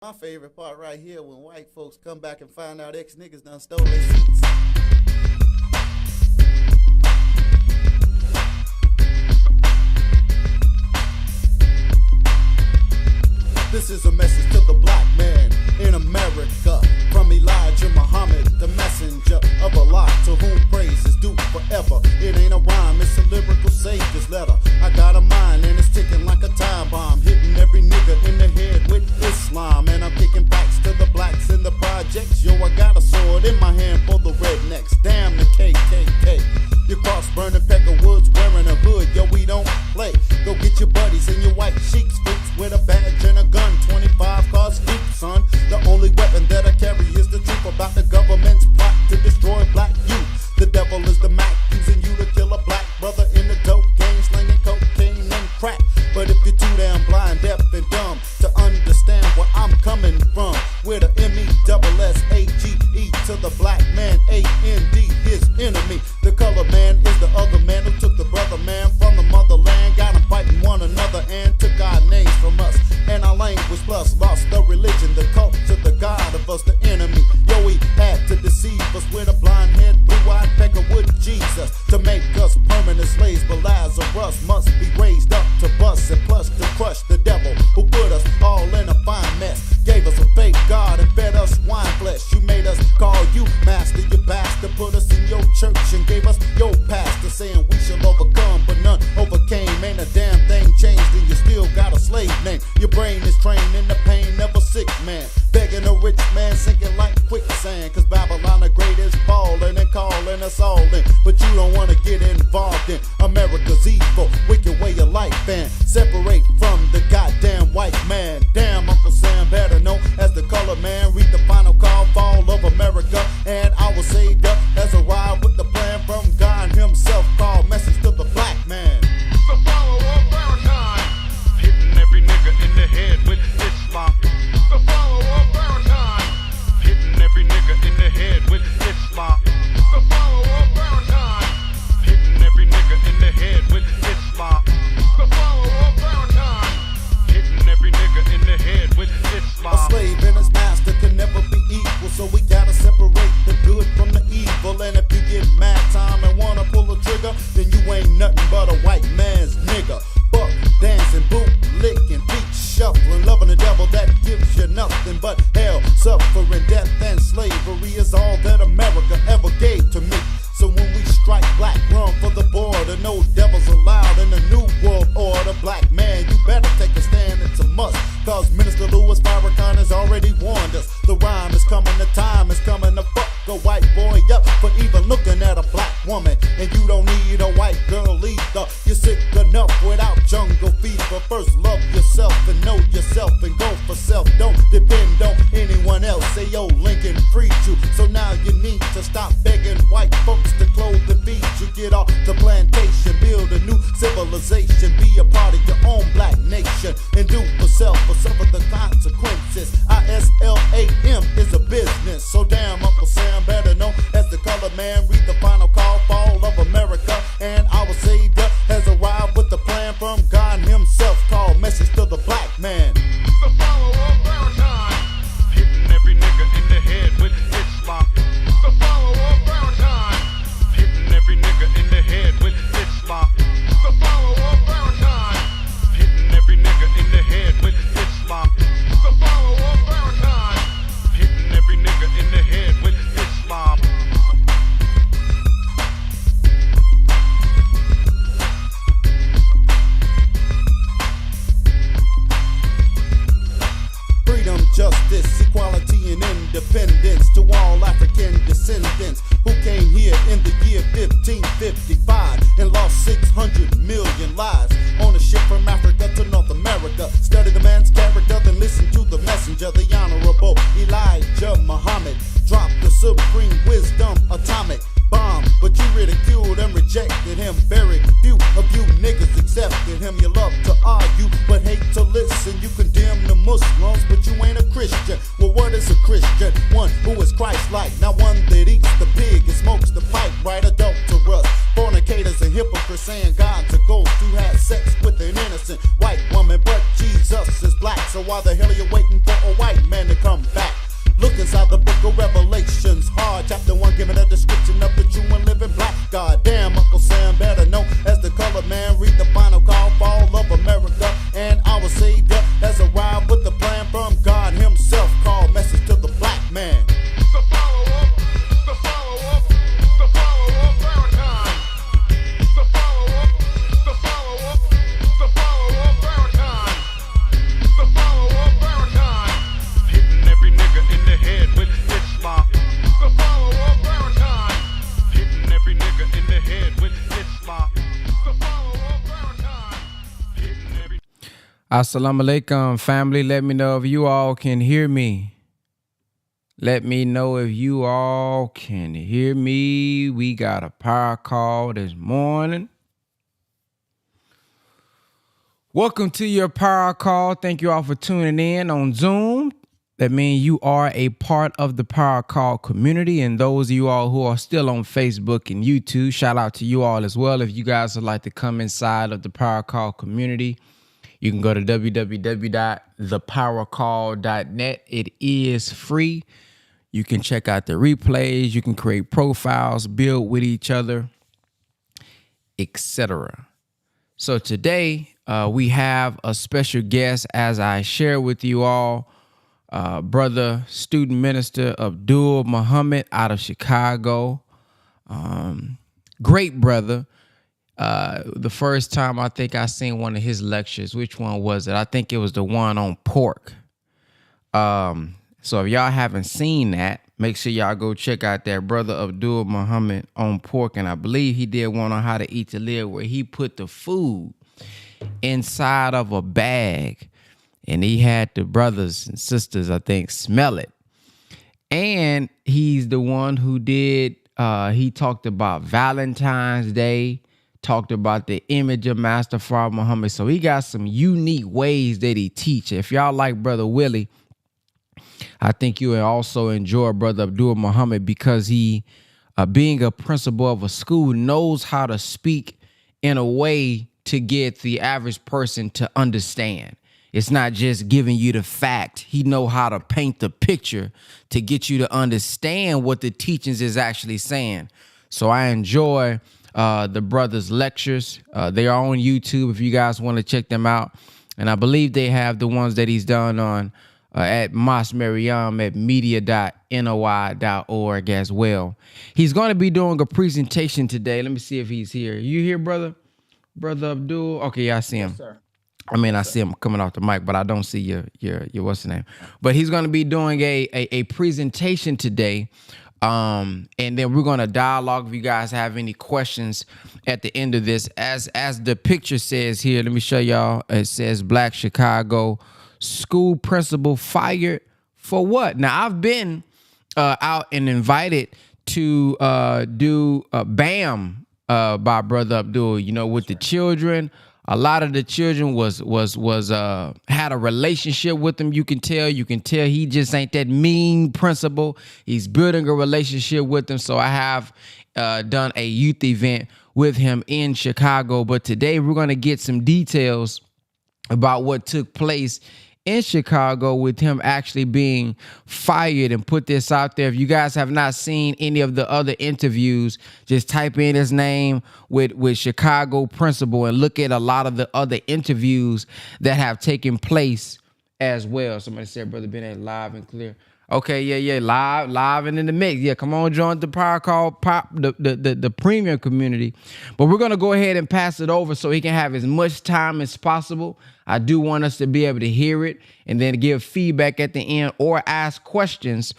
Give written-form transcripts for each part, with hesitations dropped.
My favorite part right here when white folks come back and find out ex-niggas done stole their seats. This is a message to the black man in America. From Elijah Muhammad, the messenger of Allah, to whom praise is due forever. It ain't a rhyme, it's a lyrical savior's letter. I got a mind and it's ticking like a time bomb, hitting every nigga in the head with Islam. And I'm kicking backs to the blacks in the projects. Yo, I got a sword in my hand for the rednecks. Damn the KKK. You cross burning Peckerwoods wearing a hood. Yo, we don't play. Go get your buddies and your white chics, freaks with a badge and a gun. 25 cars deep, son. The only weapon that I carry is the truth about the government's plot to destroy black youth. The devil is the Mac, using you to kill a black brother in the dope game, slinging cocaine and crack. But if you're too damn blind, deaf, and dumb to understand where I'm coming from, we're the MESSAGE to the black man, AND, his enemy. The color man is the other man who took the brother man from the motherland, got them fighting one another and took our names from us. And our language plus lost the religion, the culture, the God of us, the enemy. Yo, he had to deceive us with a blind head, blue-eyed Peckerwood Jesus to make us permanent slaves. But Lazarus must be raised up to bust and plus to crush the devil who put us all in a fine mess. Gave us a fake God and fed us wine flesh. You made us call you master, you bastard. Put us in your church and gave us your pastor, saying we shall overcome, but none overcame. Ain't a damn thing changed and you still got a slave name. Your brain is trained in the pain, never sick man. Begging a rich man, sinking like quicksand. Cause Babylon the great is falling and calling us all in. But you don't wanna get involved in America's evil, wicked way of life and separate from the goddamn white man. Damn, Uncle Sam better know as the color man. Read the final call, fall of America. And our savior has arrived with the plan from God himself, called Message to the Black Man. The follower of Farrakhan, hitting every nigga in the head with Islam. The follower of Farrakhan, hitting every nigga in the head with Islam. The follower of Farrakhan, hitting every nigga in the head with Islam. The follower of Farrakhan, hitting every nigga in the head with Islam. A slave and his master can never be equal, so we gotta separate the good from the evil. And if you get mad time and wanna pull a trigger, then you ain't nothing but a white man's nigga. Buck dancing, boot licking, feet shuffling, loving the devil that gives you nothing but hell, suffering, death, and slavery is all that America ever gave to me. So when we strike black, run for the border. No devils allowed in the new world order. Black man, you better take a stand, it's a must. Cause Minister Louis Farrakhan has already warned us. The rhyme is coming, the time is coming to fuck a white boy up for even looking at a black woman. And you don't need a white girl either. You're sick enough without jungle fever. First love yourself and know yourself and go for self. Don't depend on anyone else. Say yo, Lincoln freed you. So now you need to stop begging white folks to clothe and feed you. Get off the plantation, build a new civilization. Be a part of your own black nation and do for self or suffer the consequences. ISLAM is a business. So damn, Uncle Sam better know as the color man. Read the final call, fall of America. And our savior has arrived with the plan from God himself, called Message to the Black Man. The follower of Farrakhan, hitting every nigga in the head with Islam. The follower of Farrakhan, hitting every nigga in the head with Islam. The follower of Farrakhan, hitting every nigga in the head with Islam. The follower of Farrakhan, hitting every nigga in the head with Islam. Freedom, justice, equality, and independence to all African descendants who came here in the year 1555 and lost 600 million lives on a ship from Africa to North America. Study the man's character, then listen to the messenger, the Honorable Elijah Muhammad. Dropped the supreme wisdom atomic bomb, but you ridiculed and rejected him. Very few of you niggas accepted him. You love to argue, but hate to listen. You condemn the Muslims, but you ain't a Christian. Well, what is a Christian? One who is Christ-like, not one that eats the pig and smokes the pipe, right? Adulterous, fornicators and hypocrites, saying God's a ghost who had sex with an innocent white woman. But Jesus is black, so why the hell are you waiting for a white man Assalamu alaikum, family. Let me know if you all can hear me. Let me know if you all can hear me. We got a power call this morning. Welcome to your power call. Thank you all for tuning in on Zoom. That means you are a part of the power call community. And those of you all who are still on Facebook and YouTube, shout out to you all as well. If you guys would like to come inside of the power call community, you can go to www.thepowercall.net. It is free. You can check out the replays. You can create profiles, build with each other, etc. So today we have a special guest, as I share with you all, brother student minister Abdul Muhammad out of Chicago. Great brother. The first time I think I seen one of his lectures, which one was it? I think it was the one on pork. So if y'all haven't seen that, make sure y'all go check out that brother Abdul Muhammad on pork. And I believe he did one on how to eat to live, where he put the food inside of a bag and he had the brothers and sisters, I think, smell it. And he's the one who did, he talked about Valentine's Day, talked about the image of Master Father Muhammad. So he got some unique ways that he teach. If y'all like Brother Willie, I think you will also enjoy Brother Abdul Muhammad, because he, being a principal of a school, knows how to speak in a way to get the average person to understand. It's not just giving you the fact. He know how to paint the picture to get you to understand what the teachings is actually saying. So I enjoy the brother's lectures. They are on YouTube if you guys want to check them out. And I believe they have the ones that he's done on at Mas Mariam at media.noi.org as well. He's going to be doing a presentation today. Let me see if he's here. You here, brother? Brother Abdul? Okay, yeah, I see him. Yes, sir. I mean, I see him coming off the mic, but I don't see your what's the name? But he's going to be doing a presentation today. And then we're going to dialogue if you guys have any questions at the end of this. As the picture says here, let me show y'all. It says Black Chicago school principal fired for what? Now, I've been out and invited to do BAM by Brother Abdul, you know, with the children. A lot of the children was had a relationship with him. You can tell he just ain't that mean principal. He's building a relationship with them. So I have done a youth event with him in Chicago. But today we're going to get some details about what took place in Chicago with him actually being fired, and put this out there. If you guys have not seen any of the other interviews, just type in his name with Chicago principal and look at a lot of the other interviews that have taken place as well. Somebody said, Brother Bennett, live and clear. Okay, yeah, live and in the mix. Yeah, come on, join the power call pop the premium community. But we're gonna go ahead and pass it over so he can have as much time as possible. I do want us to be able to hear it and then give feedback at the end or ask questions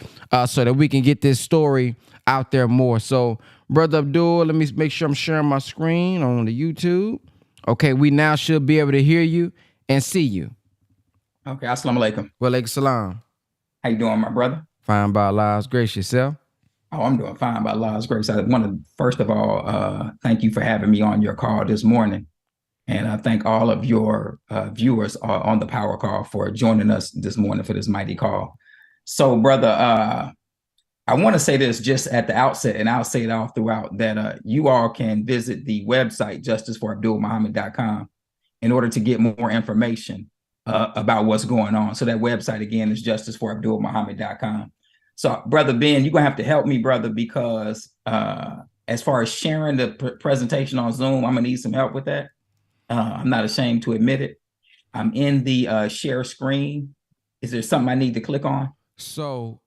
so that we can get this story out there more. So, Brother Abdul, let me make sure I'm sharing my screen on the YouTube. Okay, we now should be able to hear you and see you. Okay, assalamu alaikum. Wa alaikum salam. How you doing, my brother? Fine by Allah's grace. Yourself? Oh, I'm doing fine by Allah's grace. I want to, first of all, thank you for having me on your call this morning. And I thank all of your viewers on the power call for joining us this morning for this mighty call. So, brother, I want to say this just at the outset, and I'll say it all throughout, that you all can visit the website, justiceforabdulmuhammad.com, in order to get more information about what's going on. So that website, again, is justiceforabdulmuhammad.com. So, Brother Ben, you're going to have to help me, brother, because as far as sharing the presentation on Zoom, I'm going to need some help with that. I'm not ashamed to admit it. I'm in the share screen. Is there something I need to click on? So,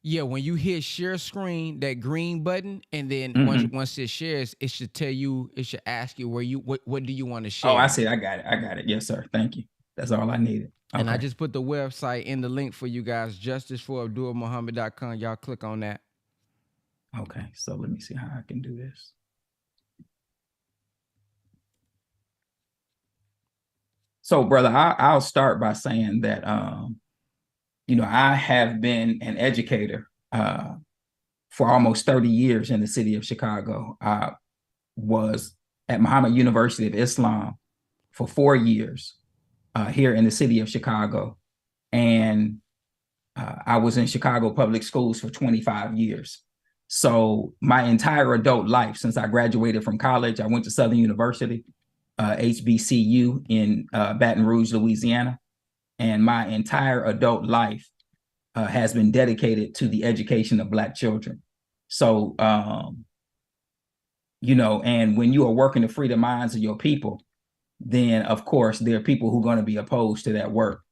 yeah, when you hit share screen, that green button, and then once it shares, it should tell you, it should ask you what do you want to share. Oh, I see. I got it. Yes, sir. Thank you. That's all I needed. Okay. And I just put the website in the link for you guys, justiceforabdulmuhammad.com. Y'all click on that. Okay, so let me see how I can do this. So, brother, I'll start by saying that, I have been an educator for almost 30 years in the city of Chicago. I was at Muhammad University of Islam for 4 years here in the city of Chicago. And I was in Chicago public schools for 25 years. So my entire adult life, since I graduated from college, I went to Southern University, HBCU in Baton Rouge, Louisiana. And my entire adult life has been dedicated to the education of Black children. So, and when you are working to free the minds of your people, then of course there are people who are going to be opposed to that work.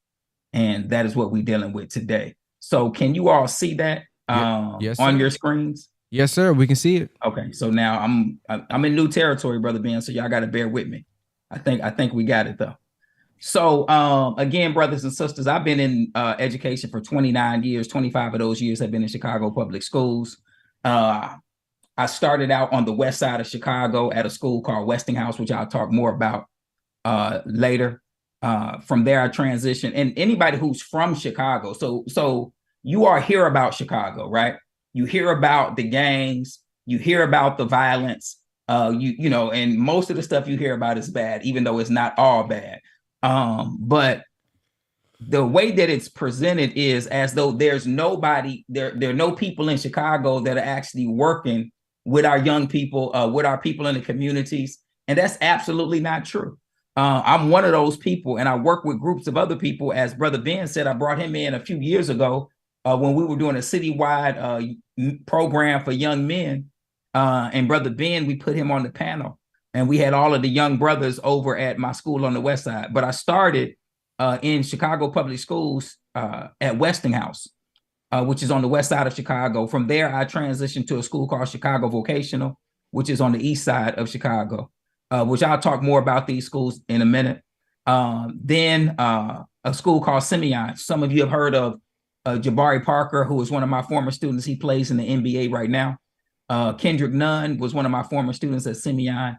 And that is what we're dealing with today. So can you all see that Yes, on sir. your screens? Yes, sir. We can see it. Okay, so now I'm in new territory, Brother Ben, so y'all got to bear with me. I think we got it though. So again, brothers and sisters, I've been in education for 29 years. 25 of those years have been in Chicago public schools. I started out on the west side of Chicago at a school called Westinghouse, which I'll talk more about later. From there, I transitioned, and anybody who's from Chicago, so you all hear about Chicago, right? You hear about the gangs, you hear about the violence, and most of the stuff you hear about is bad, even though it's not all bad. But the way that it's presented is as though there's nobody, there are no people in Chicago that are actually working with our young people, with our people in the communities, and that's absolutely not true. I'm one of those people, and I work with groups of other people. As Brother Ben said, I brought him in a few years ago when we were doing a citywide program for young men. And Brother Ben, we put him on the panel, and we had all of the young brothers over at my school on the west side. But I started in Chicago public schools at Westinghouse, which is on the west side of Chicago. From there, I transitioned to a school called Chicago Vocational, which is on the east side of Chicago. Which I'll talk more about these schools in a minute. Then a school called Simeon. Some of you have heard of Jabari Parker, who is one of my former students. He plays in the NBA right now. Kendrick Nunn was one of my former students at Simeon.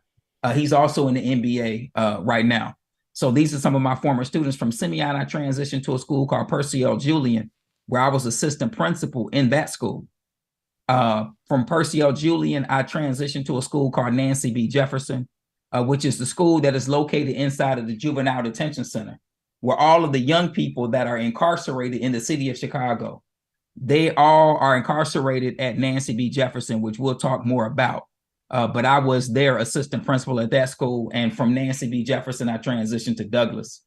He's also in the NBA right now. So these are some of my former students. From Simeon, I transitioned to a school called Percy L. Julian, where I was assistant principal in that school. From Percy L. Julian, I transitioned to a school called Nancy B. Jefferson, which is the school that is located inside of the Juvenile Detention Center, where all of the young people that are incarcerated in the city of Chicago, they all are incarcerated at Nancy B. Jefferson, which we'll talk more about. But I was their assistant principal at that school. And from Nancy B. Jefferson, I transitioned to Douglas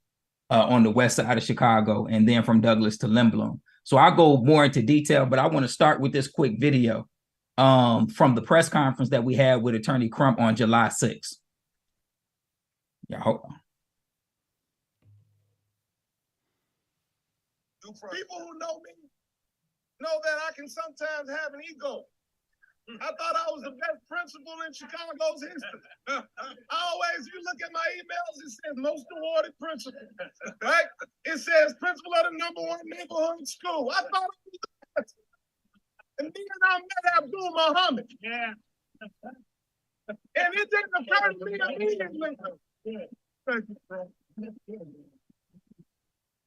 on the west side of Chicago, and then from Douglas to Lindblom. So I'll go more into detail, but I want to start with this quick video from the press conference that we had with Attorney Crump on July 6th. Yeah, hold on. People who know me know that I can sometimes have an ego. I thought I was the best principal in Chicago's history. You look at my emails, it says most awarded principal, right? It says principal of the #1 neighborhood school. I thought I was the best. And then I met Abdul Muhammad. Yeah. And it didn't occur to me immediately. Thank you, bro. I'm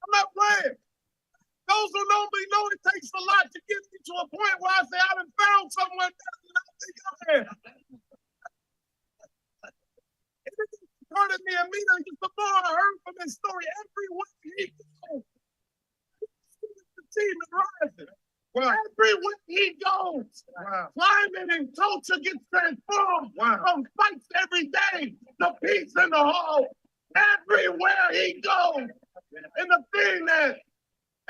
not playing. Those who know me know it takes a lot to get me to a point where I say I done found someone better than I think I am. It didn't occur to me immediately because the more I heard from this story, everywhere he goes, the team is rising. Wow. Everywhere he goes, wow. Climate and culture gets transformed. Wow. From fights every day to peace in the hall. Everywhere he goes. And the thing that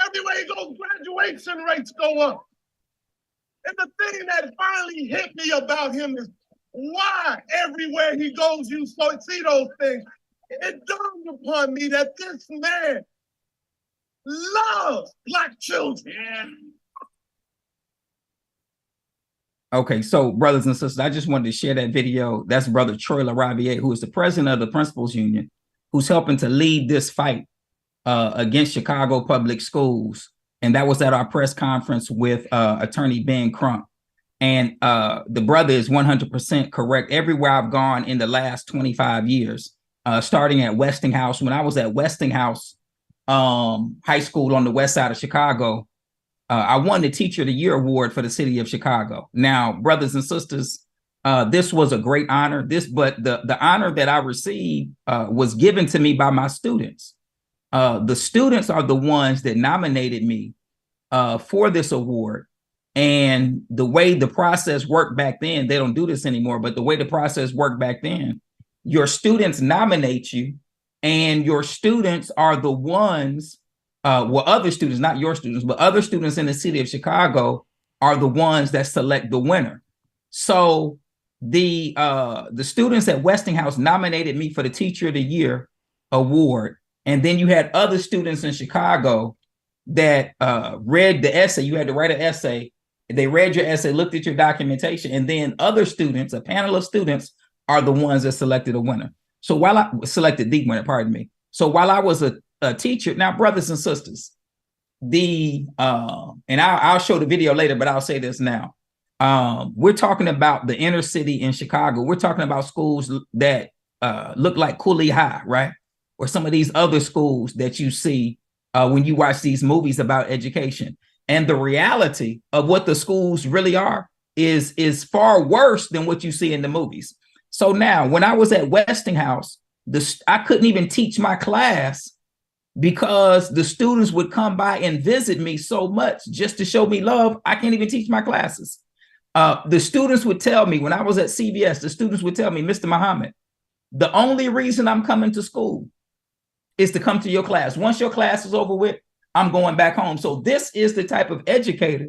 everywhere he goes, graduation rates go up. And the thing that finally hit me about him is why everywhere he goes, you see those things. It dawned upon me that this man loves Black children. Yeah. Okay, so brothers and sisters, I just wanted to share that video. That's Brother Troy LaRaviere, who is the president of the Principals Union, who's helping to lead this fight against Chicago public schools. And that was at our press conference with Attorney Ben Crump. And the brother is 100% correct. Everywhere I've gone in the last 25 years, starting at Westinghouse. When I was at Westinghouse High School on the west side of Chicago, I won the Teacher of the Year award for the city of Chicago. Now, brothers and sisters, this was a great honor. But the honor that I received was given to me by my students. The students are the ones that nominated me for this award. And the way the process worked back then, they don't do this anymore, but the way the process worked back then, your students nominate you, and your students are the ones, other students, not your students, but other students in the city of Chicago are the ones that select the winner. So the students at Westinghouse nominated me for the Teacher of the Year award. And then you had other students in Chicago that read the essay. You had to write an essay. They read your essay, looked at your documentation, and then other students, a panel of students, are the ones that selected a winner. So while I selected the winner, pardon me. So while I was a teacher, now brothers and sisters, and I'll show the video later, but I'll say this now. We're talking about the inner city in Chicago. We're talking about schools that look like Cooley High, right? Or some of these other schools that you see when you watch these movies about education. And the reality of what the schools really are is far worse than what you see in the movies. So now, when I was at Westinghouse, I couldn't even teach my class because the students would come by and visit me so much just to show me love. I can't even teach my classes. The students would tell me, when I was at CVS, the students would tell me, Mr. Muhammad, the only reason I'm coming to school is to come to your class. Once your class is over with, I'm going back home. So this is the type of educator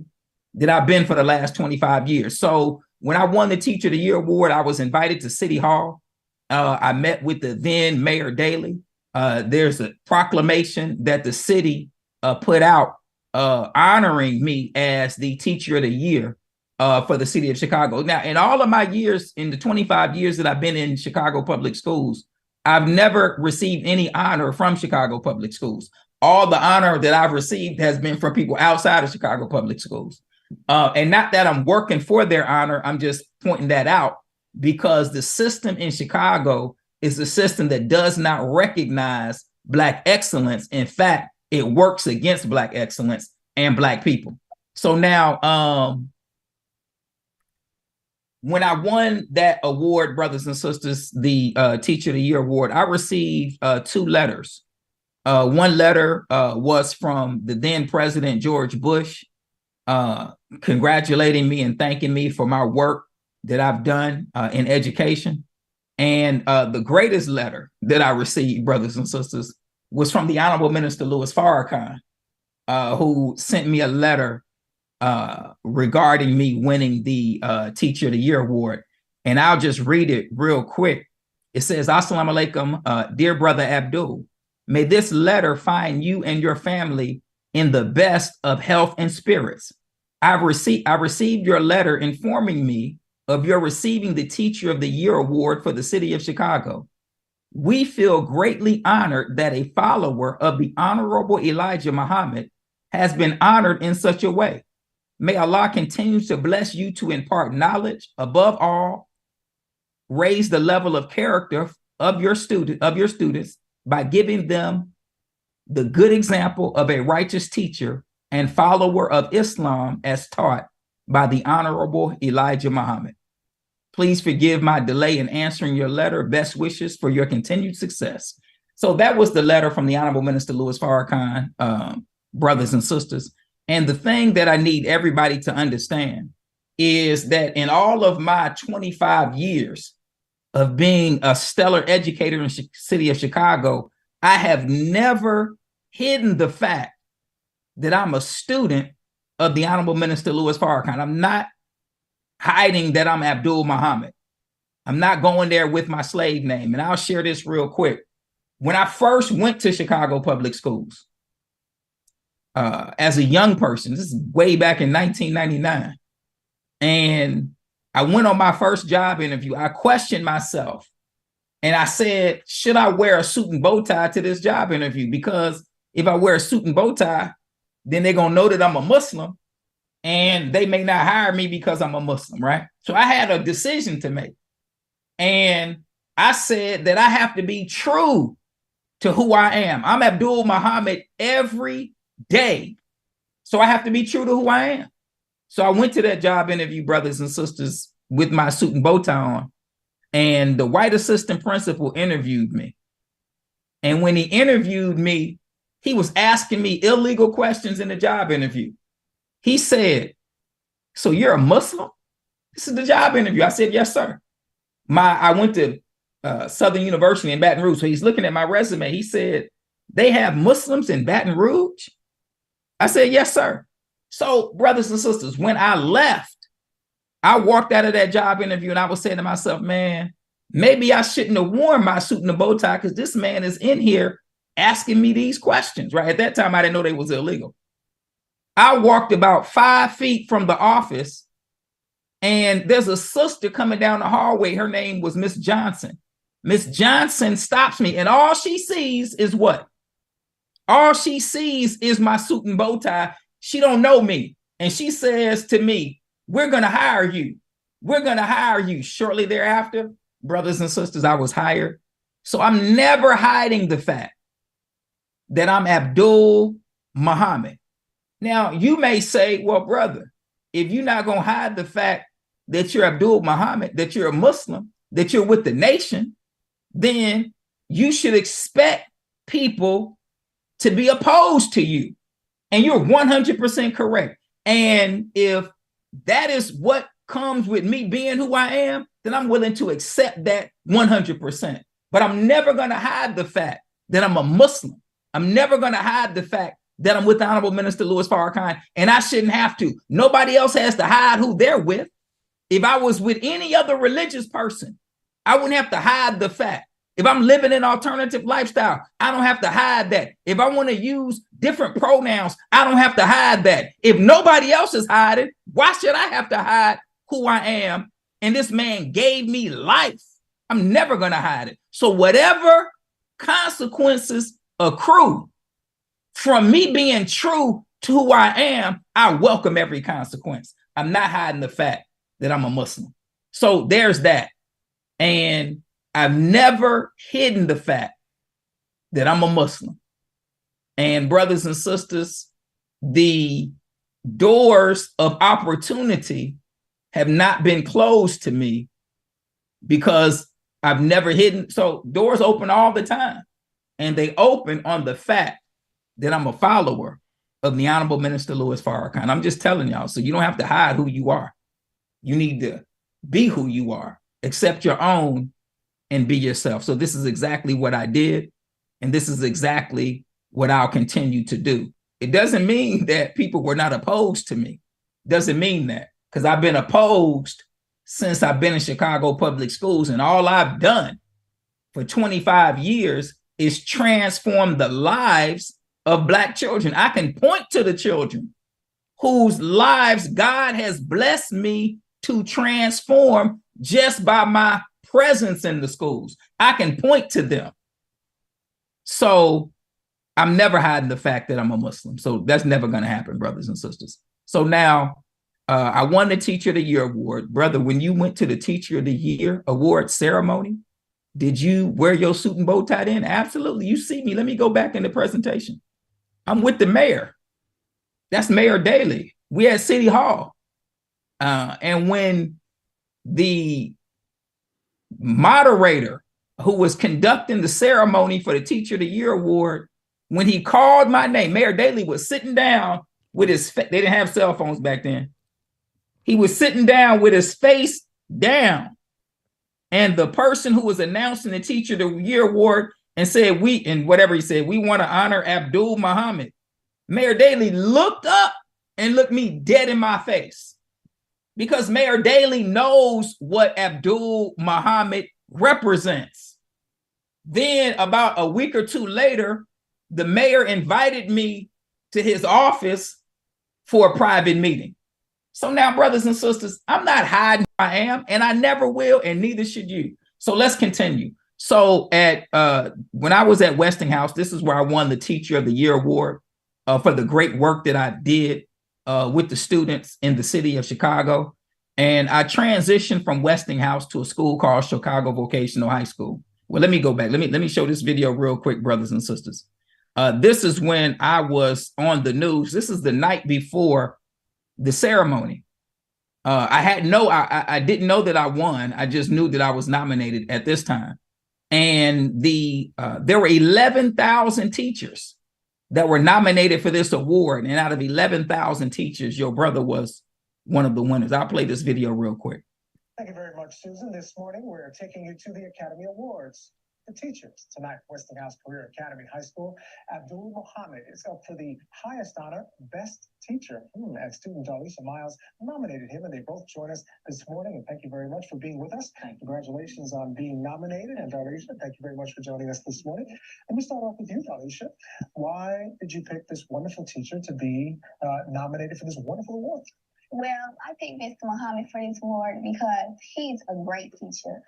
that I've been for the last 25 years. So when I won the Teacher of the Year award, I was invited to City Hall. I met with the then Mayor Daley. There's a proclamation that the city put out honoring me as the Teacher of the Year for the city of Chicago. Now, in all of my years, in the 25 years that I've been in Chicago public schools, I've never received any honor from Chicago public schools. All the honor that I've received has been from people outside of Chicago public schools. And not that I'm working for their honor, I'm just pointing that out because the system in Chicago is a system that does not recognize Black excellence. In fact, it works against Black excellence and Black people. So now, when I won that award, brothers and sisters, the Teacher of the Year award, I received 2 letters. One letter was from the then President George Bush, congratulating me and thanking me for my work that I've done in education. And the greatest letter that I received, brothers and sisters, was from the Honorable Minister Louis Farrakhan, who sent me a letter regarding me winning the Teacher of the Year award. And I'll just read it real quick. It says, Assalamu alaikum, dear brother Abdul. May this letter find you and your family in the best of health and spirits. I received your letter informing me of your receiving the Teacher of the Year award for the city of Chicago. We feel greatly honored that a follower of the Honorable Elijah Muhammad has been honored in such a way. May Allah continue to bless you to impart knowledge. Above all, raise the level of character of your students by giving them the good example of a righteous teacher and follower of Islam as taught by the Honorable Elijah Muhammad. Please forgive my delay in answering your letter. Best wishes for your continued success. So that was the letter from the Honorable Minister Louis Farrakhan, brothers and sisters. And the thing that I need everybody to understand is that in all of my 25 years of being a stellar educator in the city of Chicago, I have never hidden the fact that I'm a student of the Honorable Minister Louis Farrakhan. I'm not hiding that I'm Abdul Muhammad. I'm not going there with my slave name. And I'll share this real quick. When I first went to Chicago public schools, as a young person, this is way back in 1999, and I went on my first job interview, I questioned myself and I said, should I wear a suit and bow tie to this job interview? Because if I wear a suit and bow tie, then they're going to know that I'm a Muslim and they may not hire me because I'm a Muslim, right? So I had a decision to make. And I said that I have to be true to who I am. I'm Abdul Muhammad every day. So I have to be true to who I am. So I went to that job interview, brothers and sisters, with my suit and bow tie on. And the white assistant principal interviewed me. And when he interviewed me, he was asking me illegal questions in the job interview. He said, "So you're a Muslim?" This is the job interview. I said, "Yes, sir." I went to Southern University in Baton Rouge. So he's looking at my resume. He said, "They have Muslims in Baton Rouge?" I said, "Yes, sir." So, brothers and sisters, when I left, I walked out of that job interview and I was saying to myself, man, maybe I shouldn't have worn my suit and a bow tie because this man is in here asking me these questions, right? At that time, I didn't know they was illegal. I walked about 5 feet from the office and there's a sister coming down the hallway. Her name was Miss Johnson. Miss Johnson stops me and all she sees is what? All she sees is my suit and bow tie. She don't know me. And she says to me, "We're going to hire you. We're going to hire you." Shortly thereafter, brothers and sisters, I was hired. So I'm never hiding the fact that I'm Abdul Muhammad. Now, you may say, well, brother, if you're not going to hide the fact that you're Abdul Muhammad, that you're a Muslim, that you're with the nation, then you should expect people to be opposed to you. And you're 100% correct. And if that is what comes with me being who I am, then I'm willing to accept that 100%. But I'm never going to hide the fact that I'm a Muslim. I'm never going to hide the fact that I'm with the Honorable Minister Louis Farrakhan, and I shouldn't have to. Nobody else has to hide who they're with. If I was with any other religious person, I wouldn't have to hide the fact. If I'm living an alternative lifestyle, I don't have to hide that. If I want to use different pronouns, I don't have to hide that. If nobody else is hiding, why should I have to hide who I am? And this man gave me life. I'm never going to hide it. So whatever consequences accrue from me being true to who I am, I welcome every consequence. I'm not hiding the fact that I'm a Muslim. So there's that. And I've never hidden the fact that I'm a Muslim. And brothers and sisters, the doors of opportunity have not been closed to me because I've never hidden. So doors open all the time. And they open on the fact that I'm a follower of the Honorable Minister Louis Farrakhan. I'm just telling y'all, so you don't have to hide who you are. You need to be who you are, accept your own, and be yourself. So this is exactly what I did. And this is exactly what I'll continue to do. It doesn't mean that people were not opposed to me. Doesn't mean that, because I've been opposed since I've been in Chicago public schools. And all I've done for 25 years is transform the lives of Black children. I can point to the children whose lives God has blessed me to transform just by my presence in the schools. I can point to them. So I'm never hiding the fact that I'm a Muslim. So that's never going to happen, brothers and sisters. So now I won the Teacher of the Year award. Brother, when you went to the Teacher of the Year award ceremony, did you wear your suit and bow tie in? Absolutely. You see me. Let me go back in the presentation. I'm with the mayor. That's Mayor Daley. We at City Hall. And when the moderator who was conducting the ceremony for the Teacher of the Year award, when he called my name, Mayor Daley was sitting down with his, they didn't have cell phones back then. He was sitting down with his face down. And the person who was announcing the Teacher of the Year award and said, and whatever he said, we want to honor Abdul Muhammad. Mayor Daley looked up and looked me dead in my face, because Mayor Daley knows what Abdul Muhammad represents. Then about a week or two later, the mayor invited me to his office for a private meeting. So now, brothers and sisters, I'm not hiding who I am, and I never will, and neither should you. So let's continue. So when I was at Westinghouse, this is where I won the Teacher of the Year award for the great work that I did with the students in the city of Chicago. And I transitioned from Westinghouse to a school called Chicago Vocational High School. Well, let me go back. Let me show this video real quick, brothers and sisters. This is when I was on the news. This is the night before the ceremony. I didn't know that I won. I just knew that I was nominated at this time. And there were 11,000 teachers that were nominated for this award. And out of 11,000 teachers, your brother was one of the winners. I'll play this video real quick. Thank you very much, Susan. This morning, we're taking you to the Academy Awards for teachers. Tonight, Westinghouse Career Academy High School, Abdul Muhammad is up for the highest honor, Best Teacher. And student Darlisha Miles nominated him, and they both join us this morning. And thank you very much for being with us. Congratulations on being nominated. And Darlisha, thank you very much for joining us this morning. Let me start off with you, Darlisha. Why did you pick this wonderful teacher to be nominated for this wonderful award? Well, I picked Mr. Muhammad for this award because he's a great teacher.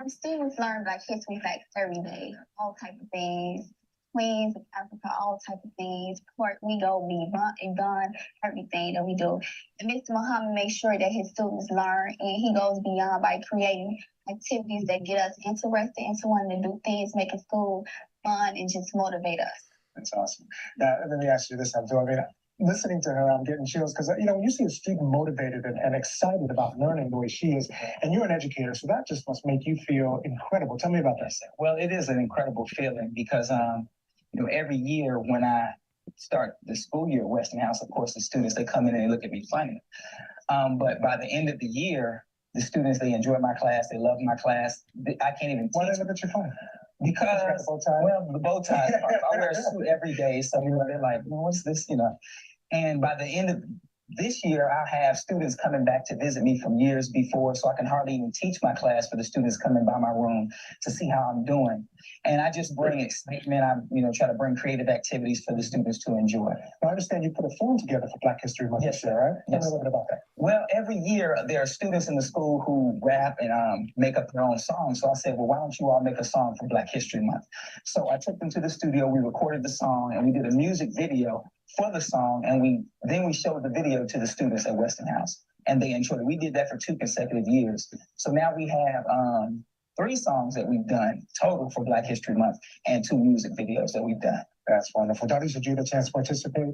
Students learn Black history facts every day, all type of things. Queens of Africa, all type of things. Port we go, we gun, everything that we do. And Mr. Muhammad makes sure that his students learn, and he goes beyond by creating activities that get us interested into wanting to do things, making school fun, and just motivate us. That's awesome. Now, let me ask you this, Abdul. I mean, listening to her, I'm getting chills because, when you see a student motivated and excited about learning the way she is, and you're an educator, so that just must make you feel incredible. Tell me about that. Well, it is an incredible feeling because, every year when I start the school year at Westinghouse, of course, the students, they come in and they look at me funny. But by the end of the year, the students, they enjoy my class. They love my class. I can't even teach. Why do they look at you funny? Because, the bow tie part. I wear a suit every day. So, they're like, what's this, And by the end of this year, I have students coming back to visit me from years before, so I can hardly even teach my class for the students coming by my room to see how I'm doing. And I just bring excitement. I, try to bring creative activities for the students to enjoy. I understand you put a film together for Black History Month. Yes, sir. Right? Yes. Tell me a little bit about that. Well, every year there are students in the school who rap and make up their own songs. So I said, well, why don't you all make a song for Black History Month? So I took them to the studio. We recorded the song, and we did a music video for the song, and we showed the video to the students at Westinghouse, and they enjoyed it. We did that for 2 consecutive years. So now we have 3 songs that we've done total for Black History Month and 2 music videos that we've done. That's wonderful. Darlisha, did you get a chance to participate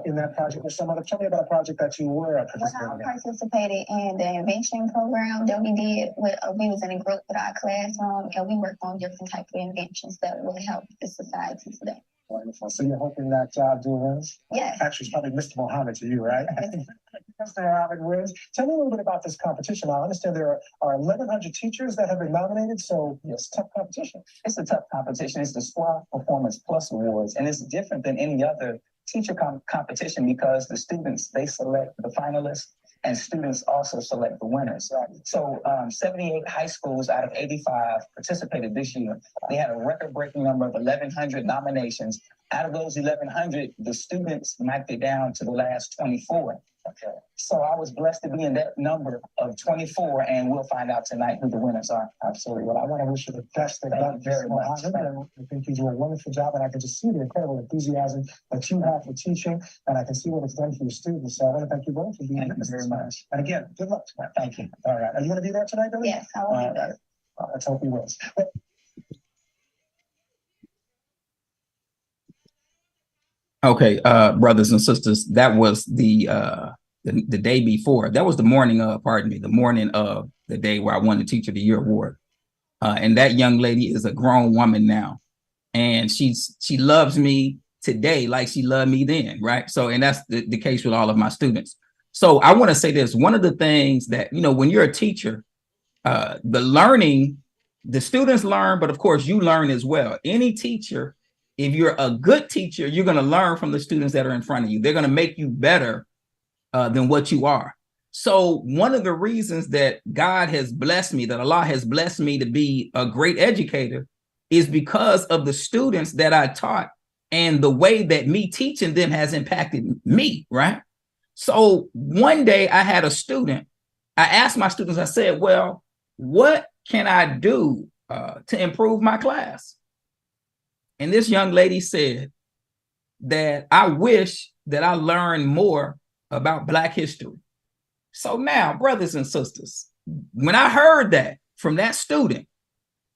in that project or some other? Tell me about a project that you were participating in. Well, I participated in the invention program that we did. We was in a group with our classroom, and we worked on different types of inventions that will help the society today. Wonderful. So you're hoping that Abdul wins? Yes. Actually, it's probably Mr. Muhammad to you, right? Mr. Muhammad wins. Tell me a little bit about this competition. I understand there are 1,100 teachers that have been nominated, so it's tough competition. It's a tough competition. It's the Squad Performance Plus Awards, and it's different than any other teacher competition because the students, they select the finalists, and students also select the winners. So 78 high schools out of 85 participated this year. They had a record-breaking number of 1,100 nominations. Out of those 1,100, the students knocked it down to the last 24. Okay. So I was blessed to be in that number of 24, and we'll find out tonight who the winners are. Absolutely. Well, I want to wish you the best of luck. Very much. I think you do a wonderful job, and I can just see the incredible enthusiasm that you have for teaching, and I can see what it's done for your students. So I want to thank you both for being here. Thank you very much. And again, good luck tonight. Thank you. All right. Are you going to be there tonight, Billy? Yes, I will be there. Let's hope he wins. Okay, brothers and sisters, that was the day before. That was the morning of, the morning of the day where I won the Teacher of the Year award. And that young lady is a grown woman now, and she loves me today like she loved me then, right? So, and that's the case with all of my students. So I want to say this: one of the things that when you're a teacher, the students learn, but of course you learn as well. Any teacher, if you're a good teacher, you're going to learn from the students that are in front of you. They're going to make you better than what you are. So one of the reasons that God has blessed me, that Allah has blessed me to be a great educator, is because of the students that I taught and the way that me teaching them has impacted me, right? So one day I had a student, I asked my students, I said, well, what can I do to improve my class? And this young lady said that I wish that I learned more about Black history. So now, brothers and sisters, when I heard that from that student,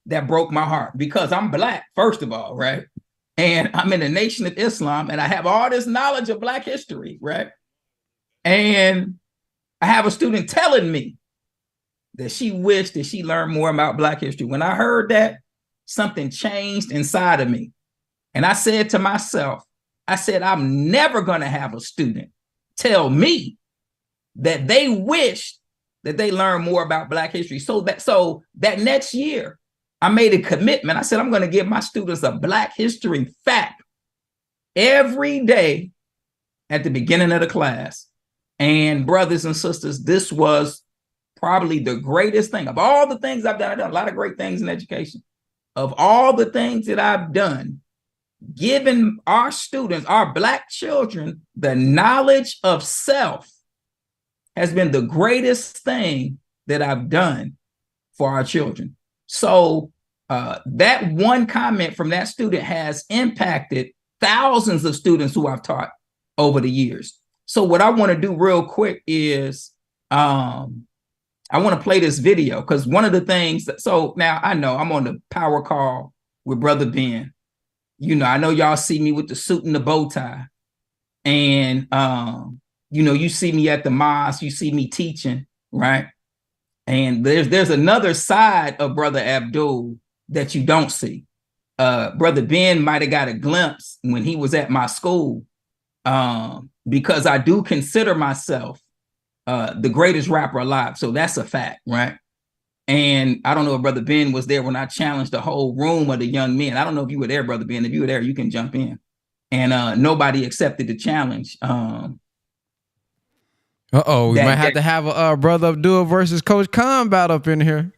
that broke my heart because I'm Black, first of all, right? And I'm in the Nation of Islam and I have all this knowledge of Black history, right? And I have a student telling me that she wished that she learned more about Black history. When I heard that, something changed inside of me. And I said to myself, I said, I'm never going to have a student tell me that they wished that they learned more about Black history. So that next year, I made a commitment. I said, I'm going to give my students a Black history fact every day at the beginning of the class. And brothers and sisters, this was probably the greatest thing of all the things I've done. I've done a lot of great things in education. Of all the things that I've done, giving our students, our Black children, the knowledge of self has been the greatest thing that I've done for our children. So that one comment from that student has impacted thousands of students who I've taught over the years. So what I want to do real quick is I want to play this video because one of the things so now I know I'm on the power call with Brother Ben. You know, I know y'all see me with the suit and the bow tie. And you know, you see me at the mosque, you see me teaching, right? And there's another side of Brother Abdul that you don't see. Brother Ben might have got a glimpse when he was at my school, because I do consider myself the greatest rapper alive. So that's a fact, right? And I don't know if Brother Ben was there when I challenged the whole room of the young men. I don't know if you were there, Brother Ben. If you were there, you can jump in. And nobody accepted the challenge. We might have to have a Brother Abdul versus Coach Khan bout up in here.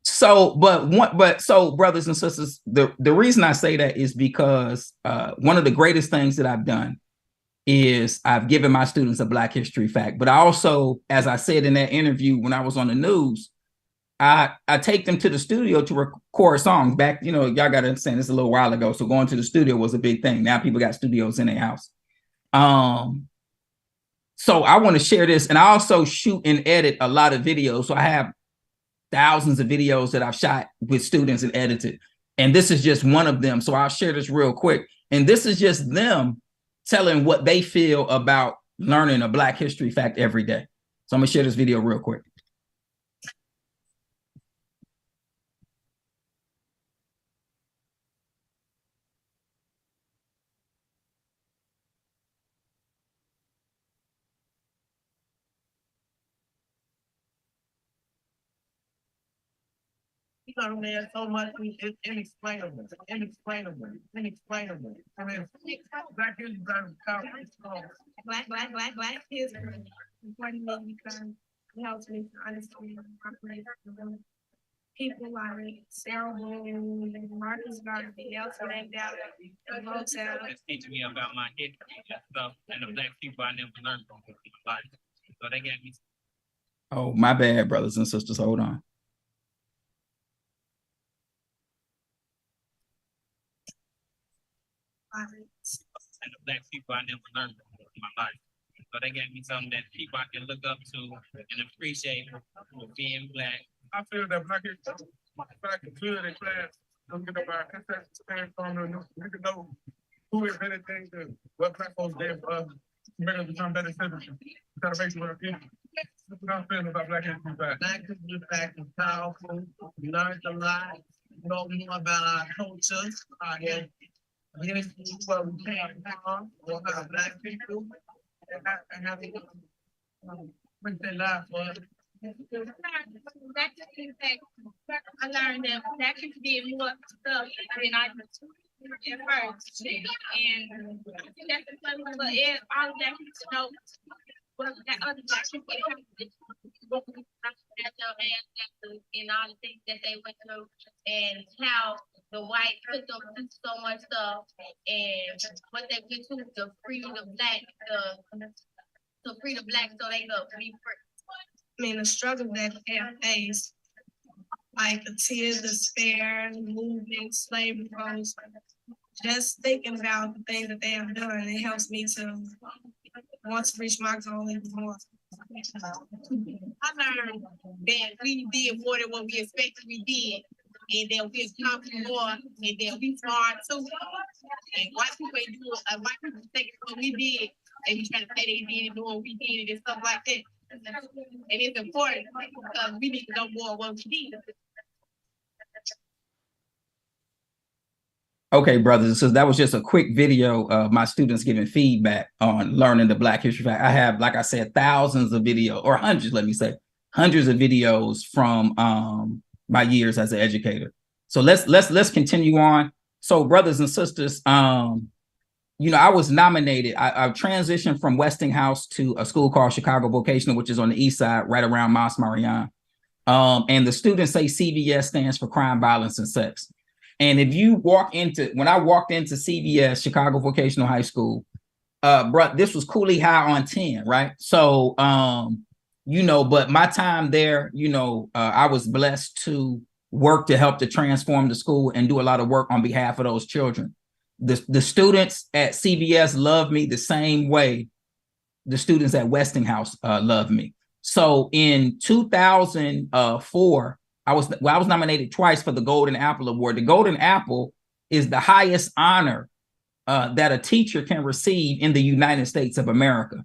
So brothers and sisters, the reason I say that is because one of the greatest things that I've done is I've given my students a Black history fact. But I also, as I said in that interview when I was on the news, I take them to the studio to record songs. Back, you know, y'all got to understand this a little while ago. So going to the studio was a big thing. Now people got studios in their house. So I want to share this. And I also shoot and edit a lot of videos. So I have thousands of videos that I've shot with students and edited. And this is just one of them. So I'll share this real quick. And this is just them telling what they feel about learning a Black history fact every day. So I'm going to share this video real quick. You know, man, so much it's inexplainable. I mean, Black history is Black history. Important to me because it helps me to understand people like Sarah Boone and Marcus Garvey, Nelson Mandela, and Hotel. It's teaching me about my history and stuff and the Black people I never learned from in my life. So they got me. Oh, my bad, brothers and sisters. Hold on. And the Black people I never learned from in my life. So they gave me something that people I can look up to and appreciate for being Black. I feel that Black history, Black good in class, don't get about stand from the we can know who invented things and what Black folks did for us to make us become better citizens. Instead of making our people. That's what I'm feeling about Black history fact. Black history fact is powerful. We learned a lot. Know more about our culture, our history, where we came from, what about Black people, and how they bring their life for us. Black history fact, I learned that Black history did more stuff than I did at first. And I think that's important for all of Black people to know what that other Black people and all the things that they went through and how the white put them through so much stuff and what they went through to free the Black, to free the Black so they could be free. I mean, the struggle that they have faced, like the tears, despair, movement, slavery, just thinking about the things that they have done, it helps me to once reach my goal even more. I learned that we did more than what we expected we did, and that we accomplished more, and that we smart too. And white people ain't doing, white people taking what we did, and we trying to say they did and doing what we did and stuff like that. And it's important because we need to know more of what we did. Okay, brothers and sisters, that was just a quick video of my students giving feedback on learning the Black History Fact. I have, like I said, thousands of videos, or hundreds, let me say, hundreds of videos from my years as an educator. So let's continue on. So, brothers and sisters, you know, I was nominated. I transitioned from Westinghouse to a school called Chicago Vocational, which is on the east side, right around Mount Marion. And the students say CVS stands for crime, violence, and sex. And if you when I walked into CVS, Chicago Vocational High School, this was Cooley High on 10, right? So, you know, but my time there, you know, I was blessed to work to help to transform the school and do a lot of work on behalf of those children. The students at CVS love me the same way the students at Westinghouse love me. So in 2004, I was nominated twice for the Golden Apple Award. The Golden Apple is the highest honor that a teacher can receive in the United States of America.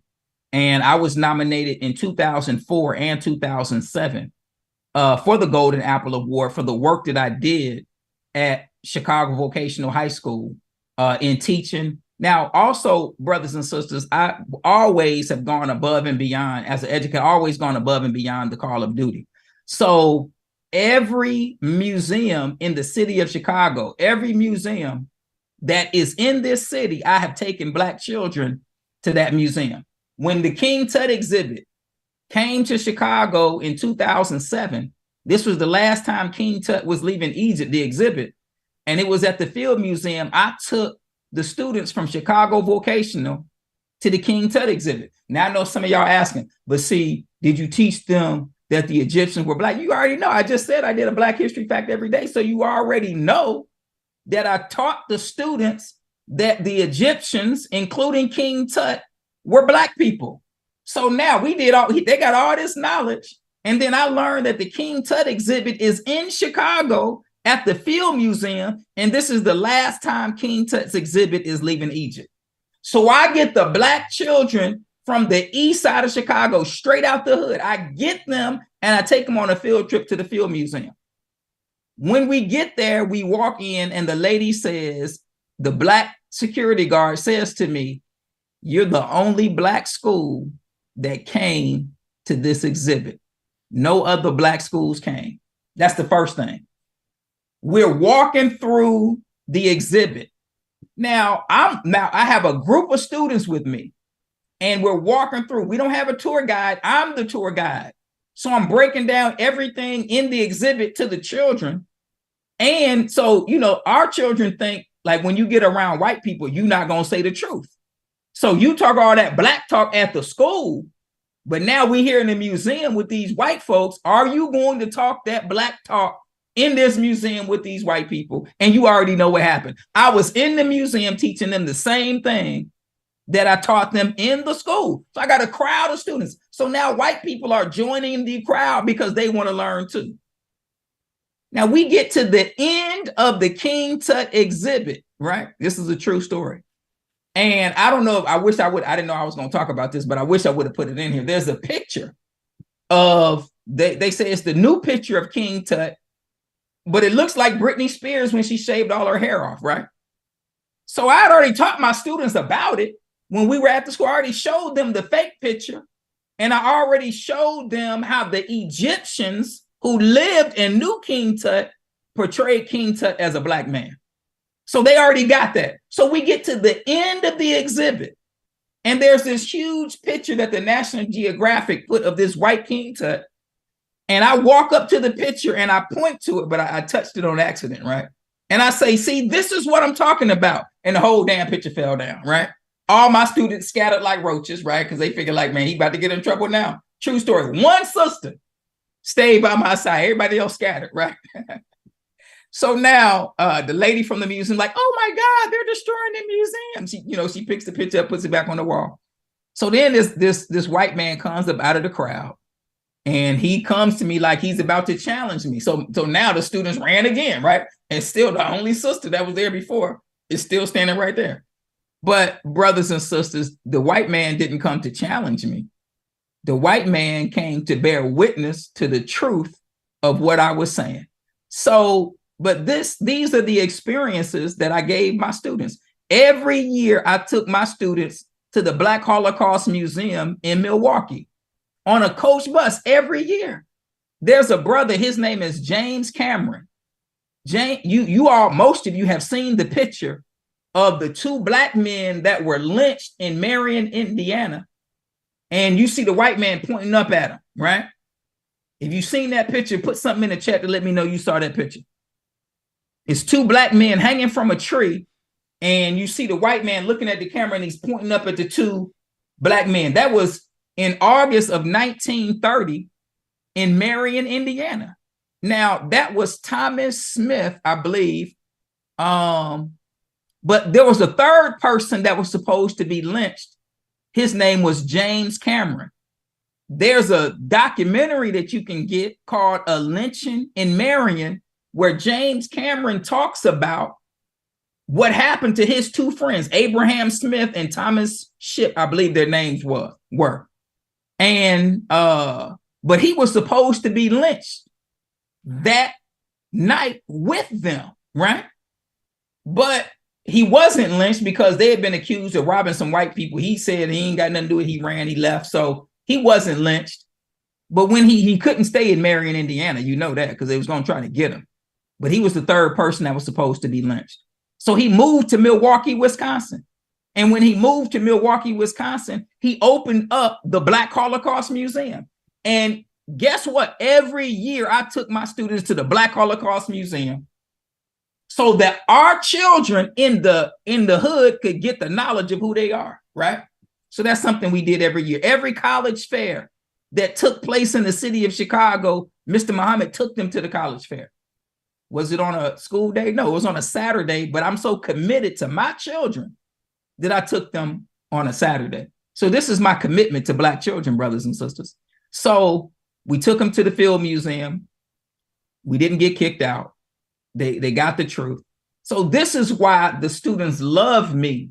And I was nominated in 2004 and 2007 for the Golden Apple Award for the work that I did at Chicago Vocational High School in teaching. Now, also, brothers and sisters, I always have gone above and beyond as an educator, always gone above and beyond the call of duty. So every museum in the city of Chicago, every museum that is in this city, I have taken Black children to that museum. When the King Tut exhibit came to Chicago in 2007, this was the last time King Tut was leaving Egypt, the exhibit, and it was at the Field Museum. I took the students from Chicago Vocational to the King Tut exhibit. Now I know some of y'all asking, but see, did you teach them that the Egyptians were Black? You already know. I just said I did a Black History Fact every day. So you already know that I taught the students that the Egyptians, including King Tut, were Black people. So now they got all this knowledge. And then I learned that the King Tut exhibit is in Chicago at the Field Museum. And this is the last time King Tut's exhibit is leaving Egypt. So I get the Black children from the east side of Chicago, straight out the hood. I get them and I take them on a field trip to the Field Museum. When we get there, we walk in and the lady says, the Black security guard says to me, "You're the only Black school that came to this exhibit. No other Black schools came." That's the first thing. We're walking through the exhibit. Now I have a group of students with me. And we're walking through. We don't have a tour guide. I'm the tour guide. So I'm breaking down everything in the exhibit to the children. And so, you know, our children think like when you get around white people, you're not going to say the truth. So you talk all that Black talk at the school, but now we're here in the museum with these white folks. Are you going to talk that Black talk in this museum with these white people? And you already know what happened. I was in the museum teaching them the same thing that I taught them in the school. So I got a crowd of students. So now white people are joining the crowd because they want to learn too. Now we get to the end of the King Tut exhibit, right? This is a true story. And I don't know if I didn't know I was going to talk about this, but I wish I would have put it in here. There's a picture of, they say it's the new picture of King Tut, but it looks like Britney Spears when she shaved all her hair off, right? So I had already taught my students about it. When we were at the school, I already showed them the fake picture, and I already showed them how the Egyptians who lived and knew King Tut portrayed King Tut as a Black man. So they already got that. So we get to the end of the exhibit, and there's this huge picture that the National Geographic put of this white King Tut. And I walk up to the picture and I point to it, but I touched it on accident, right? And I say, "See, this is what I'm talking about." And the whole damn picture fell down, right? All my students scattered like roaches, right? Because they figured like, man, he about to get in trouble now. True story. One sister stayed by my side. Everybody else scattered, right? So now the lady from the museum, like, "Oh my God, they're destroying the museum." She picks the picture up, puts it back on the wall. So then this white man comes up out of the crowd, and he comes to me like he's about to challenge me. So now the students ran again, right? And still the only sister that was there before is still standing right there. But brothers and sisters, the white man didn't come to challenge me. The white man came to bear witness to the truth of what I was saying. So, but these are the experiences that I gave my students. Every year I took my students to the Black Holocaust Museum in Milwaukee on a coach bus every year. There's a brother, his name is James Cameron. Most of you have seen the picture of the two black men that were lynched in Marion, Indiana. And you see the white man pointing up at him, right? If you've seen that picture, put something in the chat to let me know you saw that picture. It's two black men hanging from a tree, and you see the white man looking at the camera, and he's pointing up at the two black men. That was in August of 1930 in Marion, Indiana. Now, that was Thomas Smith, I believe. But there was a third person that was supposed to be lynched. His name was James Cameron. There's a documentary that you can get called A Lynching in Marion, where James Cameron talks about what happened to his two friends, Abraham Smith and Thomas Ship, I believe their names were. And but he was supposed to be lynched that night with them, right? But he wasn't lynched because they had been accused of robbing some white people. He said he ain't got nothing to do with it. He ran, he left. So he wasn't lynched. But when he couldn't stay in Marion, Indiana, you know that, because they was going to try to get him. But he was the third person that was supposed to be lynched. So he moved to Milwaukee, Wisconsin. And when he moved to Milwaukee, Wisconsin, he opened up the Black Holocaust Museum. And guess what? Every year I took my students to the Black Holocaust Museum so that our children in the hood could get the knowledge of who they are, right? So that's something we did every year. Every college fair that took place in the city of Chicago, Mr. Muhammad took them to the college fair. Was it on a school day? No, it was on a Saturday, but I'm so committed to my children that I took them on a Saturday. So this is my commitment to Black children, brothers and sisters. So we took them to the Field Museum. We didn't get kicked out. They got the truth. So this is why the students love me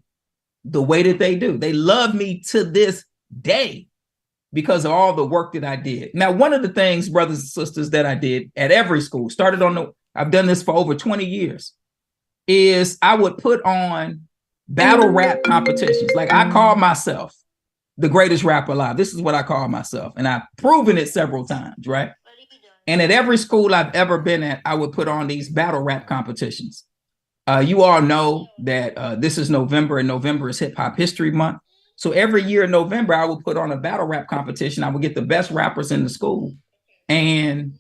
the way that they do. They love me to this day because of all the work that I did. Now, one of the things, brothers and sisters, that I did at every school, I've done this for over 20 years, is I would put on battle rap competitions. Like, I call myself the greatest rapper alive. This is what I call myself. And I've proven it several times, right? And at every school I've ever been at, I would put on these battle rap competitions. You all know that this is November, and November is Hip Hop History Month. So every year in November, I would put on a battle rap competition. I would get the best rappers in the school, and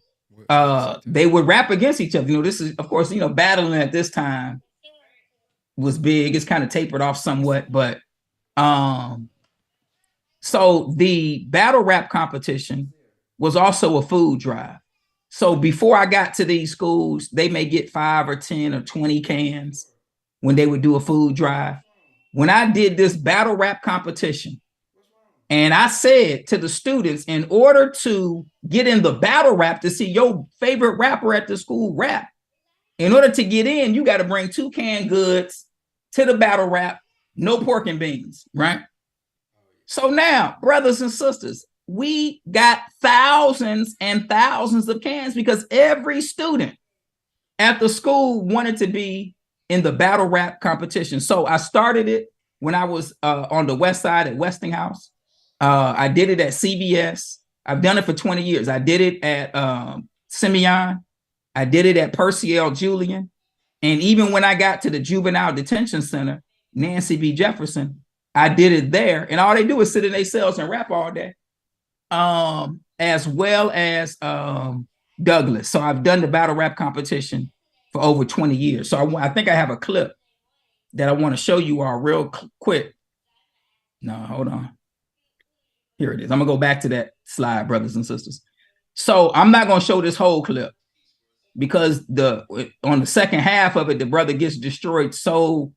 they would rap against each other. You know, this is, of course, battling at this time was big. It's kind of tapered off somewhat, but so the battle rap competition was also a food drive. So before I got to these schools, they may get 5 or 10 or 20 cans when they would do a food drive. When I did this battle rap competition, and I said to the students, in order to get in the battle rap, to see your favorite rapper at the school rap, in order to get in, you got to bring 2 canned goods to the battle rap, no pork and beans, right? So now, brothers and sisters, we got thousands and thousands of cans because every student at the school wanted to be in the battle rap competition. So I started it when I was on the west side at Westinghouse. I did it at CVS. I've done it for 20 years. I did it at Simeon. I did it at Percy L. Julian. And even when I got to the Juvenile Detention Center, Nancy B. Jefferson, I did it there. And all they do is sit in their cells and rap all day. As well as Douglas. So I've done the battle rap competition for over 20 years. So I think I have a clip that I want to show you all real quick. No, hold on. Here it is. I'm gonna go back to that slide, brothers and sisters. So I'm not gonna show this whole clip because on the second half of it, the brother gets destroyed so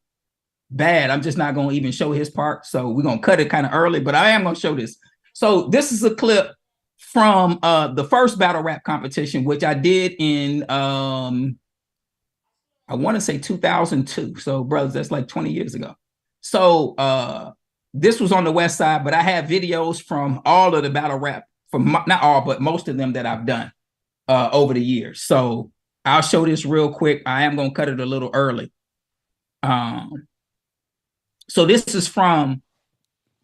bad. I'm just not going to even show his part. So we're going to cut it kind of early, but I am going to show this. So this is a clip from the first battle rap competition, which I did in, I want to say 2002. So brothers, that's like 20 years ago. So this was on the West Side, but I have videos from all of the battle rap, from not all, but most of them that I've done over the years. So I'll show this real quick. I am going to cut it a little early. So this is from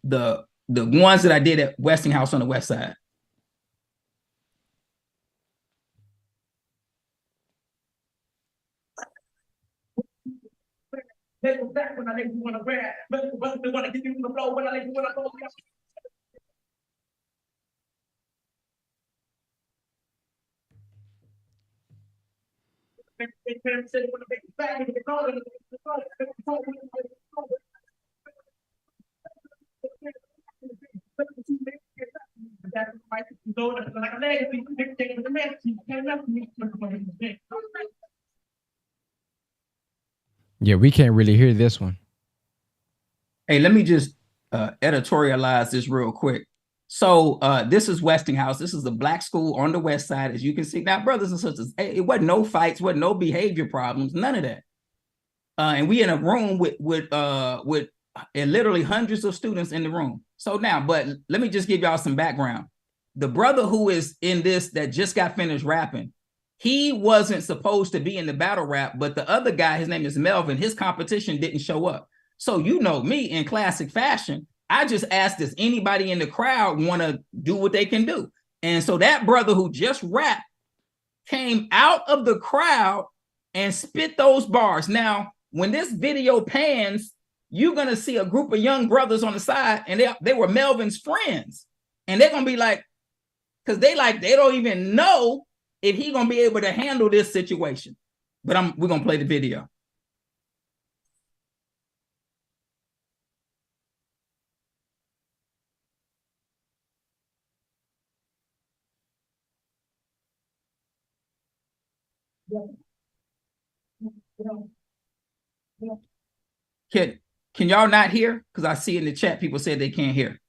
the ones that I did at Westinghouse on the West Side. They go back when I let you wanna grab, but they wanna give you the blow when I let you wanna go. Yeah, we can't really hear this one. Hey, let me just editorialize this real quick. So this is Westinghouse. This is a black school on the West Side, as you can see. Now, brothers and sisters, it wasn't no fights, wasn't no behavior problems, none of that. And we in a room with literally hundreds of students in the room. So now, but let me just give y'all some background. The brother who is in this that just got finished rapping, he wasn't supposed to be in the battle rap, but the other guy, his name is Melvin, his competition didn't show up. So you know me, in classic fashion, I just asked, does anybody in the crowd want to do what they can do? And so that brother who just rapped came out of the crowd and spit those bars. Now, when this video pans, you're going to see a group of young brothers on the side, and they were Melvin's friends. And they're going to be like, because they don't even know if he's going to be able to handle this situation. But we're going to play the video. Can y'all not hear? Because I see in the chat people said they can't hear.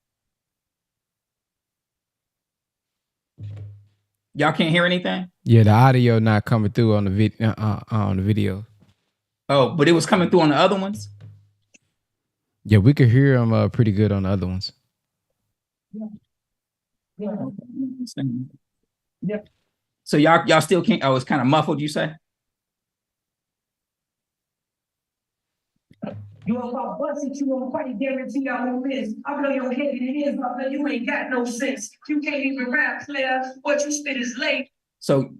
Y'all can't hear anything? Yeah, the audio not coming through on the video. Oh, but it was coming through on the other ones? Yeah, we could hear them pretty good on the other ones. Yeah. So y'all still can't. Oh, it's kind of muffled, you say? You a pop bust it, you won't fight, guarantee I won't miss. I blow your head and it is, but you ain't got no sense. You can't even rap, player. What you spit is late. So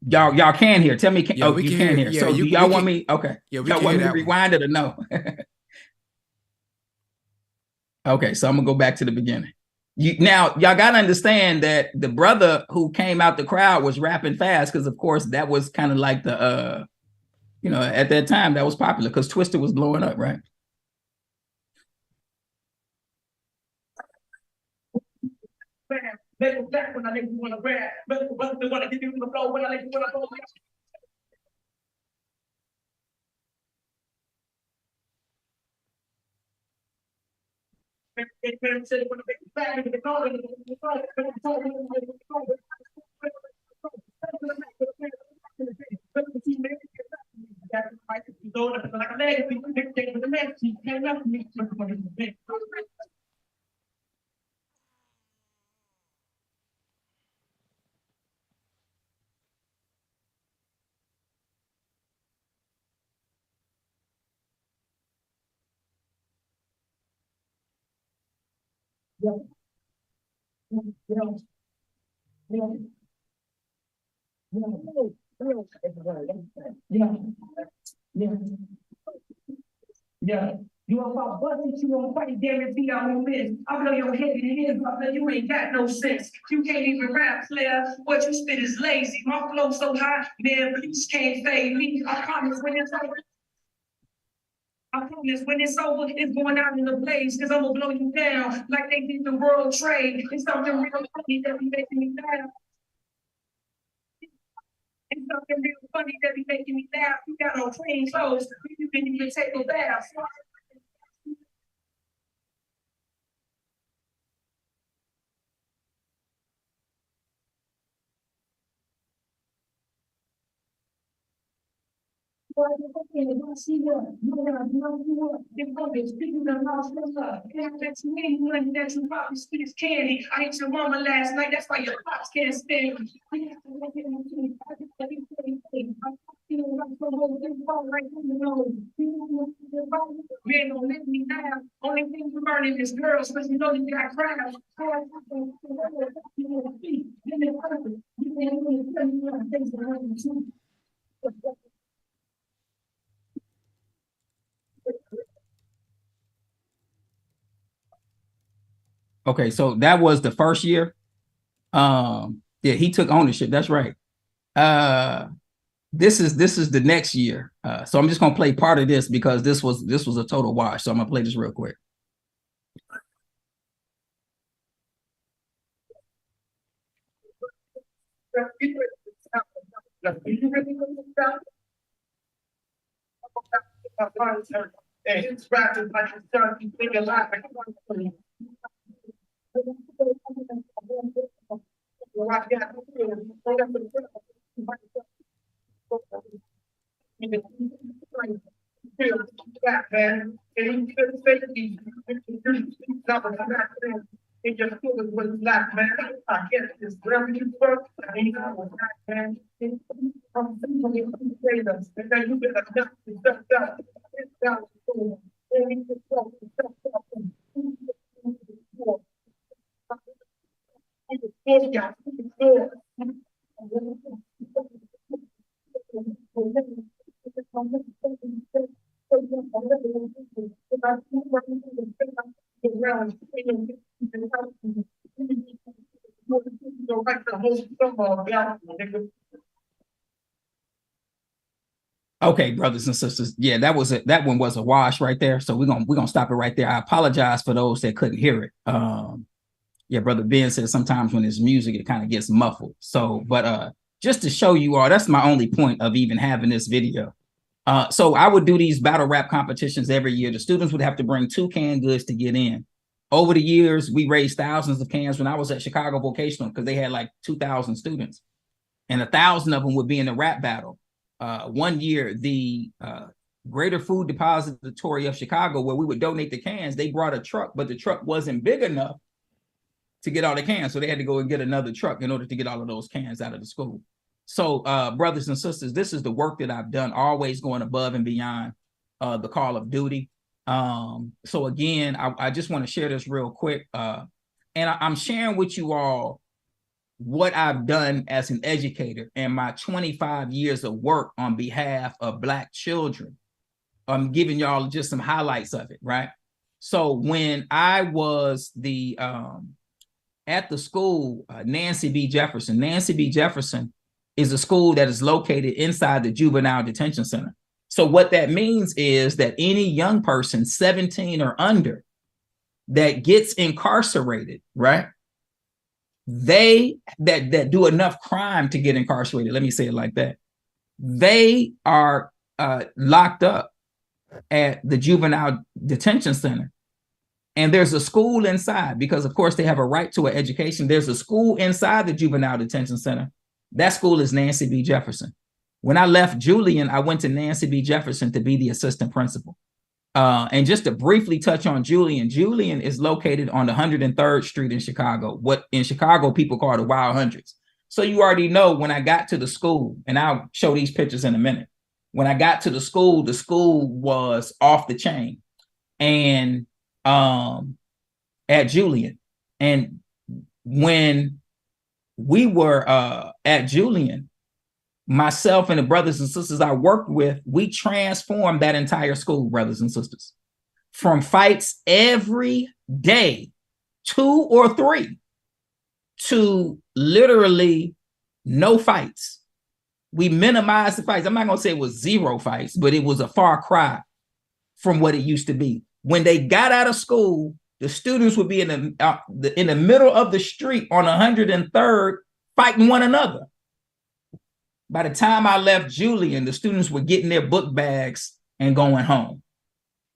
y'all can hear. Tell me, Yeah, you can hear. Yeah, so do y'all want me? Okay. Yeah, y'all want me to rewind it or no? Okay, so I'm gonna go back to the beginning. Now y'all gotta understand that the brother who came out the crowd was rapping fast, because of course that was kind of like the at that time that was popular because Twister was blowing up, right? They go back when I let you wanna grab, but they wanna give you the blow when I let you wanna go. Yeah. You a pop bust it, you won't fight, guarantee I won't miss. I blow your head and it is, but you ain't got no sense. You can't even rap, player. What you spit is lazy. My flow so high, man, bleach can't fade me. I promise when it's over. I promise when it's over, it's going out in the blaze, because I'm gonna blow you down like they did the World Trade. It's something real funny that be making me laugh. It's something real funny that be making me laugh. You got on clean clothes, you didn't even take a bath. Candy. I ate your mama last night. That's why your pops can't stand me. Man, don't let me down. Only thing you're burning is girls, because you know you got crowds. Okay, so that was the first year. Yeah, he took ownership. That's right. This is the next year. So I'm just gonna play part of this because this was a total wash. So I'm gonna play this real quick. And his rappers like his son, he's thinking like man. And he couldn't say these it just was black man. I guess this revenue work. I mean, I was black man. I'm simply say this. And then you get a nut to step down. It's down to Okay, brothers and sisters. Yeah, that one was a wash right there. So we're gonna stop it right there. I apologize for those that couldn't hear it. Yeah, Brother Ben said sometimes when it's music, it kind of gets muffled. So, but just to show you all, that's my only point of even having this video. So I would do these battle rap competitions every year. The students would have to bring 2 canned goods to get in. Over the years, we raised thousands of cans when I was at Chicago Vocational because they had like 2,000 students, and 1,000 of them would be in the rap battle. One year, the Greater Food Depository of Chicago, where we would donate the cans, they brought a truck, but the truck wasn't big enough to get all the cans. So they had to go and get another truck in order to get all of those cans out of the school. So brothers and sisters, this is the work that I've done, always going above and beyond the call of duty. So again, I just want to share this real quick. And I'm sharing with you all what I've done as an educator and my 25 years of work on behalf of Black children. I'm giving y'all just some highlights of it, right? So when I was at the school, Nancy B. Jefferson is a school that is located inside the Juvenile Detention Center. So what that means is that any young person 17 or under that gets incarcerated, right? They that do enough crime to get incarcerated, let me say it like that, they are locked up at the Juvenile Detention Center. And there's a school inside because, of course, they have a right to an education. There's a school inside the Juvenile Detention Center. That school is Nancy B. Jefferson. When I left Julian, I went to Nancy B. Jefferson to be the assistant principal. And just to briefly touch on Julian, Julian is located on the 103rd Street in Chicago, what in Chicago people call the Wild Hundreds. So you already know when I got to the school, and I'll show these pictures in a minute. When I got to the school was off the chain. And at Julian. And when we were at Julian, myself and the brothers and sisters I worked with, we transformed that entire school, brothers and sisters, from fights every day, 2 or 3, to literally no fights. We minimized the fights. I'm not going to say it was 0 fights, but it was a far cry from what it used to be. When they got out of school, the students would be in the middle of the street on 103rd fighting one another. By the time I left Julian, the students were getting their book bags and going home.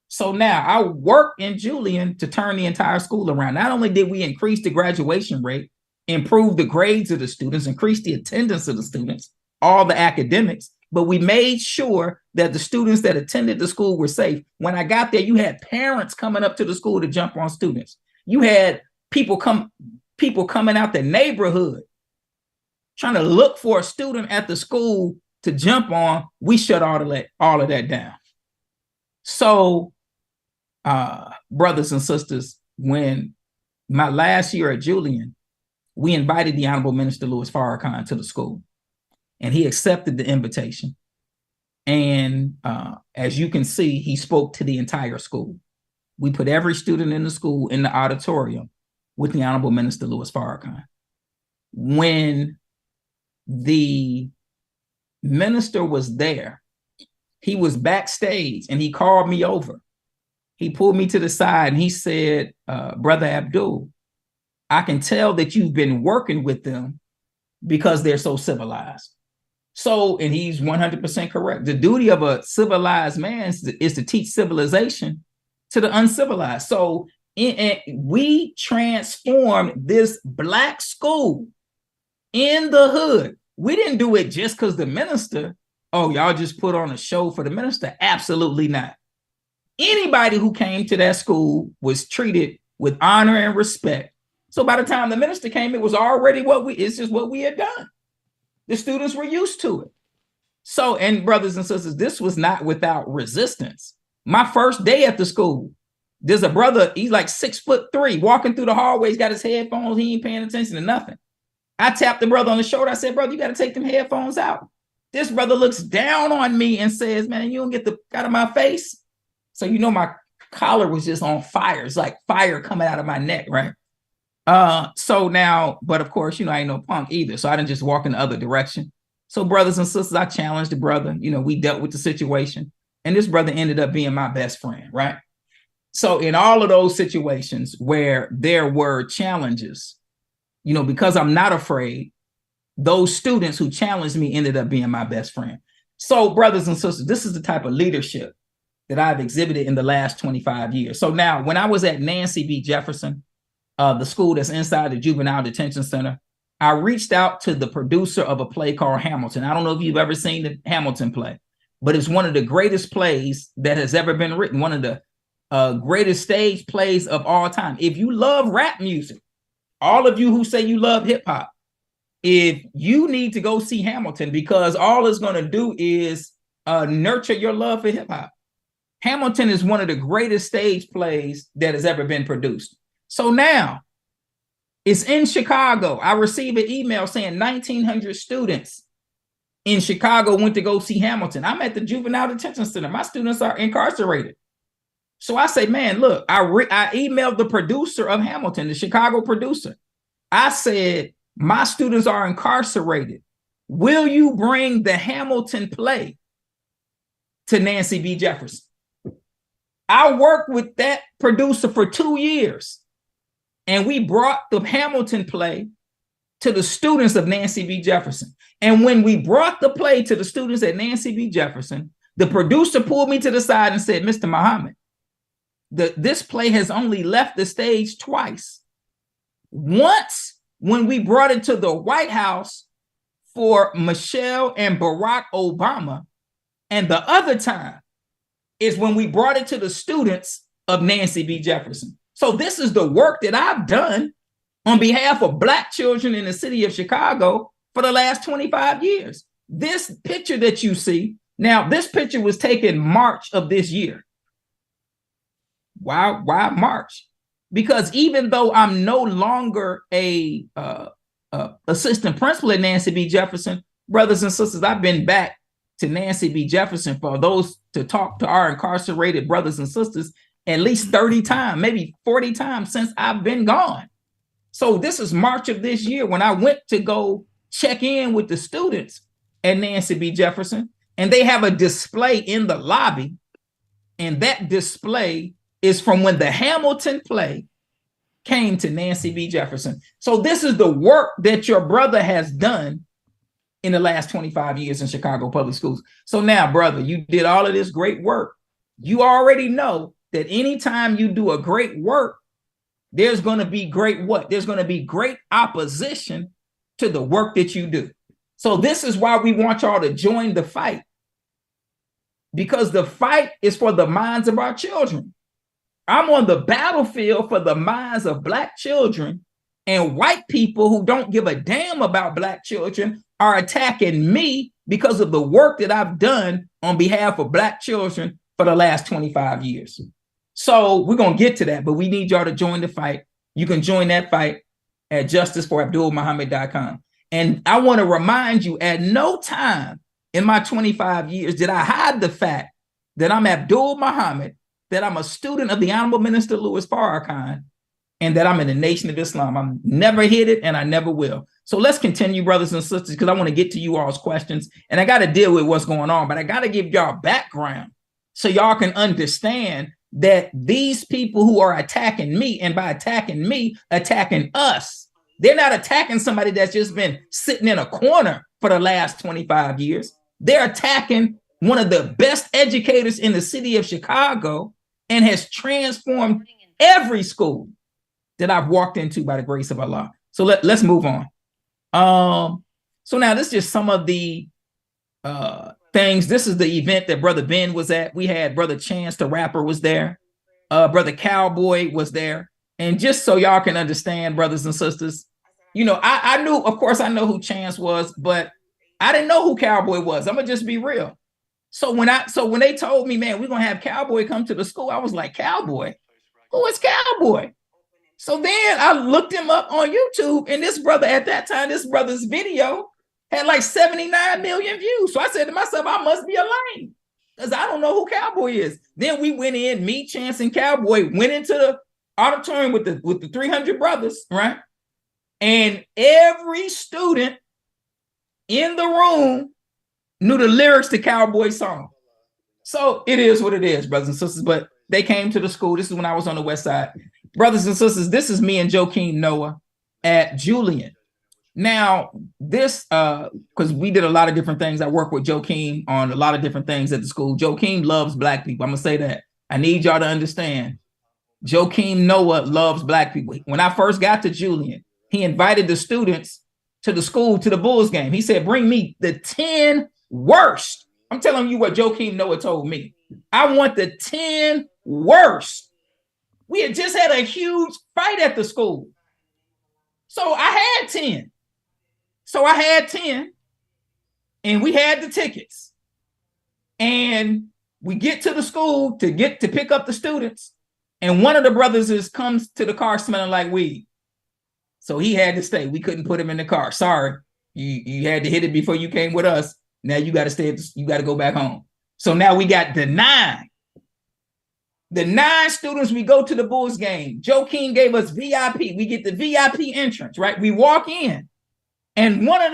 So now I work in Julian to turn the entire school around. Not only did we increase the graduation rate, improve the grades of the students, increase the attendance of the students, all the academics, but we made sure that the students that attended the school were safe. When I got there, you had parents coming up to the school to jump on students. You had people coming out the neighborhood trying to look for a student at the school to jump on. We shut all of that down. So, brothers and sisters, when my last year at Julian, we invited the Honorable Minister Louis Farrakhan to the school, and he accepted the invitation. And as you can see, he spoke to the entire school. We put every student in the school in the auditorium with the Honorable Minister Louis Farrakhan. When the minister was there, he was backstage and he called me over. He pulled me to the side and he said, Brother Abdul, I can tell that you've been working with them because they're so civilized. So, and he's 100% correct. The duty of a civilized man is to teach civilization to the uncivilized. So we transformed this Black school in the hood. We didn't do it just because the minister, oh, y'all just put on a show for the minister. Absolutely not. Anybody who came to that school was treated with honor and respect. So by the time the minister came, it was already it's just what we had done. The students were used to it. So, and brothers and sisters, this was not without resistance. My first day at the school, there's a brother, he's like 6'3", walking through the hallways, got his headphones, he ain't paying attention to nothing. I tapped the brother on the shoulder. I said, brother, you got to take them headphones out. This brother looks down on me and says, man, you don't get the out of my face. So, you know, my collar was just on fire. It's like fire coming out of my neck, right? So now, but of course, you know, I ain't no punk either. So I didn't just walk in the other direction. So brothers and sisters, I challenged the brother, you know, we dealt with the situation, and this brother ended up being my best friend, right? So in all of those situations where there were challenges, you know, because I'm not afraid, those students who challenged me ended up being my best friend. So brothers and sisters, this is the type of leadership that I've exhibited in the last 25 years. So now when I was at Nancy B. Jefferson, the school that's inside the Juvenile Detention Center, I reached out to the producer of a play called Hamilton. I don't know if you've ever seen the Hamilton play, but it's one of the greatest plays that has ever been written, one of the greatest stage plays of all time. If you love rap music, all of you who say you love hip hop, if you need to go see Hamilton, because all it's going to do is nurture your love for hip hop. Hamilton is one of the greatest stage plays that has ever been produced. So now it's in Chicago. I received an email saying 1,900 students in Chicago went to go see Hamilton. I'm at the Juvenile Detention Center. My students are incarcerated. So I say, man, look, I emailed the producer of Hamilton, the Chicago producer. I said, my students are incarcerated. Will you bring the Hamilton play to Nancy B. Jefferson? I worked with that producer for 2 years. And we brought the Hamilton play to the students of Nancy B. Jefferson. And when we brought the play to the students at Nancy B. Jefferson, the producer pulled me to the side and said, Mr. Muhammad, this play has only left the stage twice. Once when we brought it to the White House for Michelle and Barack Obama, and the other time is when we brought it to the students of Nancy B. Jefferson. So this is the work that I've done on behalf of Black children in the city of Chicago for the last 25 years. This picture that you see, now this picture was taken March of this year. Why March? Because even though I'm no longer a assistant principal at Nancy B. Jefferson, brothers and sisters, I've been back to Nancy B. Jefferson for those to talk to our incarcerated brothers and sisters at least 30 times, maybe 40 times since I've been gone. So this is March of this year when I went to go check in with the students at Nancy B. Jefferson, and they have a display in the lobby. And that display is from when the Hamilton play came to Nancy B. Jefferson. So this is the work that your brother has done in the last 25 years in Chicago public schools. So now, brother, you did all of this great work. You already know that anytime you do a great work, there's going to be great what? There's going to be great opposition to the work that you do. So this is why we want y'all to join the fight, because the fight is for the minds of our children. I'm on the battlefield for the minds of Black children, and white people who don't give a damn about Black children are attacking me because of the work that I've done on behalf of Black children for the last 25 years. So we're going to get to that, but we need y'all to join the fight. You can join that fight at justiceforabdulmuhammad.com. And I want to remind you, at no time in my 25 years did I hide the fact that I'm Abdul Muhammad, that I'm a student of the Honorable Minister Louis Farrakhan, and that I'm in the Nation of Islam. I never hid it, and I never will. So let's continue, brothers and sisters, because I want to get to you all's questions, and I got to deal with what's going on, but I got to give y'all background so y'all can understand that these people who are attacking me, and by attacking me, attacking us, they're not attacking somebody that's just been sitting in a corner for the last 25 years. They're attacking one of the best educators in the city of Chicago and has transformed every school that I've walked into by the grace of Allah. So let's move on. So now this is just some of the things. This is the event that Brother Ben was at. We had Brother Chance the Rapper was there. Brother Cowboy was there. And just so y'all can understand, brothers and sisters, you know, I knew, of course, I know who Chance was, but I didn't know who Cowboy was. I'm gonna just be real. So when they told me, man, we're gonna have Cowboy come to the school, I was like, Cowboy? Who is Cowboy? So then I looked him up on YouTube, and this brother at that time, this brother's video had like 79 million views. So I said to myself, I must be a lame, because I don't know who Cowboy is. Then we went in, me, Chance, and Cowboy went into the auditorium with the 300 brothers, right? And every student in the room knew the lyrics to Cowboy's song. So it is what it is, brothers and sisters. But they came to the school. This is when I was on the west side. Brothers and sisters, this is me and Joakim Noah at Julian. Now, this, because we did a lot of different things. I work with Joakim on a lot of different things at the school. Joakim loves Black people. I'm going to say that. I need y'all to understand. Joakim Noah loves Black people. When I first got to Julian, he invited the students to the school, to the Bulls game. He said, bring me the 10 worst. I'm telling you what Joakim Noah told me. I want the 10 worst. We had just had a huge fight at the school. So I had 10. And we had the tickets. And we get to the school to pick up the students. And one of the brothers comes to the car smelling like weed. So he had to stay. We couldn't put him in the car. Sorry. You had to hit it before you came with us. Now you got to stay. You got to go back home. So now we got the 9. The 9 students, we go to the Bulls game. Joakim gave us VIP. We get the VIP entrance, right? We walk in. And one of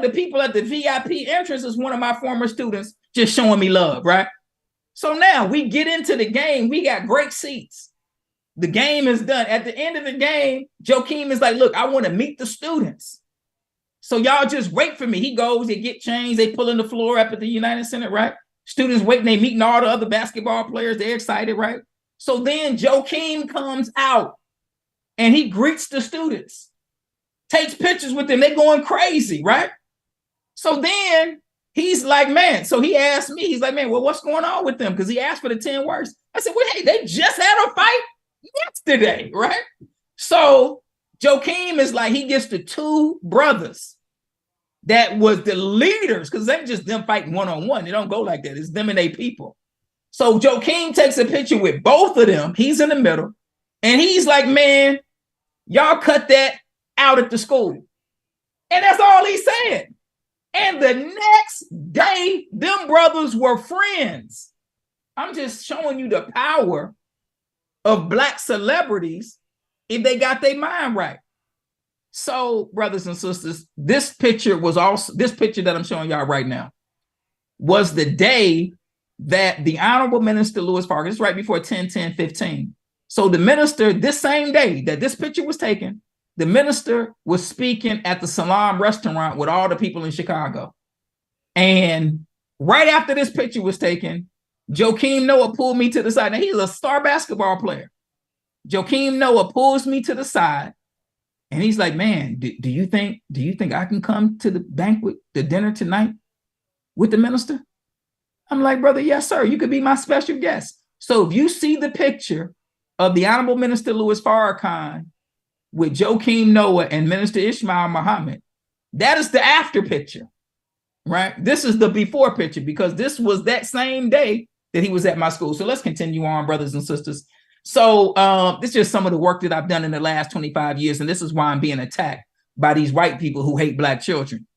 the people at the VIP entrance is one of my former students just showing me love, right? So now we get into the game. We got great seats. The game is done. At the end of the game, Joakim is like, look, I want to meet the students. So y'all just wait for me. He goes, they get changed. They pull in the floor up at the United Center, right? Students waiting. They meeting all the other basketball players. They're excited, right? So then Joakim comes out and he greets the students, takes pictures with them. They're going crazy, right? So then he's like, man, so he asked me, he's like, man, well, what's going on with them? Because he asked for the 10 worst. I said, well, hey, they just had a fight yesterday, right? So Joakim is like, he gets the 2 brothers that was the leaders, because they just them fighting one-on-one. They don't go like that. It's them and they people. So Joakim takes a picture with both of them. He's in the middle. And he's like, man, y'all cut that out at the school. And that's all he said. And the next day, them brothers were friends. I'm just showing you the power of Black celebrities if they got their mind right. So, brothers and sisters, this picture that I'm showing y'all right now was the day that the Honorable Minister Louis Farrakhan, this is right before 10/10/15. So the minister, this same day that this picture was taken, the minister was speaking at the Salam restaurant with all the people in Chicago. And right after this picture was taken, Joakim Noah pulled me to the side. Now, he's a star basketball player. Joakim Noah pulls me to the side And he's like, man, do you think I can come to the banquet, the dinner tonight with the minister? I'm like, brother, yes, sir. You could be my special guest. So if you see the picture of the Honorable Minister Louis Farrakhan with Joakim Noah and Minister Ishmael Muhammad, that is the after picture, right? This is the before picture, because this was that same day that he was at my school. So let's continue on, brothers and sisters. So this is just some of the work that I've done in the last 25 years. And this is why I'm being attacked by these white people who hate Black children.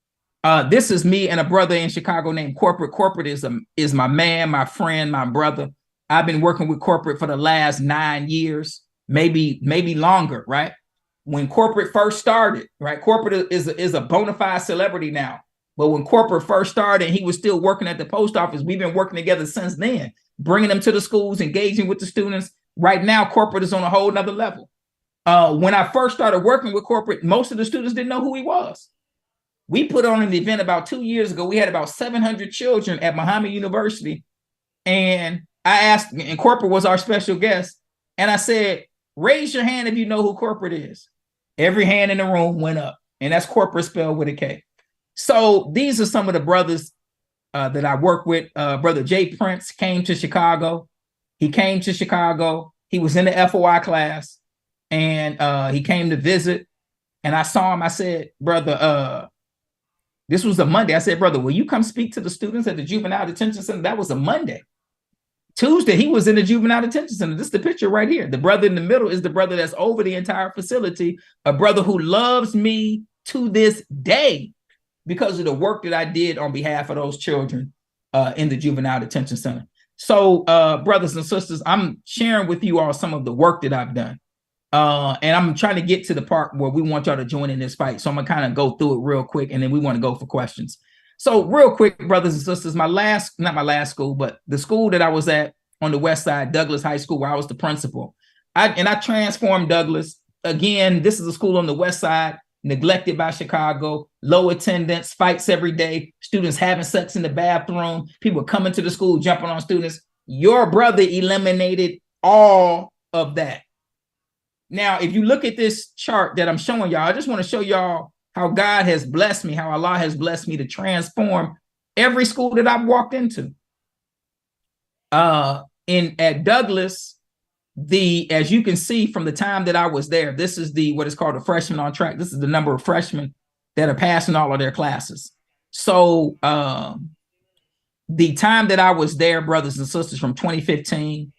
This is me and a brother in Chicago named Corporate. Corporate is my man, my friend, my brother. I've been working with Corporate for the last 9 years, maybe longer, right? When Corporate first started, right? Corporate is a bona fide celebrity now. But when Corporate first started, he was still working at the post office. We've been working together since then, bringing them to the schools, engaging with the students. Right now, Corporate is on a whole nother level. When I first started working with Corporate, most of the students didn't know who he was. We put on an event about 2 years ago. We had about 700 children at Muhammad University. And I asked, and Corporate was our special guest. And I said, raise your hand if you know who Corporate is. Every hand in the room went up. And that's Corporate spelled with a K. So these are some of the brothers that I work with. Brother Jay Prince came to Chicago. He came to Chicago. He was in the FOI class. And he came to visit. And I saw him. I said, brother, this was a Monday. I said, brother, will you come speak to the students at the Juvenile Detention Center? That was a Monday. Tuesday, he was in the Juvenile Detention Center. This is the picture right here. The brother in the middle is the brother that's over the entire facility, a brother who loves me to this day because of the work that I did on behalf of those children in the Juvenile Detention Center. So, brothers and sisters, I'm sharing with you all some of the work that I've done. And I'm trying to get to the part where we want y'all to join in this fight. So I'm going to kind of go through it real quick, and then we want to go for questions. So real quick, brothers and sisters, not my last school, but the school that I was at on the West Side, Douglas High School, where I was the principal. I transformed Douglas. Again, this is a school on the West Side, neglected by Chicago, low attendance, fights every day, students having sex in the bathroom, people coming to the school, jumping on students. Your brother eliminated all of that. Now, if you look at this chart that I'm showing y'all, I just want to show y'all how God has blessed me, how Allah has blessed me to transform every school that I've walked into. At Douglas, as you can see from the time that I was there, this is what is called a freshman on track. This is the number of freshmen that are passing all of their classes. So the time that I was there, brothers and sisters, from 2015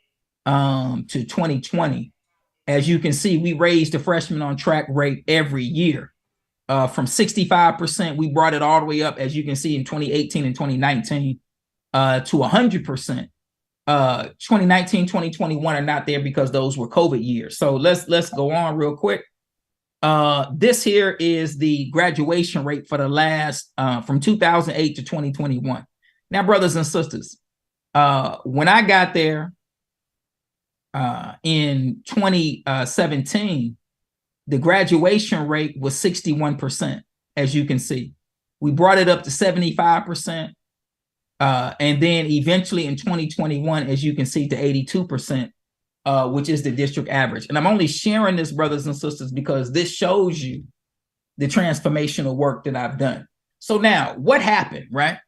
to 2020, as you can see, we raised the freshman on track rate every year. From 65%, we brought it all the way up, as you can see, in 2018 and 2019 to 100%. 2019, 2021 are not there because those were COVID years. So let's go on real quick. This here is the graduation rate for the last from 2008 to 2021. Now, brothers and sisters, when I got there in 2017, the graduation rate was 61%, as you can see. We brought it up to 75%. And then eventually in 2021, as you can see, to 82%, which is the district average. And I'm only sharing this, brothers and sisters, because this shows you the transformational work that I've done. So now, what happened, right?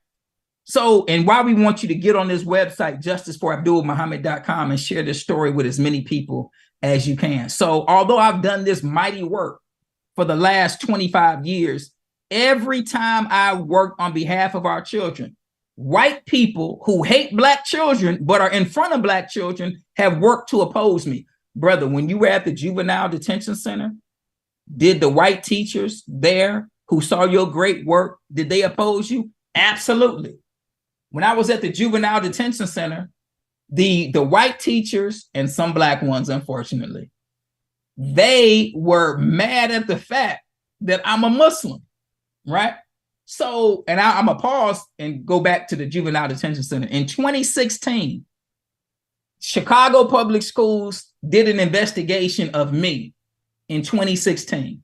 So, and why we want you to get on this website, justiceforabdulmuhammad.com, and share this story with as many people as you can. So, although I've done this mighty work for the last 25 years, every time I work on behalf of our children, white people who hate Black children but are in front of Black children have worked to oppose me. Brother, when you were at the Juvenile Detention Center, did the white teachers there who saw your great work, did they oppose you? Absolutely. When I was at the Juvenile Detention Center, the white teachers and some Black ones, unfortunately, they were mad at the fact that I'm a Muslim, right? So, and I'm going to pause and go back to the Juvenile Detention Center. In 2016, Chicago Public Schools did an investigation of me in 2016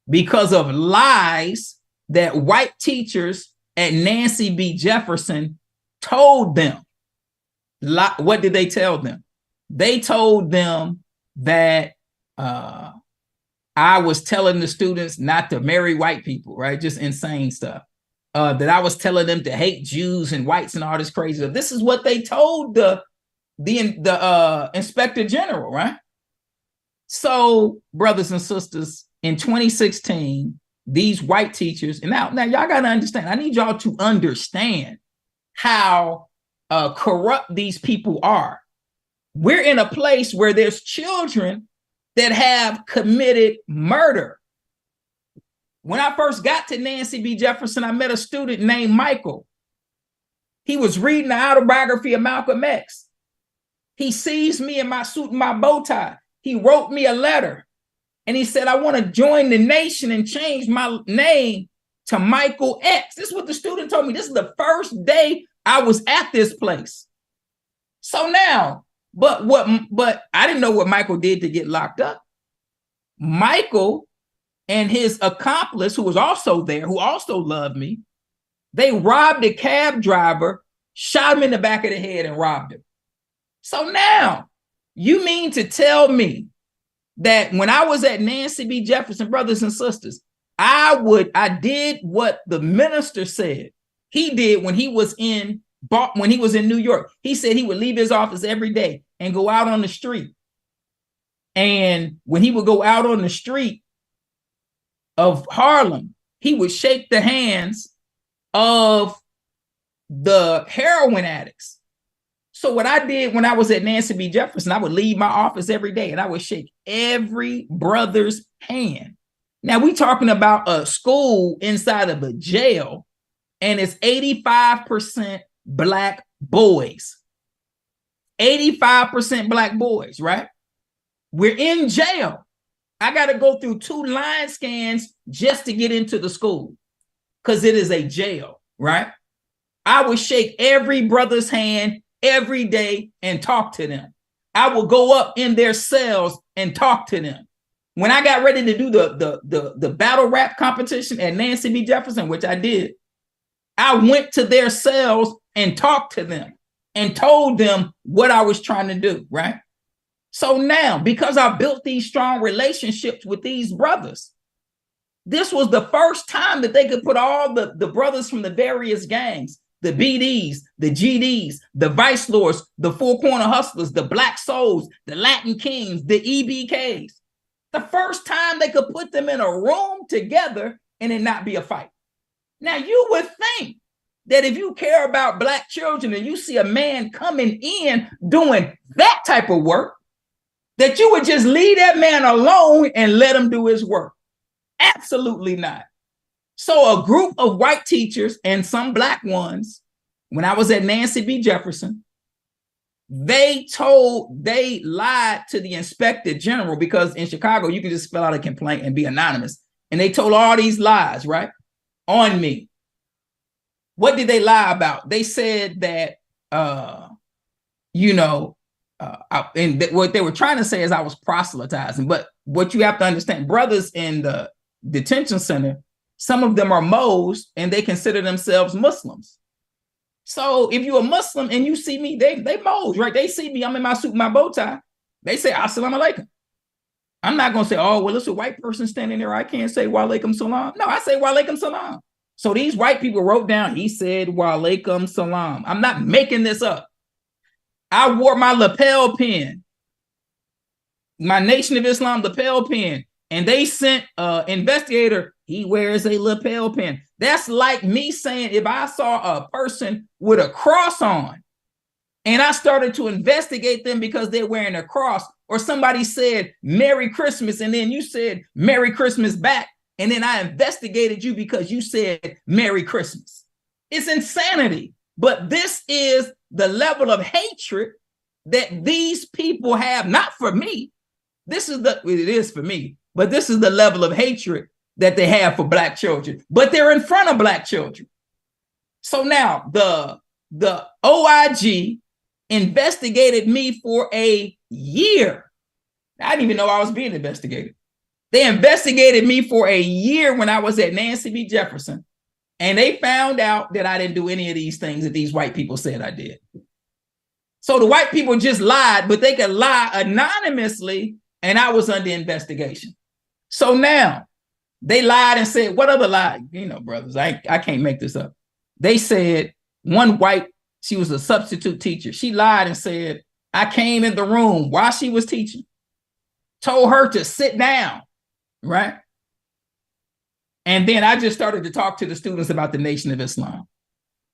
because of lies that white teachers at Nancy B. Jefferson told them. What did they tell them? They told them that I I was telling the students not to marry white people, right? Just insane stuff. That I was telling them to hate Jews and whites and all this crazy stuff. This is what they told the inspector general, right? So, brothers and sisters, in 2016, these white teachers, and now y'all got to understand, I need y'all to understand how corrupt these people are. We're in a place where there's children that have committed murder. When I first got to Nancy B. Jefferson, I met a student named Michael. He was reading the autobiography of Malcolm X. He sees me in my suit and my bow tie. He wrote me a letter and he said, I want to join the nation and change my name to Michael X. This is what the student told me. This is the first day I was at this place. So now, but I didn't know what Michael did to get locked up. Michael and his accomplice, who was also there, who also loved me, they robbed a cab driver, shot him in the back of the head and robbed him. So now, you mean to tell me that when I was at Nancy B. Jefferson, brothers and sisters, I did what the minister said he did when he was in New York. He said he would leave his office every day and go out on the street. And when he would go out on the street of Harlem, he would shake the hands of the heroin addicts. So what I did when I was at Nancy B. Jefferson, I would leave my office every day and I would shake every brother's hand. Now we talking about a school inside of a jail, and it's 85% Black boys. 85% Black boys, right? We're in jail. I got to go through 2 line scans just to get into the school because it is a jail, right? I would shake every brother's hand every day and talk to them. I will go up in their cells and talk to them. When I got ready to do the battle rap competition at Nancy B. Jefferson, which I did, I went to their cells and talked to them and told them what I was trying to do, right? So now, because I built these strong relationships with these brothers, this was the first time that they could put all the brothers from the various gangs, the BDs, the GDs, the Vice Lords, the Four Corner Hustlers, the Black Souls, the Latin Kings, the EBKs. The first time they could put them in a room together and it not be a fight. Now, you would think that if you care about Black children and you see a man coming in doing that type of work, that you would just leave that man alone and let him do his work. Absolutely not. So a group of white teachers and some Black ones, when I was at Nancy B. Jefferson, they lied to the inspector general, because in Chicago, you can just fill out a complaint and be anonymous. And they told all these lies, right, on me. What did they lie about? They said that, and what they were trying to say is I was proselytizing. But what you have to understand, brothers in the detention center, some of them are Moors and they consider themselves Muslims. So if you're a Muslim and you see me, they Moors, right? They see me, I'm in my suit, my bow tie. They say, Assalamu alaikum. I'm not going to say, oh, well, it's a white person standing there. I can't say wa alaikum salam. No, I say wa alaikum salam. So these white people wrote down, he said wa alaikum salam. I'm not making this up. I wore my lapel pin, my Nation of Islam lapel pin, and they sent an investigator, he wears a lapel pin. That's like me saying if I saw a person with a cross on and I started to investigate them because they're wearing a cross, or somebody said Merry Christmas and then you said Merry Christmas back, and then I investigated you because you said Merry Christmas. It's insanity. But this is the level of hatred that these people have, not for me. It is for me, but this is the level of hatred that they have for Black children, but they're in front of Black children. So now the OIG investigated me for a year. I didn't even know I was being investigated. They investigated me for a year when I was at Nancy B. Jefferson. And they found out that I didn't do any of these things that these white people said I did. So the white people just lied, but they could lie anonymously, and I was under investigation. So now they lied and said, what other lie? You know, brothers, I can't make this up. They said one white, she was a substitute teacher. She lied and said, I came in the room while she was teaching, told her to sit down, right? And then I just started to talk to the students about the Nation of Islam.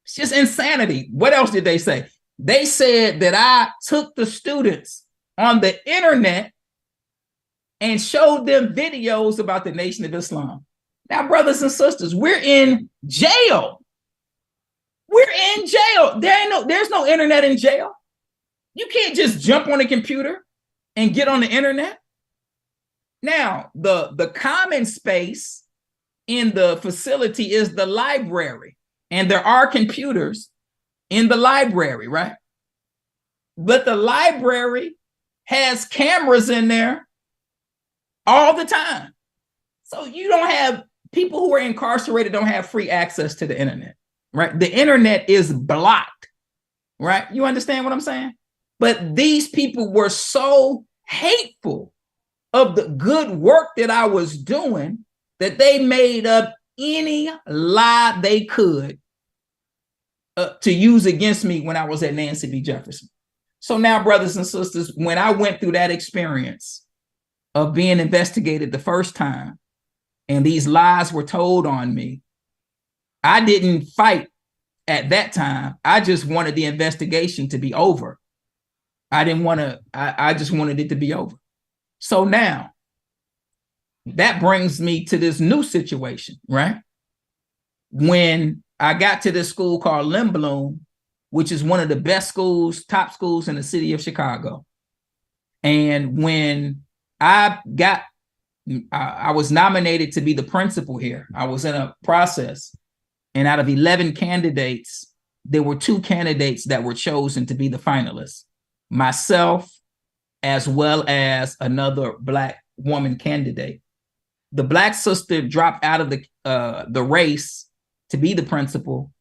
It's just insanity. What else did they say? They said that I took the students on the internet and showed them videos about the Nation of Islam. Now, brothers and sisters, we're in jail. We're in jail. There's no internet in jail. You can't just jump on a computer and get on the internet. Now, the common space in the facility is the library, and there are computers in the library, right? But the library has cameras in there all the time. So you don't have people who are incarcerated don't have free access to the internet, right? The internet is blocked, right? You understand what I'm saying? But these people were so hateful of the good work that I was doing that they made up any lie they could to use against me when I was at Nancy B. Jefferson. So now, brothers and sisters, when I went through that experience of being investigated the first time and these lies were told on me, I didn't fight at that time. I just wanted the investigation to be over. I just wanted it to be over. So now that brings me to this new situation, right? When I got to this school called Lindblom, which is one of the best schools, top schools in the city of Chicago. And when I was nominated to be the principal here, I was in a process. And out of 11 candidates, there were 2 candidates that were chosen to be the finalists. Myself, as well as another Black woman candidate. The Black sister dropped out of the race to be the principal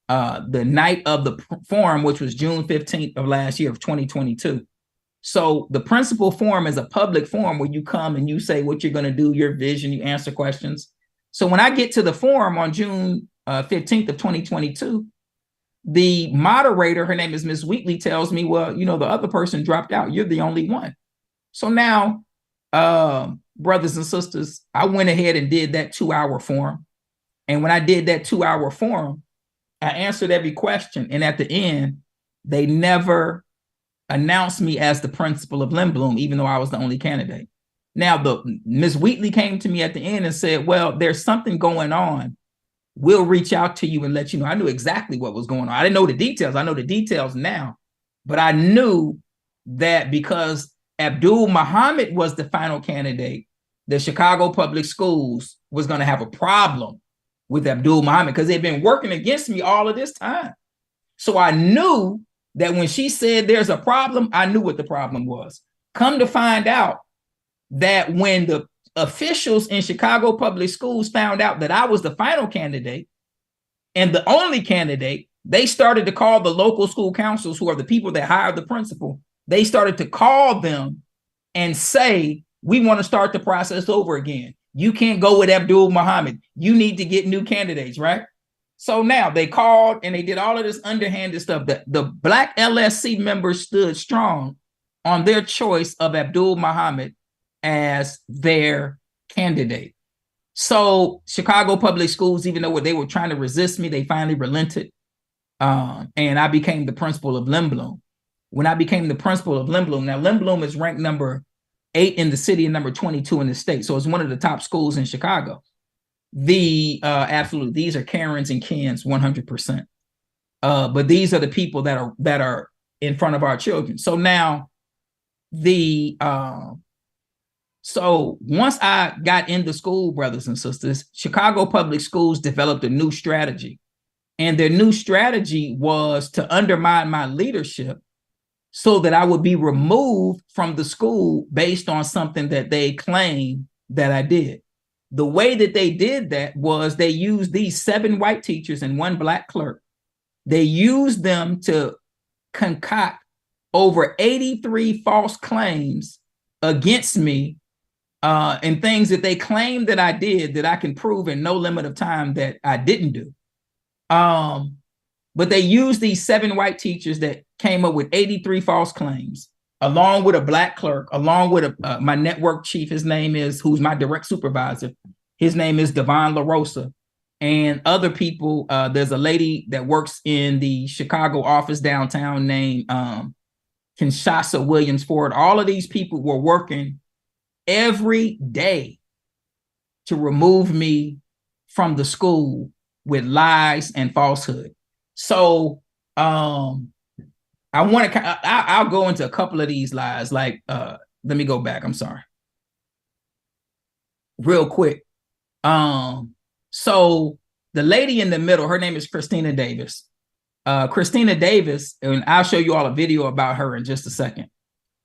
the night of the forum, which was June 15th of last year of 2022. So the principal forum is a public forum where you come and you say what you're going to do, your vision, you answer questions. So when I get to the forum on June 15th of 2022, the moderator, her name is Ms. Wheatley, tells me, well, you know, the other person dropped out. You're the only one. So now, brothers and sisters, I went ahead and did that 2-hour forum. And when I did that 2-hour forum, I answered every question. And at the end, they never announced me as the principal of Lindblom, even though I was the only candidate. Now, Ms. Wheatley came to me at the end and said, well, there's something going on. We'll reach out to you and let you know. I knew exactly what was going on. I didn't know the details. I know the details now, but I knew that because Abdul Muhammad was the final candidate, the Chicago Public Schools was going to have a problem with Abdul Muhammad because they'd been working against me all of this time. So I knew that when she said there's a problem, I knew what the problem was. Come to find out that when the officials in Chicago Public Schools found out that I was the final candidate and the only candidate, they started to call the local school councils, who are the people that hired the principal. They started to call them and say, we want to start the process over again. You can't go with Abdul Muhammad. You need to get new candidates, right? So now they called and they did all of this underhanded stuff. The Black LSC members stood strong on their choice of Abdul Muhammad as their candidate. So Chicago Public Schools, even though they were trying to resist me, they finally relented. And I became the principal of Lindblom. When I became the principal of Lindblom, now Lindblom is ranked number 8 in the city and number 22 in the state. So it's one of the top schools in Chicago. Absolutely, these are Karens and Kens, 100%. But these are the people that are in front of our children. So now so once I got into school, brothers and sisters, Chicago Public Schools developed a new strategy. And their new strategy was to undermine my leadership so that I would be removed from the school based on something that they claimed that I did. The way that they did that was they used these 7 white teachers and 1 Black clerk. They used them to concoct over 83 false claims against me and things that they claim that I did that I can prove in no limit of time that I didn't do. But they used these 7 white teachers that came up with 83 false claims, along with a black clerk, along with my network chief. His name is, who's my direct supervisor. His name is Devon LaRosa, and other people. There's a lady that works in the Chicago office downtown named Kinshasa Williams Ford. All of these people were working every day to remove me from the school with lies and falsehood. So I want to, I'll go into a couple of these lies. Like, let me go back. I'm sorry. Real quick. So the lady in the middle, her name is Christina Davis. Christina Davis, and I'll show you all a video about her in just a second.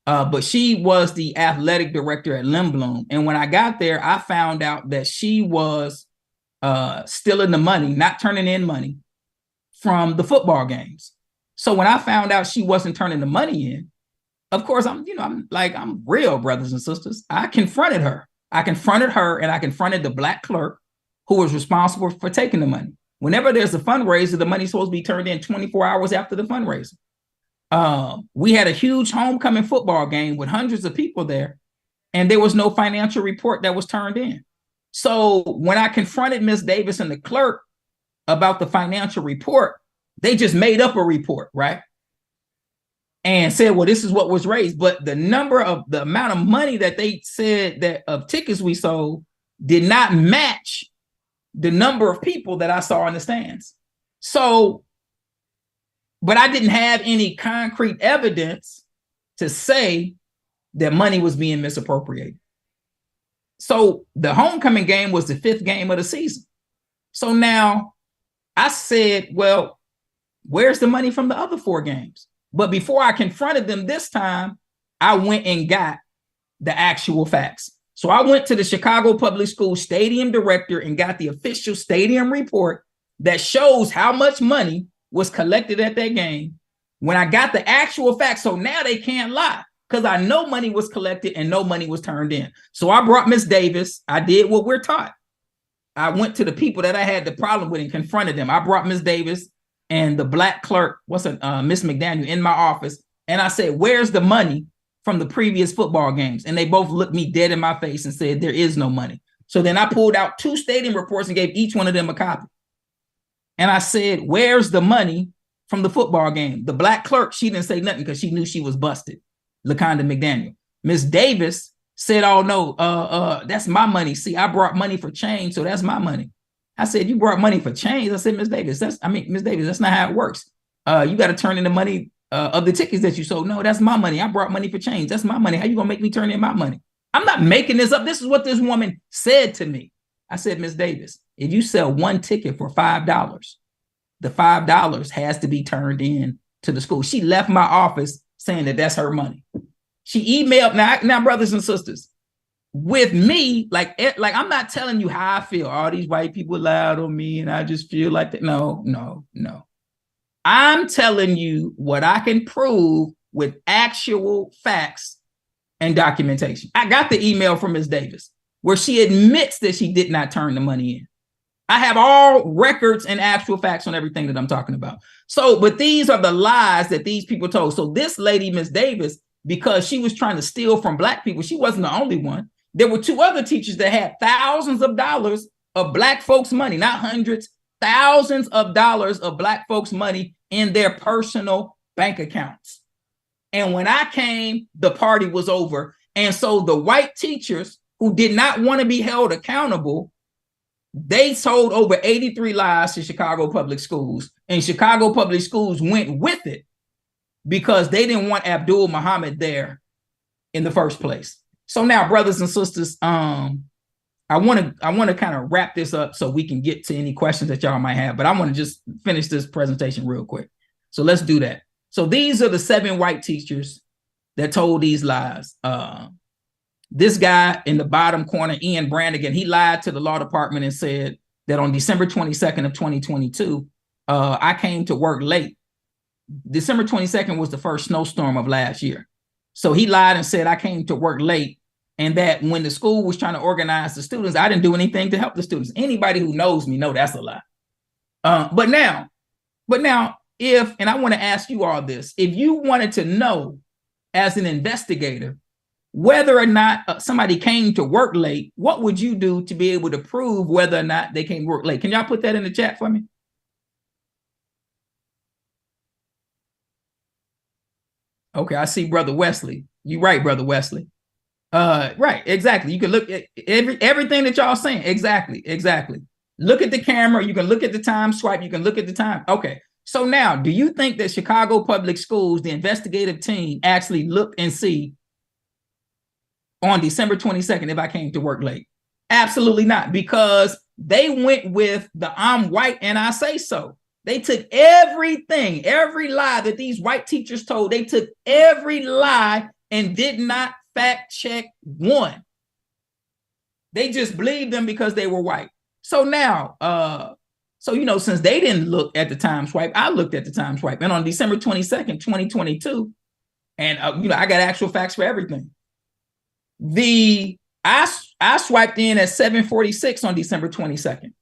But she was the athletic director at Lindblom. And when I got there, I found out that she was stealing the money, not turning in money from the football games. So when I found out she wasn't turning the money in, of course, I'm real, brothers and sisters. I confronted her. And I confronted the black clerk who was responsible for taking the money. Whenever there's a fundraiser, the money's supposed to be turned in 24 hours after the fundraiser. We had a huge homecoming football game with hundreds of people there, and there was no financial report that was turned in. So when I confronted Ms. Davis and the clerk about the financial report, they just made up a report, right? And said, well, this is what was raised. But the amount of money that they said that of tickets we sold did not match the number of people that I saw in the stands. So, but I didn't have any concrete evidence to say that money was being misappropriated. So the homecoming game was the 5th game of the season. So now I said, well, where's the money from the other 4 games? But before I confronted them this time, I went and got the actual facts. So I went to the Chicago Public Schools stadium director and got the official stadium report that shows how much money was collected at that game. When I got the actual facts, so now they can't lie because I know money was collected and no money was turned in. So I brought Miss Davis. I did what we're taught. I went to the people that I had the problem with and confronted them. I brought Miss Davis and the black clerk, Miss McDaniel, in my office. And I said, where's the money from the previous football games? And they both looked me dead in my face and said, there is no money. So then I pulled out 2 stadium reports and gave each one of them a copy. And I said, where's the money from the football game? The black clerk, she didn't say nothing because she knew she was busted. LaConda McDaniel. Miss Davis said, oh no, that's my money. See, I brought money for change, so that's my money. I said, you brought money for change? I said, Miss Davis, that's not how it works. You got to turn in the money of the tickets that you sold. No, that's my money. I brought money for change. That's my money. How you gonna make me turn in my money? I'm not making this up. This is what this woman said to me. I said, Miss Davis, if you sell 1 ticket for $5, the $5 has to be turned in to the school. She left my office saying that that's her money. She emailed, now brothers and sisters, with me, like I'm not telling you how I feel. All these white people lied on me and I just feel like that. No. I'm telling you what I can prove with actual facts and documentation. I got the email from Ms. Davis where she admits that she did not turn the money in. I have all records and actual facts on everything that I'm talking about. So, but these are the lies that these people told. So this lady, Ms. Davis, because she was trying to steal from black people, she wasn't the only one. There were 2 other teachers that had thousands of dollars of black folks' money, not hundreds, thousands of dollars of black folks' money in their personal bank accounts. And when I came, the party was over. And so the white teachers who did not want to be held accountable, they told over 83 lies to Chicago Public Schools. And Chicago Public Schools went with it because they didn't want Abdul Muhammad there in the first place. So now, brothers and sisters, I want to kind of wrap this up so we can get to any questions that y'all might have. But I want to just finish this presentation real quick. So let's do that. So these are the 7 white teachers that told these lies. This guy in the bottom corner, Ian Brannigan, he lied to the law department and said that on December 22nd of 2022, I came to work late. December 22nd was the first snowstorm of last year. So he lied and said I came to work late And that when the school was trying to organize the students, I didn't do anything to help the students. Anybody who knows me know that's a lie. But now, if, and I want to ask you all this, if you wanted to know as an investigator whether or not somebody came to work late, what would you do to be able to prove whether or not they came to work late? Can y'all put that in the chat for me? Okay, I see Brother Wesley. You're right, Brother Wesley. Right, exactly. You can look at everything that y'all saying. Exactly. Look at the camera. You can look at the time swipe. You can look at the time. Okay. So now, do you think that Chicago Public Schools, the investigative team, actually looked and see on December 22nd if I came to work late? Absolutely not, because they went with the I'm white and I say so. They took everything, every lie that these white teachers told. They took every lie and did not fact check one. They just believed them because they were white. So now, since they didn't look at the time swipe, I looked at the time swipe. And on December 22nd, 2022, and I got actual facts for everything. I swiped in at 7:46 on December 22nd.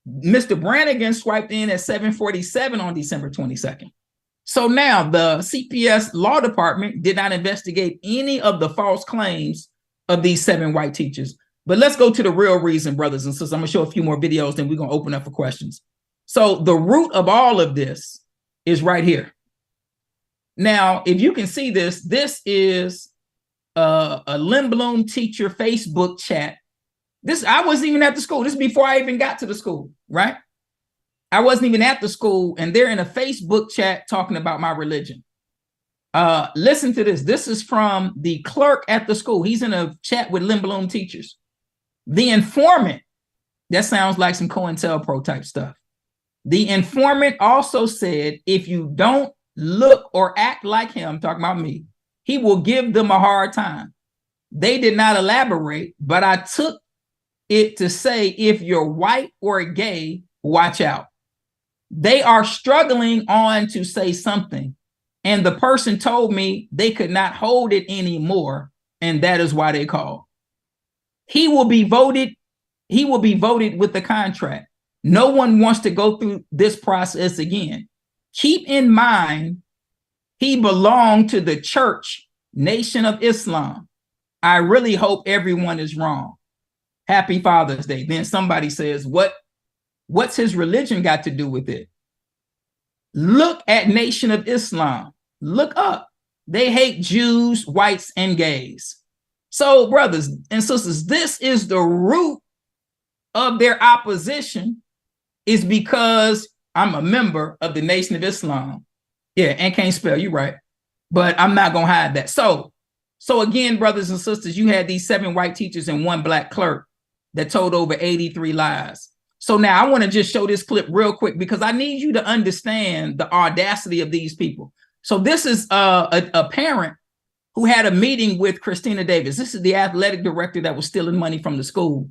Mr. Brannigan swiped in at 7:47 on December 22nd. So now the CPS law department did not investigate any of the false claims of these 7 white teachers. But let's go to the real reason, brothers and sisters. I'm going to show a few more videos, then we're going to open up for questions. So the root of all of this is right here. Now, if you can see this, this is a Lynn Bloom teacher Facebook chat. I wasn't even at the school. This is before I even got to the school, right? I wasn't even at the school, and they're in a Facebook chat talking about my religion. Listen to this. This is from the clerk at the school. He's in a chat with Lynn Bloom teachers. The informant, that sounds like some COINTELPRO type stuff. The informant also said, if you don't look or act like him, talking about me, he will give them a hard time. They did not elaborate, but I took it to say, if you're white or gay, watch out. They are struggling on to say something. And the person told me they could not hold it anymore. And that is why they called. He will be voted with the contract. No one wants to go through this process again. Keep in mind, he belonged to the church, Nation of Islam. I really hope everyone is wrong. Happy Father's Day. Then somebody says, what's his religion got to do with it? Look at Nation of Islam. Look up. They hate Jews, whites, and gays. So, brothers and sisters, this is the root of their opposition, is because I'm a member of the Nation of Islam. Yeah, and can't spell, you're right. But I'm not going to hide that. So again, brothers and sisters, you had these 7 white teachers and 1 black clerk that told over 83 lies. So now I want to just show this clip real quick, because I need you to understand the audacity of these people. So this is a parent who had a meeting with Christina Davis. This is the athletic director that was stealing money from the school.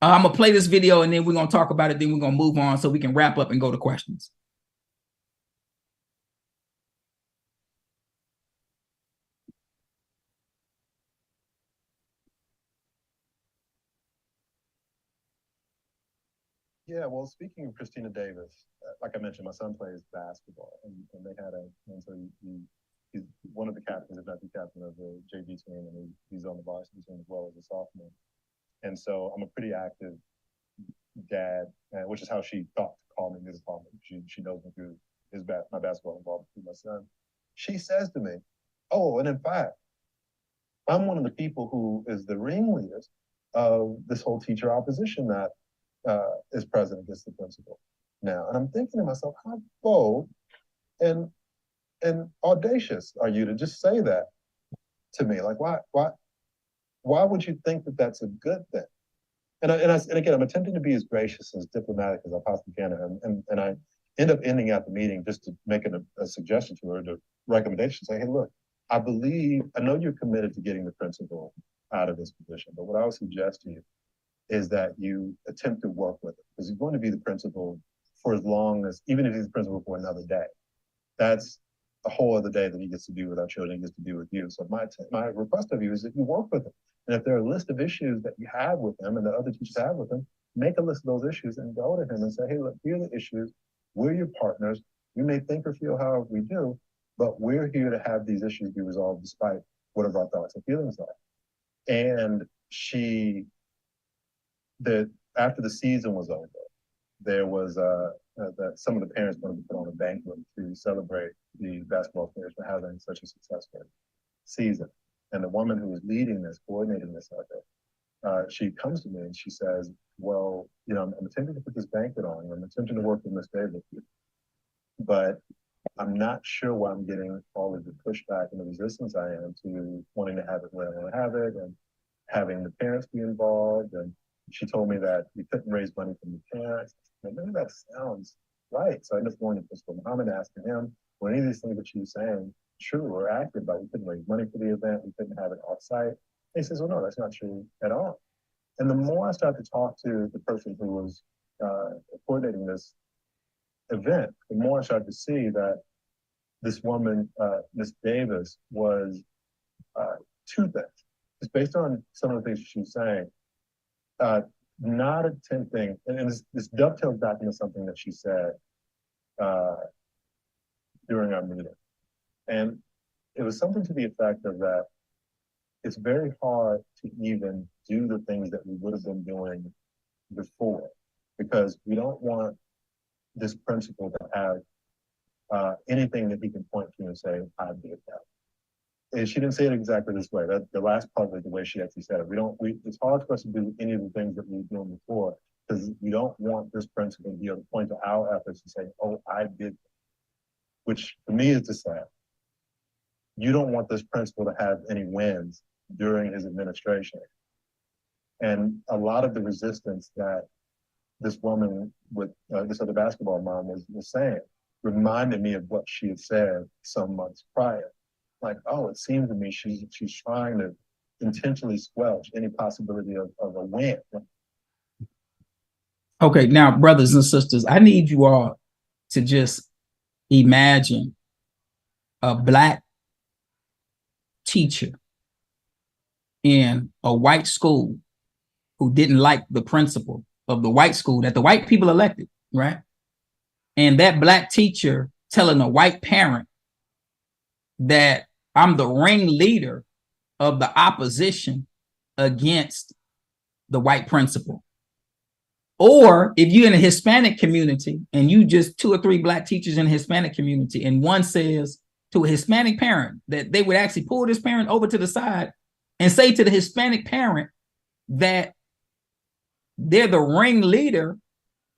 I'm going to play this video, and then we're going to talk about it. Then we're going to move on so we can wrap up and go to questions. Yeah, well, speaking of Christina Davis, like I mentioned, my son plays basketball, and they had and so he's one of the captains, if not the captain of the JV team, and he's on the varsity team as well as a sophomore. And so I'm a pretty active dad, which is how she thought to call me Mrs. Palmer. She knows me through my basketball involvement with my son. She says to me, "Oh, and in fact, I'm one of the people who is the ringleaders of this whole teacher opposition that is present against the principal now." And I'm thinking to myself, how bold and audacious are you to just say that to me? Like, why would you think that that's a good thing? And again, I'm attempting to be as gracious and as diplomatic as I possibly can, and I end up ending out the meeting just to make a suggestion to her, to recommendation, say, hey, look, I know you're committed to getting the principal out of this position, but what I would suggest to you is that you attempt to work with it, because he's going to be the principal for as long as, even if he's the principal for another day. That's a whole other day that he gets to be with our children, he gets to be with you. So my request of you is that you work with him. And if there are a list of issues that you have with him and the other teachers have with him, make a list of those issues and go to him and say, hey, look, here are the issues. We're your partners. You may think or feel however we do, but we're here to have these issues be resolved despite whatever our thoughts and feelings are. And after the season was over, there was that some of the parents wanted to put on a banquet to celebrate the basketball players for having such a successful season. And the woman who was leading this, coordinating this effort, she comes to me and she says, well, I'm attempting to put this banquet on. I'm attempting to work with Miss Davis, but I'm not sure why I'm getting all of the pushback and the resistance I am to wanting to have it where I want to have it and having the parents be involved. And she told me that we couldn't raise money from the parents. And maybe that sounds right. So I ended up going to Principal Muhammad, asking him, were any of these things that she was saying true or accurate, but we couldn't raise money for the event, we couldn't have it off-site. And he says, well, no, that's not true at all. And the more I started to talk to the person who was coordinating this event, the more I started to see that this woman, Miss Davis, was two things. Just based on some of the things she was saying, not attempting, and this dovetails back into something that she said during our meeting. And it was something to the effect of that it's very hard to even do the things that we would have been doing before, because we don't want this principal to have anything that he can point to and say, I did that. And she didn't say it exactly this way. That the last part was the way she actually said it. It's hard for us to do any of the things that we were doing before, because we don't want this principal to be able to point to our efforts and say, oh, I did that. Which to me is to say, you don't want this principal to have any wins during his administration. And a lot of the resistance that this woman with this other basketball mom was saying reminded me of what she had said some months prior. Like, oh, it seems to me she's trying to intentionally squelch any possibility of a win. Okay, now, brothers and sisters, I need you all to just imagine a Black teacher in a white school who didn't like the principal of the white school that the white people elected, right? And that Black teacher telling a white parent that I'm the ringleader of the opposition against the white principal. Or if you're in a Hispanic community and you just 2 or 3 Black teachers in a Hispanic community, and one says to a Hispanic parent that they would actually pull this parent over to the side and say to the Hispanic parent that they're the ringleader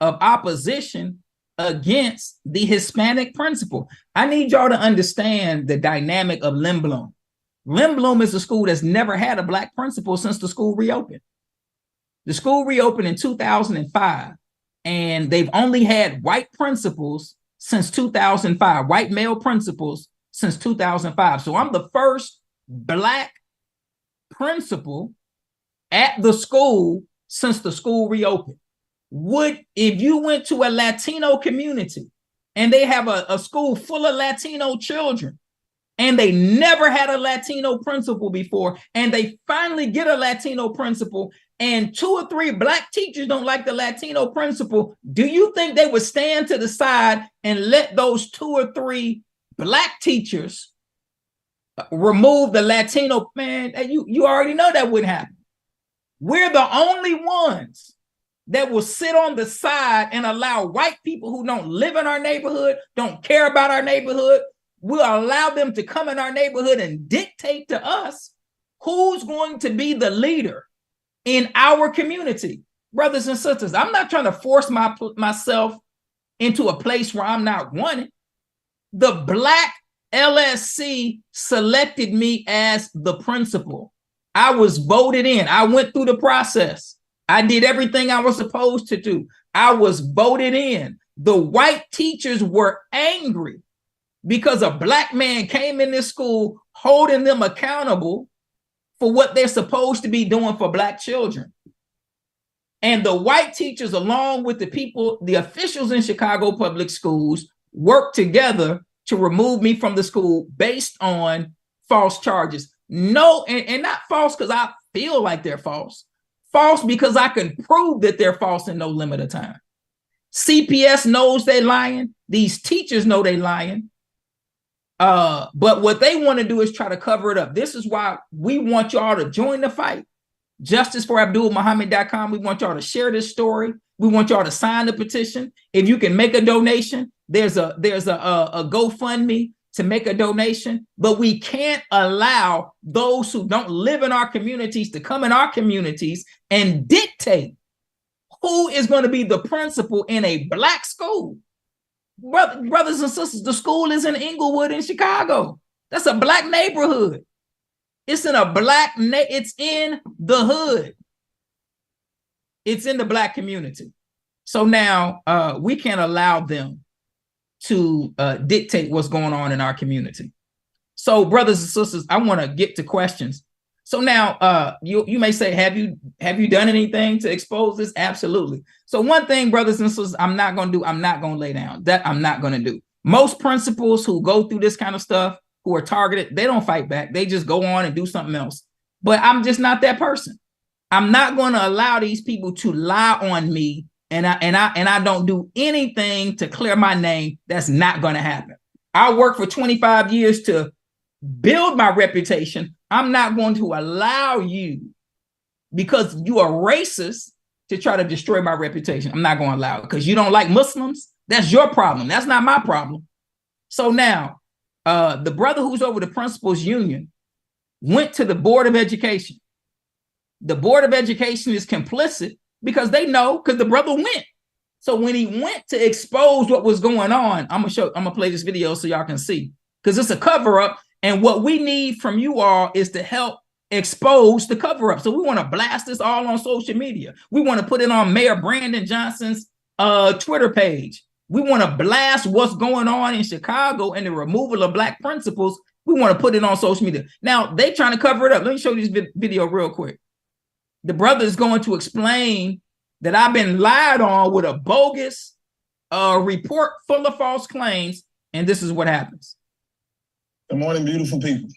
of opposition against the Hispanic principal. I need y'all to understand the dynamic of Lindblom. Lindblom is a school that's never had a Black principal since the school reopened. The school reopened in 2005, and they've only had white principals since 2005, white male principals since 2005. So I'm the first Black principal at the school since the school reopened. If you went to a Latino community and they have a school full of Latino children and they never had a Latino principal before, and they finally get a Latino principal and 2 or 3 Black teachers don't like the Latino principal, do you think they would stand to the side and let those 2 or 3 Black teachers remove the Latino? Man, you already know that wouldn't happen. We're the only ones that will sit on the side and allow white people who don't live in our neighborhood, don't care about our neighborhood, we'll allow them to come in our neighborhood and dictate to us who's going to be the leader in our community. Brothers and sisters, I'm not trying to force myself into a place where I'm not wanted. The Black LSC selected me as the principal. I was voted in. I went through the process. I did everything I was supposed to do. I was voted in. The white teachers were angry because a Black man came in this school holding them accountable for what they're supposed to be doing for Black children. And the white teachers, along with the officials in Chicago public schools, worked together to remove me from the school based on false charges. No, and not false because I feel like they're false. False because I can prove that they're false in no limit of time. CPS knows they're lying. These teachers know they're lying. But what they want to do is try to cover it up. This is why we want y'all to join the fight. JusticeForAbdulMuhammad.com. We want y'all to share this story. We want y'all to sign the petition. If you can make a donation, there's a GoFundMe to make a donation. But we can't allow those who don't live in our communities to come in our communities and dictate who is going to be the principal in a Black school. Brothers and sisters, the school is in Inglewood in Chicago. That's a Black neighborhood. It's in a it's in the hood. It's in the Black community. So now we can't allow them to dictate what's going on in our community. So brothers and sisters, I want to get to questions. So now you may say, have you done anything to expose this? Absolutely. So one thing, brothers and sisters, I'm not going to do, I'm not going to lay down. That I'm not going to do. Most principals who go through this kind of stuff, who are targeted, they don't fight back. They just go on and do something else. But I'm just not that person. I'm not going to allow these people to lie on me, and I don't do anything to clear my name. That's not going to happen. I worked for 25 years to build my reputation. I'm not going to allow you, because you are racist, to try to destroy my reputation. I'm not going to allow it because you don't like Muslims. That's your problem. That's not my problem. So now, the brother who's over the principals union went to the Board of Education. The Board of Education is complicit because they know, because the brother went. So when he went to expose what was going on, I'm gonna play this video so y'all can see, because it's a cover up. And what we need from you all is to help expose the cover up. So we want to blast this all on social media. We want to put it on Mayor Brandon Johnson's Twitter page. We want to blast what's going on in Chicago and the removal of Black principals. We want to put it on social media. Now, they trying to cover it up. Let me show you this video real quick. The brother is going to explain that I've been lied on with a bogus report full of false claims, and this is what happens. Good morning, beautiful people.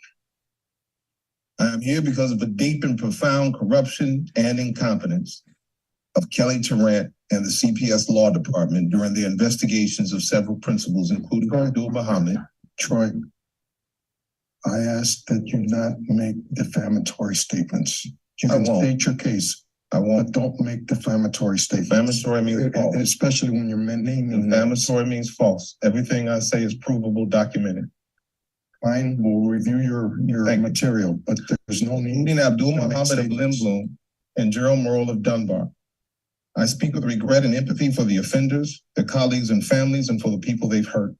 I am here because of the deep and profound corruption and incompetence of Kelly Tarrant and the CPS Law Department during the investigations of several principals, including Abdul Muhammad. Troy, I ask that you not make defamatory statements. You can state your case. I won't. But don't make defamatory statements. Defamatory means false. Especially when you're naming defamatory means false. Everything I say is provable, documented. Fine, we'll review your material, but there's no need. Including Abdul Muhammad of Lindblom and Gerald Merle of Dunbar. I speak with regret and empathy for the offenders, their colleagues and families, and for the people they've hurt.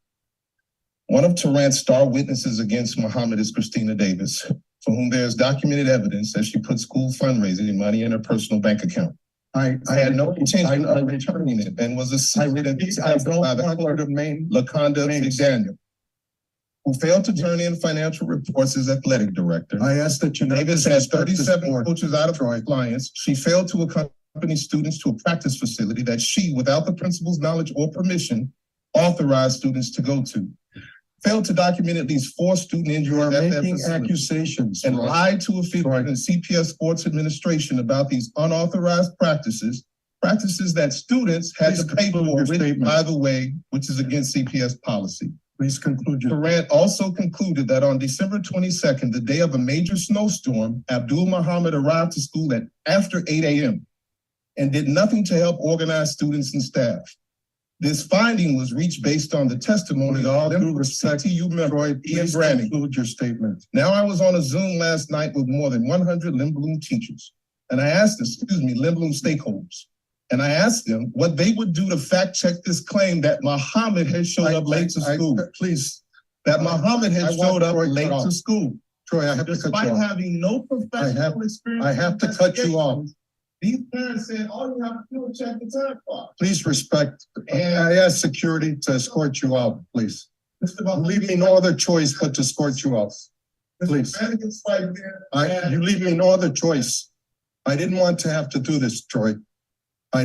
One of Tarrant's star witnesses against Muhammad is Christina Davis, for whom there is documented evidence that she put school fundraising money in her personal bank account. I had no intention of returning it and was assisted by the LaConda McDaniel, who failed to turn in financial reports as athletic director. I asked that you Davis has 37 coaches out of her compliance. She failed to accompany students to a practice facility that she, without the principal's knowledge or permission, authorized students to go to. Failed to document at least 4 student injuries at that facility, accusations, and lied to officials in CPS Sports Administration about these unauthorized practices that students had to pay for, by the way, which is against CPS policy. Please conclude. Tarrant also concluded that on December 22nd, the day of a major snowstorm, Abdul Muhammad arrived to school at after 8 a.m. and did nothing to help organize students and staff. This finding was reached based on the testimony of all due respect to you, member Ian Branning. Conclude your statement. Now, I was on a Zoom last night with more than 100 Lindblom teachers, and I asked, Lindblom stakeholders, and I asked them what they would do to fact check this claim that Muhammad had showed up late to school. Muhammad had showed up late to school. Troy, I have to cut you off. Despite having no professional experience. I have to cut you off. These parents said, all you have to do is check the time clock. Please respect. I ask security to escort you out, please. Leave me no other choice but to escort you out. Please. You leave me no other choice. I didn't want to have to do this, Troy. I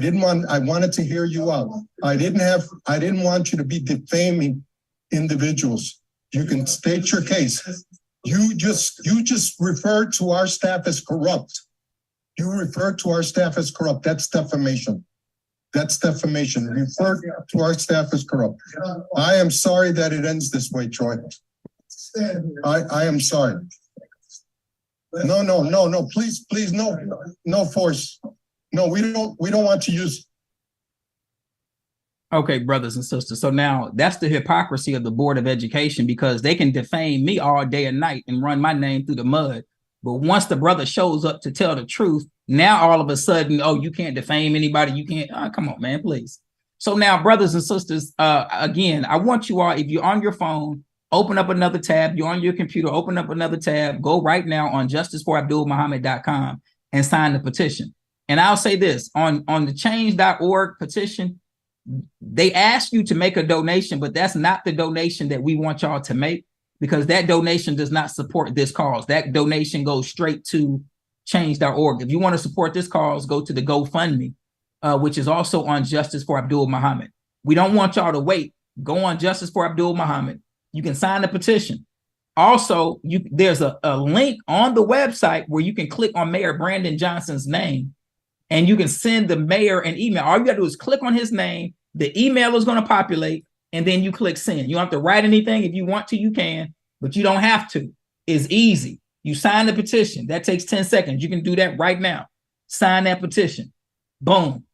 wanted to hear you out. I didn't want you to be defaming individuals. You can state your case. You just referred to our staff as corrupt. You referred to our staff as corrupt. That's defamation. That's defamation. Refer to our staff as corrupt. I am sorry that it ends this way, Troy. I am sorry. No, please, no force. No, we don't want to use. Okay, brothers and sisters. So now that's the hypocrisy of the Board of Education, because they can defame me all day and night and run my name through the mud. But once the brother shows up to tell the truth, now all of a sudden, oh, you can't defame anybody. You can't. Oh, come on, man, please. So now, brothers and sisters, again, I want you all, if you're on your phone, open up another tab. You're on your computer, open up another tab. Go right now on justiceforabdulmuhammad.com and sign the petition. And I'll say this, on the change.org petition, they ask you to make a donation, but that's not the donation that we want y'all to make, because that donation does not support this cause. That donation goes straight to change.org. If you want to support this cause, go to the GoFundMe, which is also on Justice for Abdul Muhammad. We don't want y'all to wait. Go on Justice for Abdul Muhammad. You can sign the petition. Also, there's a link on the website where you can click on Mayor Brandon Johnson's name, and you can send the mayor an email. All you got to do is click on his name. The email is going to populate, and then you click send. You don't have to write anything. If you want to, you can, but you don't have to. It's easy. You sign the petition. That takes 10 seconds. You can do that right now. Sign that petition. Boom.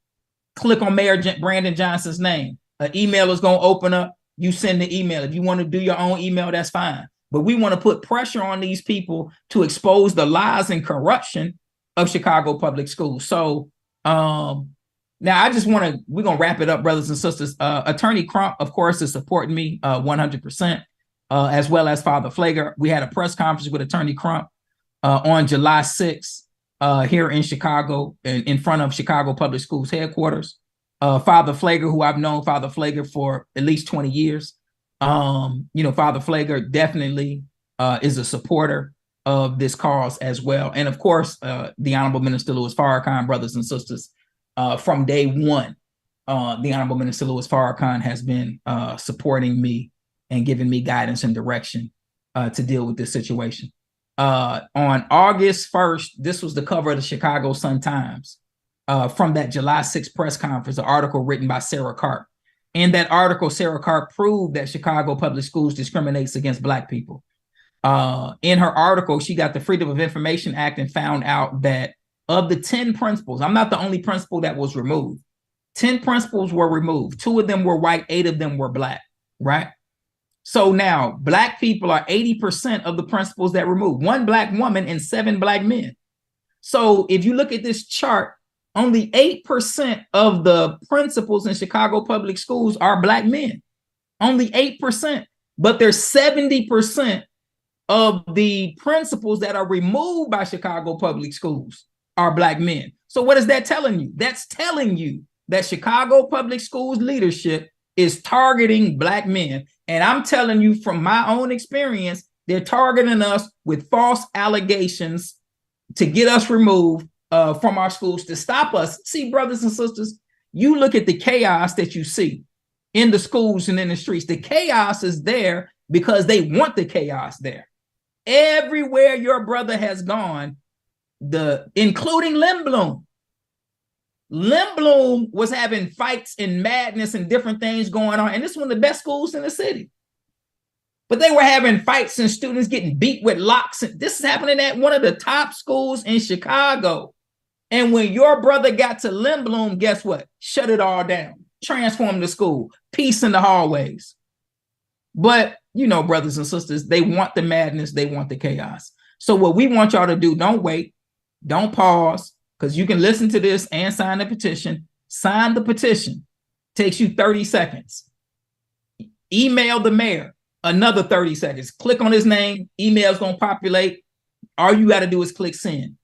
Click on Mayor Brandon Johnson's name. An email is going to open up. You send the email. If you want to do your own email, that's fine. But we want to put pressure on these people to expose the lies and corruption of Chicago public schools. So now I just want to, we're going to wrap it up, brothers and sisters. Attorney Crump, of course, is supporting me 100%, as well as Father Flager. We had a press conference with Attorney Crump on July 6th here in Chicago, in front of Chicago Public Schools headquarters. Father Flager, who I've known Father Flager for at least 20 years. Father Flager definitely is a supporter of this cause as well. And of course, the Honorable Minister Louis Farrakhan, brothers and sisters, from day one, the Honorable Minister Louis Farrakhan has been supporting me and giving me guidance and direction to deal with this situation. On August 1st, this was the cover of the Chicago Sun-Times from that July 6th press conference, an article written by Sarah Karp. In that article, Sarah Karp proved that Chicago Public Schools discriminates against Black people. In her article, she got the Freedom of Information Act and found out that of the 10 principals, I'm not the only principal that was removed. 10 principals were removed. 2 of them were white, 8 of them were Black, right? So now Black people are 80% of the principals that removed. 1 Black woman and 7 Black men. So if you look at this chart, only 8% of the principals in Chicago public schools are Black men. Only 8%. But there's 70% of the principals that are removed by Chicago public schools are Black men. So what is that telling you? That's telling you that Chicago public schools leadership is targeting Black men. And I'm telling you from my own experience, they're targeting us with false allegations to get us removed from our schools, to stop us. See, brothers and sisters, you look at the chaos that you see in the schools and in the streets. The chaos is there because they want the chaos there. Everywhere your brother has gone, including Lindblom. Lindblom was having fights and madness and different things going on. And this is one of the best schools in the city. But they were having fights and students getting beat with locks. And this is happening at one of the top schools in Chicago. And when your brother got to Lindblom, guess what? Shut it all down. Transform the school. Peace in the hallways. But, brothers and sisters, they want the madness. They want the chaos. So what we want y'all to do, don't wait. Don't pause, because you can listen to this and sign the petition. Sign the petition. Takes you 30 seconds. Email the mayor. Another 30 seconds. Click on his name. Email's going to populate. All you got to do is click send.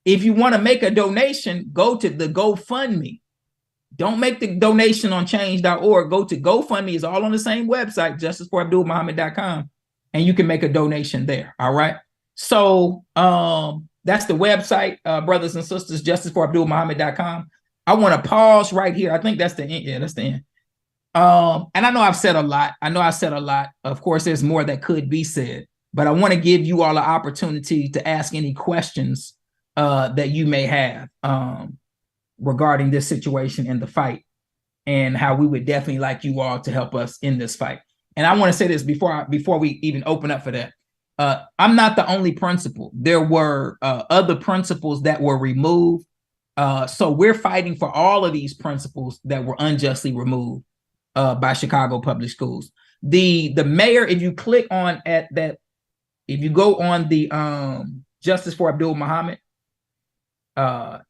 If you want to make a donation, go to the GoFundMe. Don't make the donation on change.org. Go to GoFundMe. It's all on the same website, justiceforabdulmuhammad.com, and you can make a donation there. All right. So that's the website, brothers and sisters, justiceforabdulmuhammad.com. I want to pause right here. I think that's the end. Yeah, that's the end. And I know I've said a lot. Of course, there's more that could be said, but I want to give you all an opportunity to ask any questions that you may have regarding this situation in the fight, and how we would definitely like you all to help us in this fight. And I want to say this before we even open up for that. I'm not the only principal. There were other principals that were removed. So we're fighting for all of these principals that were unjustly removed by Chicago Public Schools. The mayor, if you click on if you go on the Justice for Abdul Muhammad,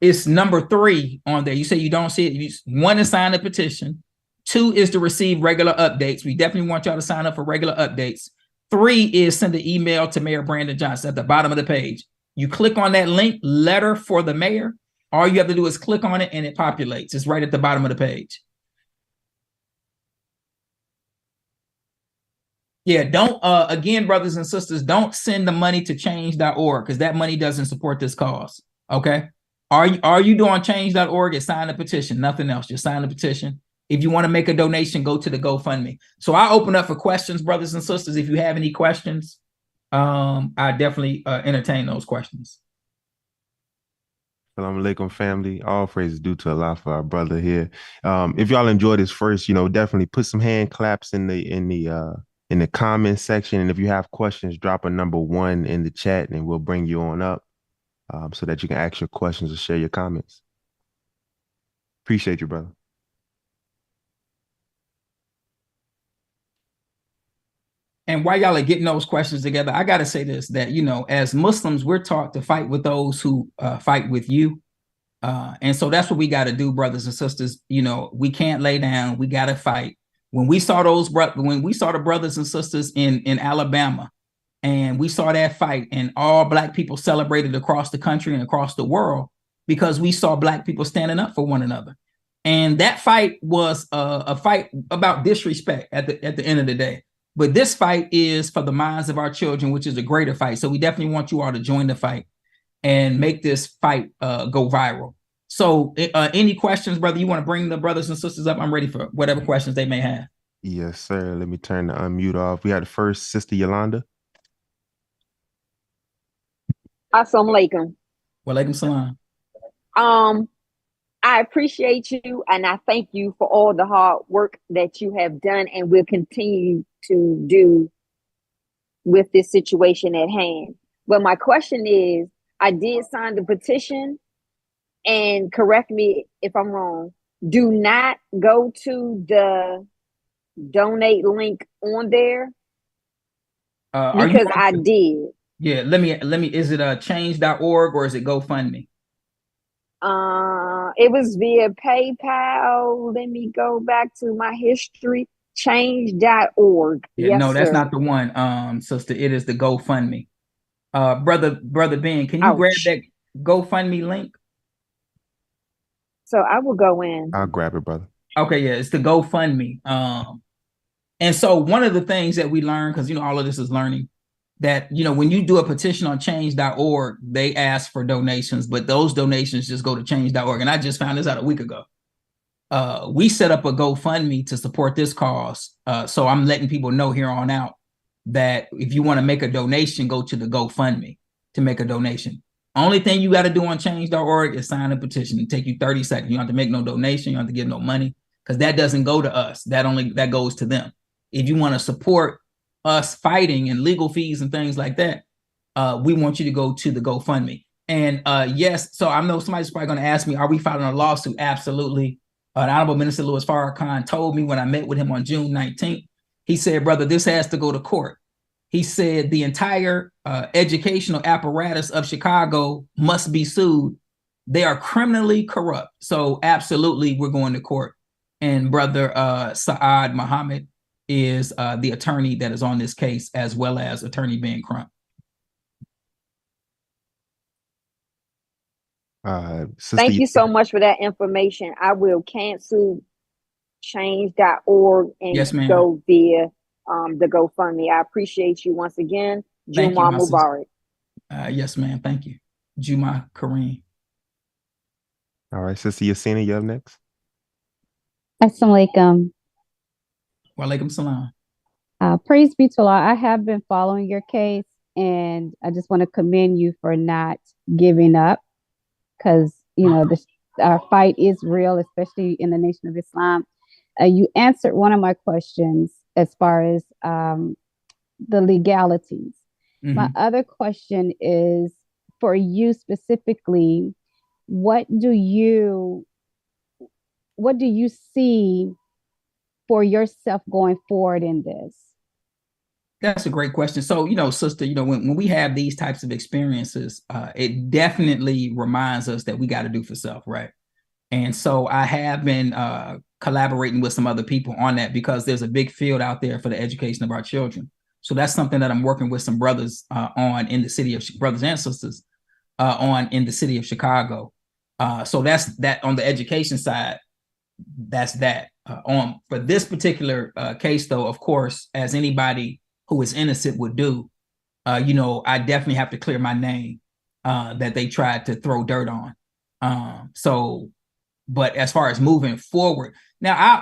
it's number 3 on there. You say you don't see it. 1 is sign the petition. 2 is to receive regular updates. We definitely want y'all to sign up for regular updates. 3 is send an email to Mayor Brandon Johnson at the bottom of the page. You click on that link, letter for the mayor. All you have to do is click on it and it populates. It's right at the bottom of the page. Yeah, don't, again, brothers and sisters, don't send the money to change.org because that money doesn't support this cause, okay? Are you doing change.org and sign the petition? Nothing else, just sign the petition. If you want to make a donation, go to the GoFundMe. So I open up for questions, brothers and sisters. If you have any questions, I definitely entertain those questions. Assalamu alaikum, family. All praises due to Allah for our brother here. If y'all enjoyed this first, definitely put some hand claps in the comment section. And if you have questions, drop a number 1 in the chat and we'll bring you on up so that you can ask your questions or share your comments. Appreciate you, brother. And while y'all are getting those questions together, I got to say this, that, as Muslims, we're taught to fight with those who fight with you. And so that's what we got to do, brothers and sisters. We can't lay down. We got to fight. When we saw the brothers and sisters in Alabama, and we saw that fight, and all Black people celebrated across the country and across the world because we saw Black people standing up for one another. And that fight was a fight about disrespect at the end of the day. But this fight is for the minds of our children, which is a greater fight. So we definitely want you all to join the fight and make this fight go viral. So any questions, brother? You want to bring the brothers and sisters up? I'm ready for whatever questions they may have. Yes, sir. Let me turn the unmute off. We had the first, Sister Yolanda. Assalamu alaikum. Wa alaikum salam. I appreciate you and I thank you for all the hard work that you have done and will continue to do with this situation at hand. But my question is, I did sign the petition, and correct me if I'm wrong, do not go to the donate link on there because I did. Yeah, let me, is it change.org or is it GoFundMe? It was via PayPal. Let me go back to my history. Change.org. Yeah, yes, no, that's sir. not the one, sister. It is the GoFundMe. Brother Ben, can you grab that GoFundMe link? So I will go in. I'll grab it, brother. Okay, yeah, it's the GoFundMe. And so one of the things that we learned, because all of this is learning, that when you do a petition on change.org, they ask for donations, but those donations just go to change.org. And I just found this out a week ago. We set up a GoFundMe to support this cause. So I'm letting people know here on out that if you want to make a donation, go to the GoFundMe to make a donation. Only thing you got to do on change.org is sign a petition. It take you 30 seconds. You don't have to make no donation. You don't have to give no money because that doesn't go to us. That goes to them. If you want to support us fighting and legal fees and things like that, we want you to go to the GoFundMe. And yes, so I know somebody's probably going to ask me, are we filing a lawsuit? Absolutely. The Honorable Minister Louis Farrakhan told me when I met with him on June 19th, he said, brother, this has to go to court. He said the entire educational apparatus of Chicago must be sued. They are criminally corrupt. So absolutely, we're going to court. And brother Saad Muhammad is the attorney that is on this case, as well as attorney Ben Crump. Thank you so much for that information. I will cancel change.org and go via the GoFundMe. I appreciate you once again. Juma Mubarak. Yes, ma'am. Thank you. Juma Kareem. All right, Sister Yasina, you up next? Assalamu alaikum. Walaikum salam. Praise be to Allah. I have been following your case, and I just want to commend you for not giving up, because our fight is real, especially in the Nation of Islam. You answered one of my questions as far as the legalities. My other question is for you specifically. What do you see for yourself going forward in this? That's a great question. So, sister, when we have these types of experiences, it definitely reminds us that we got to do for self, right? And so I have been collaborating with some other people on that, because there's a big field out there for the education of our children. So that's something that I'm working with some brothers on in the city of brothers and sisters on in the city of Chicago. So that's that on the education side. That's that. On for this particular case, though, of course, as anybody who is innocent would do, I definitely have to clear my name that they tried to throw dirt on. But as far as moving forward, now,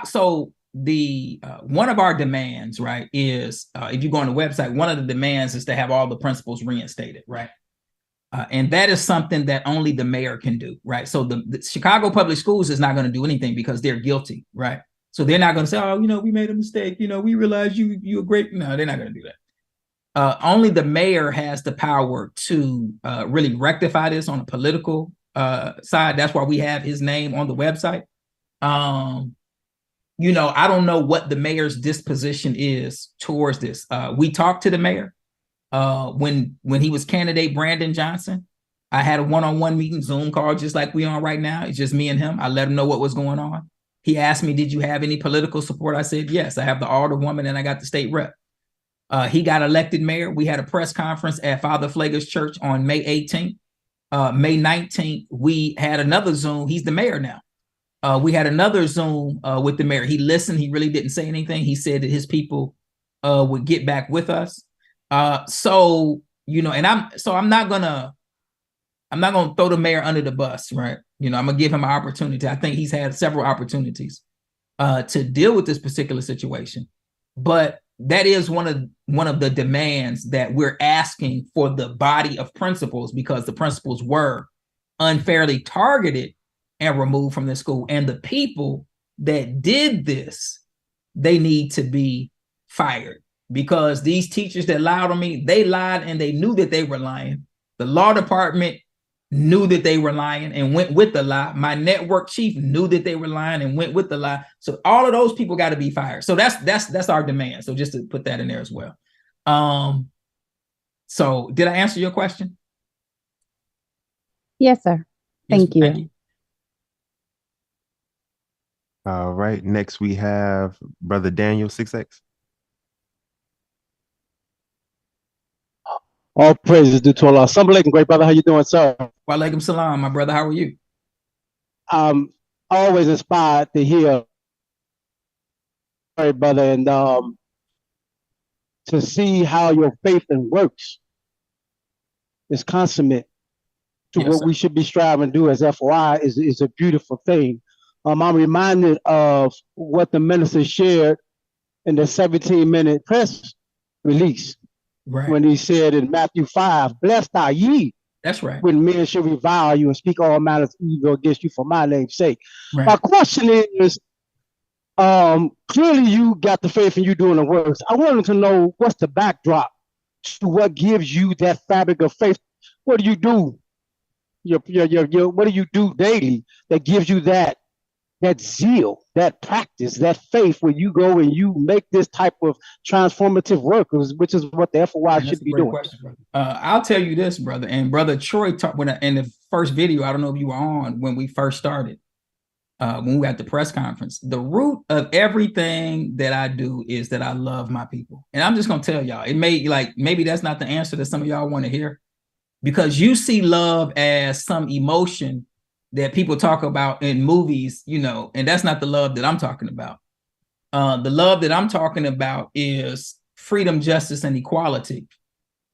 one of our demands, right, is if you go on the website, one of the demands is to have all the principals reinstated, right? And that is something that only the mayor can do, right? So the Chicago Public Schools is not going to do anything because they're guilty, right? So they're not going to say, oh, we made a mistake. We realize you're great. No, they're not going to do that. Only the mayor has the power to really rectify this on a political side. That's why we have his name on the website. I don't know what the mayor's disposition is towards this. We talked to the mayor. When he was candidate Brandon Johnson, I had a one-on-one meeting, Zoom call, just like we on right now. It's just me and him. I let him know what was going on. He asked me, did you have any political support? I said, yes, I have the alderwoman and I got the state rep. He got elected mayor. We had a press conference at Father Flager's church on May 18th. May 19th, we had another Zoom. He's the mayor now. We had another Zoom with the mayor. He listened. He really didn't say anything. He said that his people would get back with us. I'm not gonna throw the mayor under the bus, right? I'm gonna give him an opportunity. I think he's had several opportunities to deal with this particular situation, but that is one of the demands that we're asking for the body of principals, because the principals were unfairly targeted and removed from the school, and the people that did this, they need to be fired. Because these teachers that lied on me, they lied and they knew that they were lying. The law department knew that they were lying and went with the lie. My network chief knew that they were lying and went with the lie. So all of those people got to be fired. So that's our demand. So just to put that in there as well. So did I answer your question? Yes, sir. Thank you. Thank you. All right. Next we have Brother Daniel 6X. All praises due to Allah. Assalamu alaikum, great brother. How you doing, sir? Walaikum salam, my brother. How are you? I'm always inspired to hear, brother, and to see how your faith and works is consummate to what we should be striving to do as FOI is a beautiful thing. I'm reminded of what the minister shared in the 17-minute press release. Right. When he said in Matthew 5, blessed are ye. That's right. When men shall revile you and speak all manners of evil against you for my name's sake. Right. My question is, clearly you got the faith and you doing the works. I wanted to know what's the backdrop to what gives you that fabric of faith. What do you do? What do you do daily that gives you that zeal, that practice, that faith when you go and you make this type of transformative work, which is what the FOI should be doing? I'll tell you this, brother. And Brother Troy talked in the first video, I don't know if you were on when we first started, when we were at the press conference. The root of everything that I do is that I love my people. And I'm just going to tell y'all, it maybe that's not the answer that some of y'all want to hear, because you see love as some emotion that people talk about in movies, and that's not the love that I'm talking about. The love that I'm talking about is freedom, justice, and equality.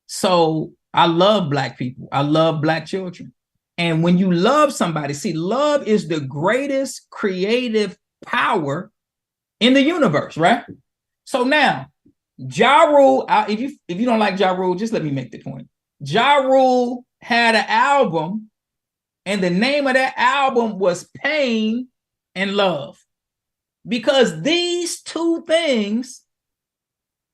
So I love Black people. I love Black children. And when you love somebody, see, love is the greatest creative power in the universe, right? So now, Ja Rule, if you don't like Ja Rule, just let me make the point. Ja Rule had an album, and the name of that album was Pain and Love. Because these two things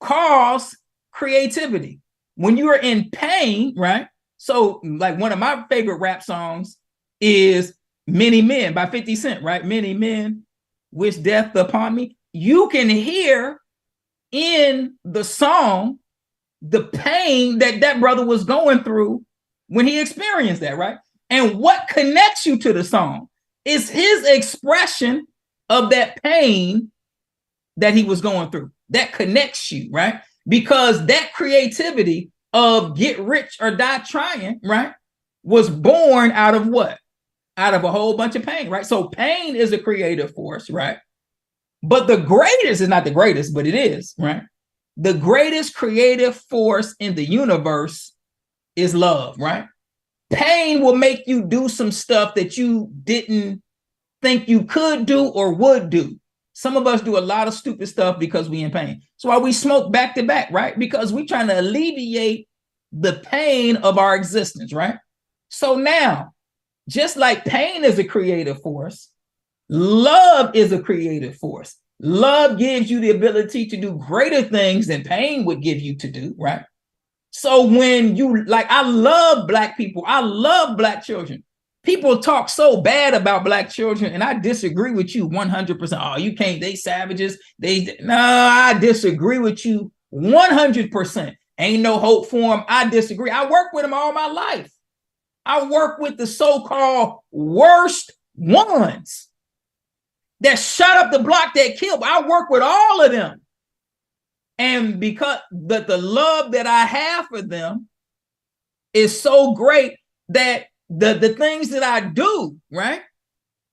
cause creativity. When you are in pain, right? So, like, one of my favorite rap songs is Many Men by 50 Cent, right? Many men wish death upon me. You can hear in the song the pain that brother was going through when he experienced that, right? And what connects you to the song is his expression of that pain that he was going through. That connects you, right? Because that creativity of get rich or die trying, right, was born out of what? Out of a whole bunch of pain, right? So pain is a creative force, right? But the greatest is not the greatest, but it is, right? The greatest creative force in the universe is love, right? Pain will make you do some stuff that you didn't think you could do or would do. Some of us do a lot of stupid stuff because we in pain. That's why we smoke back to back, right? Because we're trying to alleviate the pain of our existence, right? So now, just like pain is a creative force, love is a creative force. Love gives you the ability to do greater things than pain would give you to do, right? So when you, like, I love Black people. I love Black children. People talk so bad about Black children, and I disagree with you 100%. Oh, you can't, they savages. No, I disagree with you 100%. Ain't no hope for them. I disagree. I work with them all my life. I work with the so-called worst ones that shut up the block, that killed. I work with all of them. And because the love that I have for them is so great that the things that I do, right,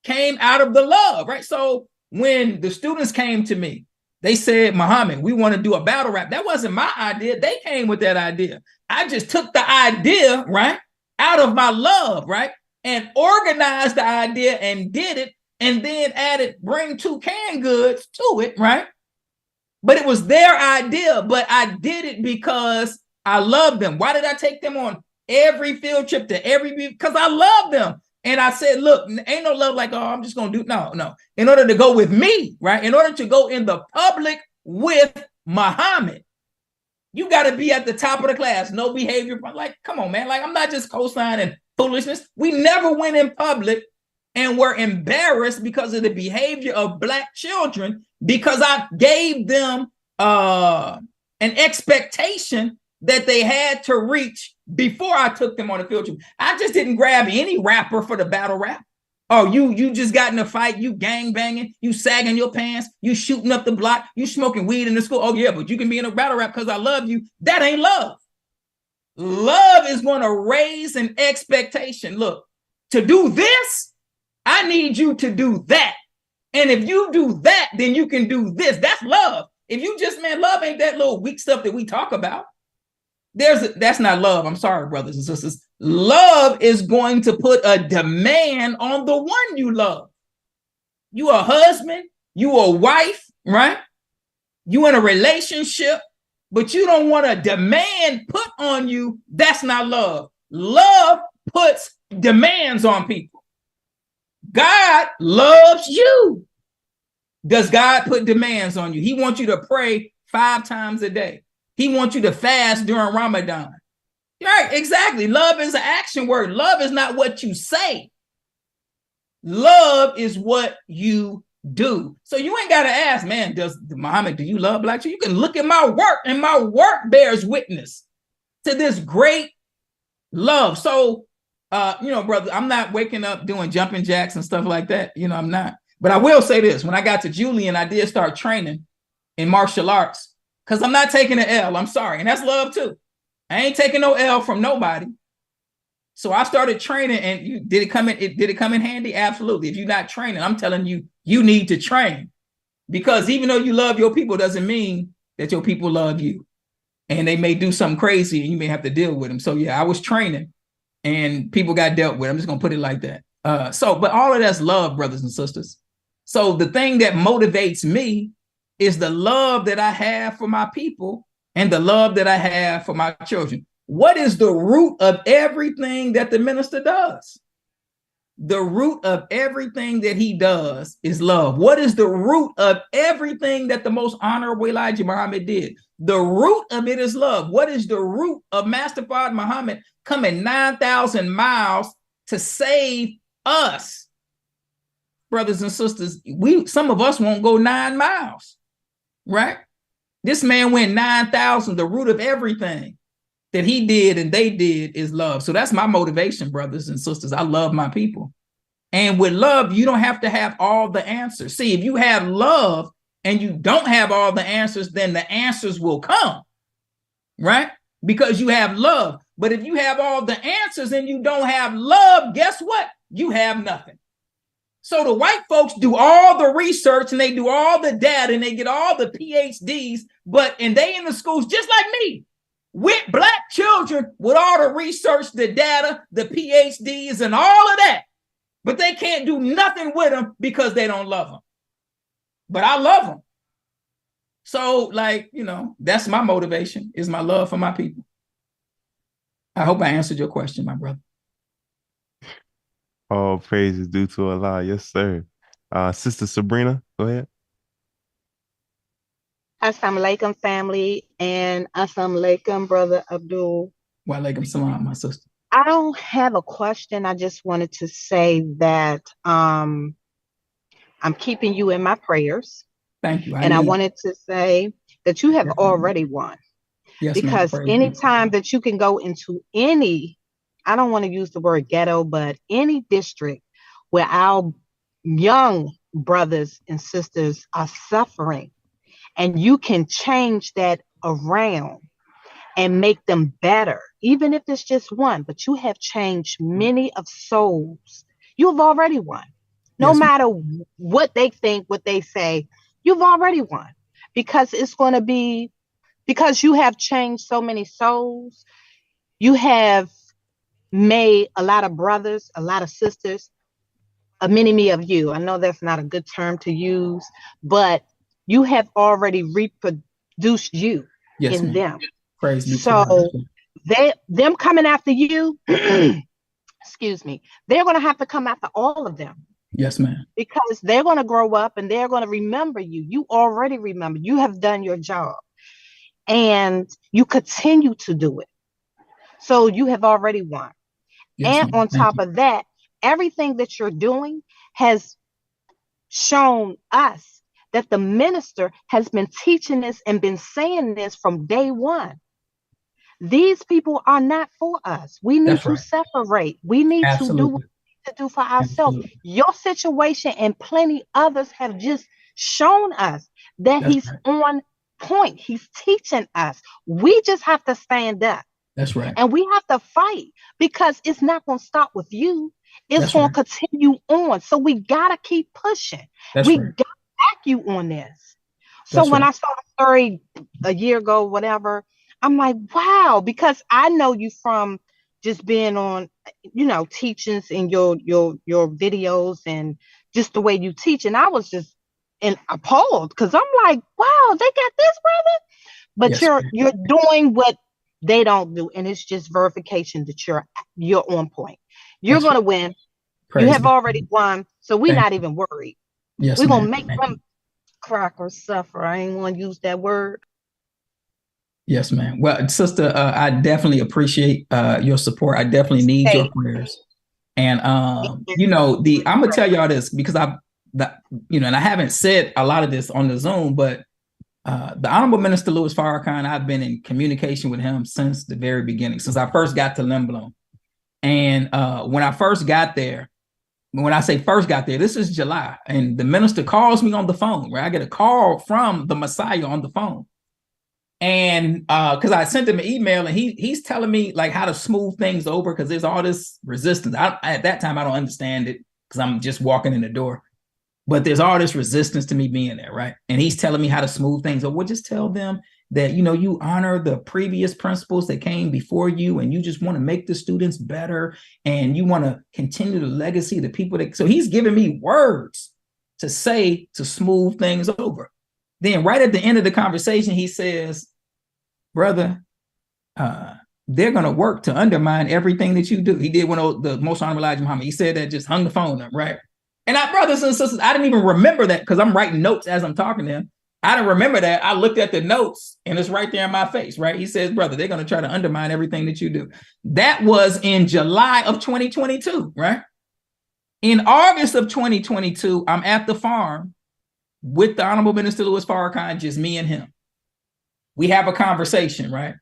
came out of the love, right? So when the students came to me, they said, Muhammad, we want to do a battle rap. That wasn't my idea. They came with that idea. I just took the idea, right, out of my love, right, and organized the idea and did it, and then added, bring two canned goods to it, right? But it was their idea, but I did it because I love them. Why did I take them on every field trip to because I love them. And I said, look, ain't no love like, oh, I'm just going to do, no. In order to go with me, right? In order to go in the public with Muhammad, you got to be at the top of the class. No behavior. Like, come on, man. Like, I'm not just co-signing foolishness. We never went in public and were embarrassed because of the behavior of Black children, because I gave them an expectation that they had to reach before I took them on a field trip. I just didn't grab any rapper for the battle rap. Oh, you just got in a fight, you gang banging, you sagging your pants, you shooting up the block, you smoking weed in the school. Oh yeah, but you can be in a battle rap because I love you. That ain't love. Love is going to raise an expectation. Look, to do this, I need you to do that. And if you do that, then you can do this. That's love. If you just, man, love ain't that little weak stuff that we talk about. That's not love. I'm sorry, brothers and sisters. Love is going to put a demand on the one you love. You a husband, you a wife, right? You in a relationship, but you don't want a demand put on you. That's not love. Love puts demands on people. God loves you. Does God put demands on you? He wants you to pray 5 times a day. He wants you to fast during Ramadan. Right, exactly. Love is an action word. Love is not what you say. Love is what you do. So you ain't got to ask, man, Muhammad, do you love Black children? You can look at my work, and my work bears witness to this great love. So, brother, I'm not waking up doing jumping jacks and stuff like that. I'm not. But I will say this. When I got to Julian, I did start training in martial arts because I'm not taking an L. I'm sorry. And that's love too. I ain't taking no L from nobody. So I started training, and did it come in handy? Absolutely. If you're not training, I'm telling you, you need to train, because even though you love your people doesn't mean that your people love you, and they may do something crazy and you may have to deal with them. So yeah, I was training and people got dealt with. I'm just going to put it like that. But all of that's love, brothers and sisters. So the thing that motivates me is the love that I have for my people and the love that I have for my children. What is the root of everything that the minister does? The root of everything that he does is love. What is the root of everything that the most honorable Elijah Muhammad did? The root of it is love. What is the root of Master Fard Muhammad coming 9,000 miles to save us? Brothers and sisters, some of us won't go 9 miles, right? This man went 9,000. The root of everything that he did and they did is love. So that's my motivation, brothers and sisters. I love my people. And with love, you don't have to have all the answers. See, if you have love and you don't have all the answers, then the answers will come, right? Because you have love. But if you have all the answers and you don't have love, guess what? You have nothing. So the white folks do all the research and they do all the data and they get all the PhDs, and they in the schools just like me, with black children with all the research, the data, the PhDs and all of that. But they can't do nothing with them because they don't love them. But I love them. So that's my motivation, is my love for my people. I hope I answered your question, my brother. All praise is due to Allah. Yes, sir. Sister Sabrina, go ahead. Assalamu alaikum, family, and assalamu alaikum, brother Abdul. Wa alaikum salam, my sister. I don't have a question. I just wanted to say that I'm keeping you in my prayers. Thank you. I wanted to say that you have already won. Yes, because anytime that you can go into any, I don't want to use the word ghetto, but any district where our young brothers and sisters are suffering, and you can change that around and make them better, even if it's just one, but you have changed many of souls. You've already won. No matter what they think, what they say, you've already won, because it's going to be, because you have changed so many souls. You have made a lot of brothers, a lot of sisters, a mini-me of you. I know that's not a good term to use, but you have already reproduced you in them. So them coming after you, excuse me, they're going to have to come after all of them. Yes, ma'am. Because they're going to grow up and they're going to remember you. You already remember. You have done your job. And you continue to do it. So you have already won. Yes, and on top of that, everything that you're doing has shown us that the minister has been teaching this and been saying this from day one. These people are not for us. We need to separate. We need to do what we need to do for ourselves. Your situation and plenty others have just shown us that he's on point. He's teaching us. We just have to stand up. That's right. And we have to fight, because it's not going to stop with you. It's going to continue on. So we got to keep pushing. We got to back you on this. So when I saw the story a year ago, whatever, I'm like, wow, because I know you from just being on, teachings in your videos and just the way you teach. And I was just appalled, because I'm like, wow, they got this, brother. But you're doing what they don't do, and it's just verification that you're on point. You're going to win. You have already won, so we're not even worried. Yes, we're going to make them crackers suffer. I ain't want to use that word. Yes, ma'am. Well, sister, I definitely appreciate your support. I definitely need your prayers. And I'm gonna tell y'all this, because and I haven't said a lot of this on the Zoom, but the Honorable Minister Louis Farrakhan, I've been in communication with him since the very beginning, since I first got to Limblom. And when I first got there, when I say first got there, this is July, and the minister calls me on the phone, right? I get a call from the Messiah on the phone. And because I sent him an email, and he's telling me like how to smooth things over, because there's all this resistance. At that time, I don't understand it, because I'm just walking in the door. But there's all this resistance to me being there, right? And he's telling me how to smooth things over. Well, just tell them that, you honor the previous principles that came before you, and you just want to make the students better, and you want to continue the legacy of the people that. So he's giving me words to say to smooth things over. Then right at the end of the conversation, he says, brother, they're going to work to undermine everything that you do. He did one of the Most Honorable Elijah Muhammad. He said that, just hung the phone up, right? And I, brothers and sisters, I didn't even remember that because I'm writing notes as I'm talking to him. I didn't remember that. I looked at the notes and it's right there in my face, right? He says, brother, they're going to try to undermine everything that you do. That was in July of 2022, right? In August of 2022, I'm at the farm with the Honorable Minister Louis Farrakhan, just me and him. We have a conversation, right?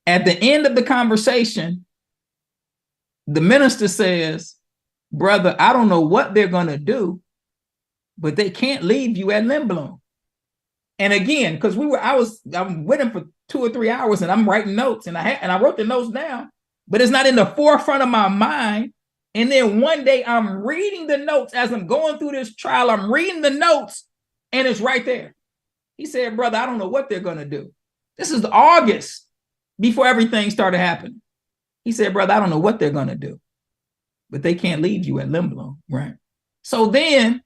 At the end of the conversation, the minister says, brother, I don't know what they're going to do, but they can't leave you at Lindblom. And again, because I'm with him for 2 or 3 hours and I'm writing notes and I wrote the notes down, but it's not in the forefront of my mind. And then one day I'm reading the notes as I'm going through this trial. I'm reading the notes and it's right there. He said, brother, I don't know what they're going to do. This is August before everything started happening. He said, brother, I don't know what they're going to do, but they can't leave you at Lindblom, right? So then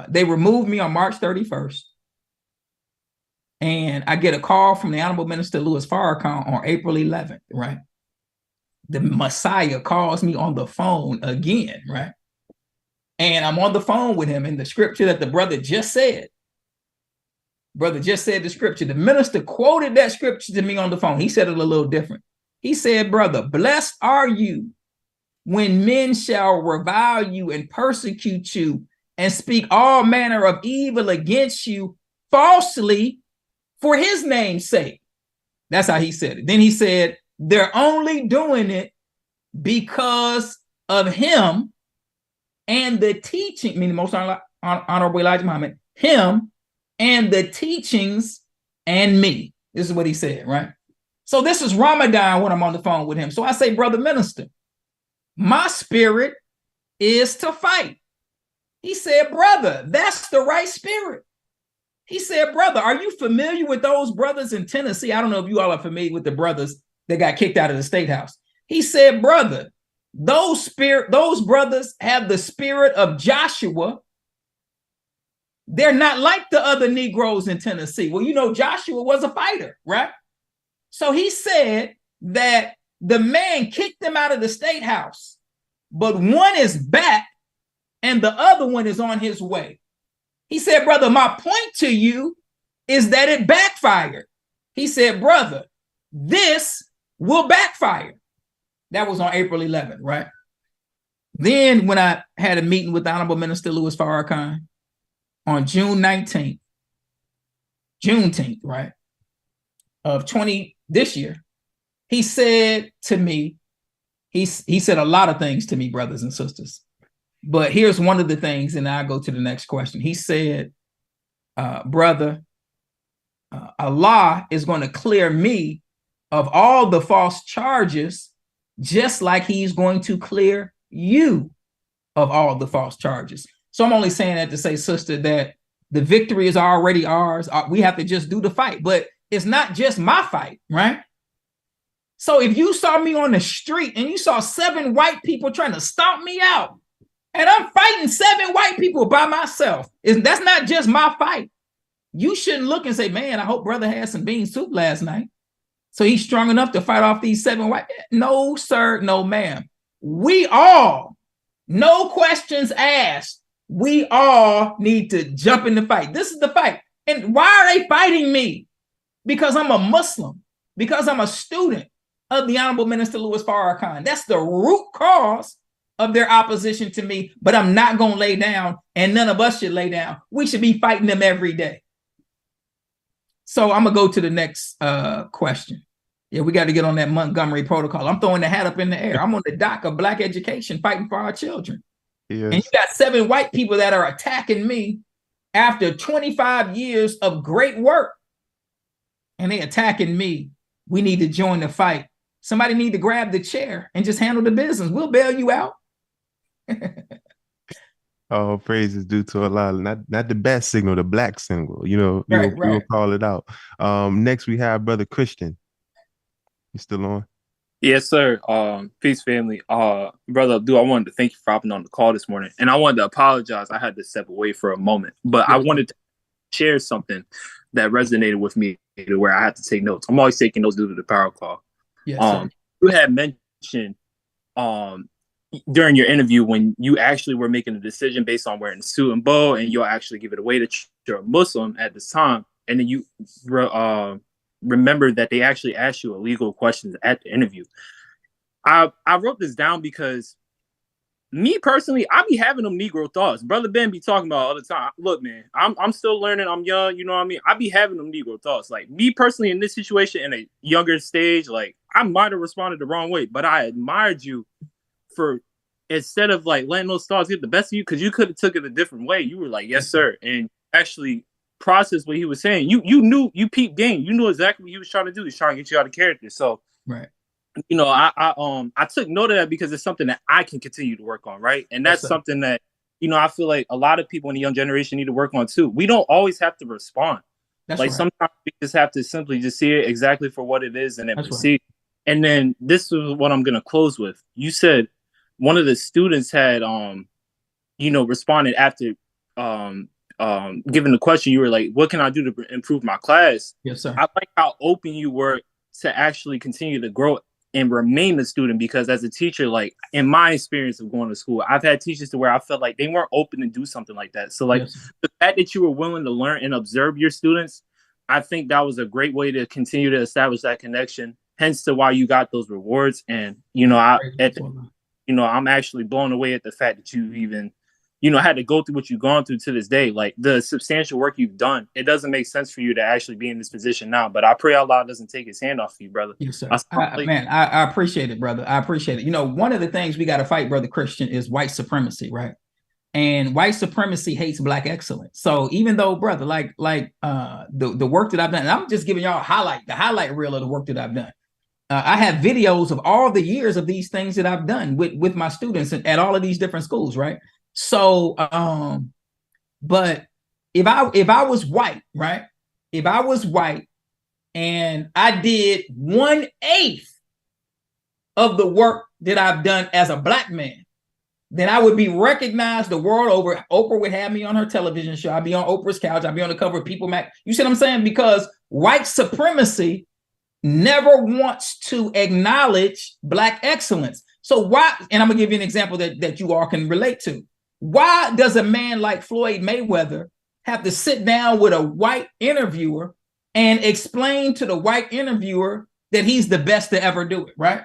they removed me on March 31st. And I get a call from the Honorable Minister Louis Farrakhan on April 11th, right? The Messiah calls me on the phone again, right? And I'm on the phone with him in the scripture that the brother just said. Brother just said the scripture. The minister quoted that scripture to me on the phone. He said it a little different. He said, brother, blessed are you when men shall revile you and persecute you and speak all manner of evil against you falsely for his name's sake. That's how he said it. Then he said, they're only doing it because of him and the teaching, meaning Most Honorable Elijah Muhammad, him and the teachings and me. This is what he said, right? So this is Ramadan when I'm on the phone with him. So I say, brother minister, my spirit is to fight. He said, brother, that's the right spirit. He said, brother, are you familiar with those brothers in Tennessee? I don't know if you all are familiar with the brothers that got kicked out of the State House. He said, brother, those brothers have the spirit of Joshua. They're not like the other Negroes in Tennessee. Well, you know, Joshua was a fighter, right? So he said that the man kicked them out of the State House, but one is back and the other one is on his way. He said, brother, my point to you is that it backfired. He said, brother, this will backfire. That was on April 11th, right? Then when I had a meeting with the Honorable Minister Louis Farrakhan on June 19th, Juneteenth, right, of this year, he said to me, he said a lot of things to me, brothers and sisters. But here's one of the things, and I'll go to the next question. He said, brother, Allah is going to clear me of all the false charges, just like he's going to clear you of all the false charges. So I'm only saying that to say, sister, that the victory is already ours. We have to just do the fight, but it's not just my fight, right? So if you saw me on the street and you saw 7 white people trying to stomp me out, and I'm fighting 7 white people by myself, that's not just my fight. You shouldn't look and say, man, I hope brother had some bean soup last night, so he's strong enough to fight off these 7 white. No, sir, no, ma'am. We all, no questions asked, we all need to jump in the fight. This is the fight. And why are they fighting me? Because I'm a Muslim, because I'm a student of the Honorable Minister Louis Farrakhan. That's the root cause of their opposition to me, but I'm not going to lay down, and none of us should lay down. We should be fighting them every day. So I'm going to go to the next question. Yeah, we got to get on that Montgomery Protocol. I'm throwing the hat up in the air. I'm on the dock of Black education, fighting for our children. Yes. And you got 7 white people that are attacking me after 25 years of great work. And they attacking me. We need to join the fight. Somebody need to grab the chair and just handle the business. We'll bail you out. All praise is due to Allah, not the bat signal, the black signal. You know, we'll call it out. Next we have Brother Christian. You still on? Yes, sir. Peace, family. Brother Abdul, I wanted to thank you for hopping on the call this morning. And I wanted to apologize. I had to step away for a moment. But I wanted share something that resonated with me to where I had to take notes. I'm always taking notes due to the power call. Yes, sir. You had mentioned during your interview when you actually were making a decision based on wearing a suit and bow, and you'll actually give it away that you're a Muslim at this time, and then you remember that they actually asked you illegal questions at the interview. I wrote this down because me personally, I be having them Negro thoughts. Brother Ben be talking about all the time. Look, man, I'm still learning. I'm young. You know what I mean? I be having them Negro thoughts. Like me personally in this situation in a younger stage, like I might have responded the wrong way, but I admired you for instead of like letting those thoughts get the best of you, because you could have took it a different way. You were like, yes, sir. And actually process what he was saying. You knew, you peeped game. You knew exactly what he was trying to do. He's trying to get you out of character. So right. You know, I took note of that because it's something that I can continue to work on, right? And that's something that, you know, I feel like a lot of people in the young generation need to work on too. We don't always have to respond. That's like right. Sometimes we just have to simply just see it exactly for what it is and then That's proceed. Right. And then this is what I'm gonna close with. You said one of the students had you know, responded after given the question. You were like, what can I do to improve my class? Yes, sir. I like how open you were to actually continue to grow and remain a student, because as a teacher, like in my experience of going to school, I've had teachers to where I felt like they weren't open to do something like that. So like the fact that you were willing to learn and observe your students, I think that was a great way to continue to establish that connection, hence to why you got those rewards. And, you know, I'm actually blown away at the fact that you even, you know, had to go through what you've gone through to this day, like the substantial work you've done. It doesn't make sense for you to actually be in this position now, but I pray Allah doesn't take his hand off you, brother. Yes, sir. I appreciate it, brother. I appreciate it. You know, one of the things we got to fight, brother Christian, is white supremacy, right? And white supremacy hates black excellence. So even though, brother, like the work that I've done, and I'm just giving y'all the highlight reel of the work that I've done. I have videos of all the years of these things that I've done with my students at all of these different schools, right? So, but if I was white, right? If I was white and I did 1/8 of the work that I've done as a black man, then I would be recognized the world over. Oprah would have me on her television show. I'd be on Oprah's couch. I'd be on the cover of People Mag. You see what I'm saying? Because white supremacy never wants to acknowledge black excellence. So why, and I'm gonna give you an example that you all can relate to. Why does a man like Floyd Mayweather have to sit down with a white interviewer and explain to the white interviewer that he's the best to ever do it, right?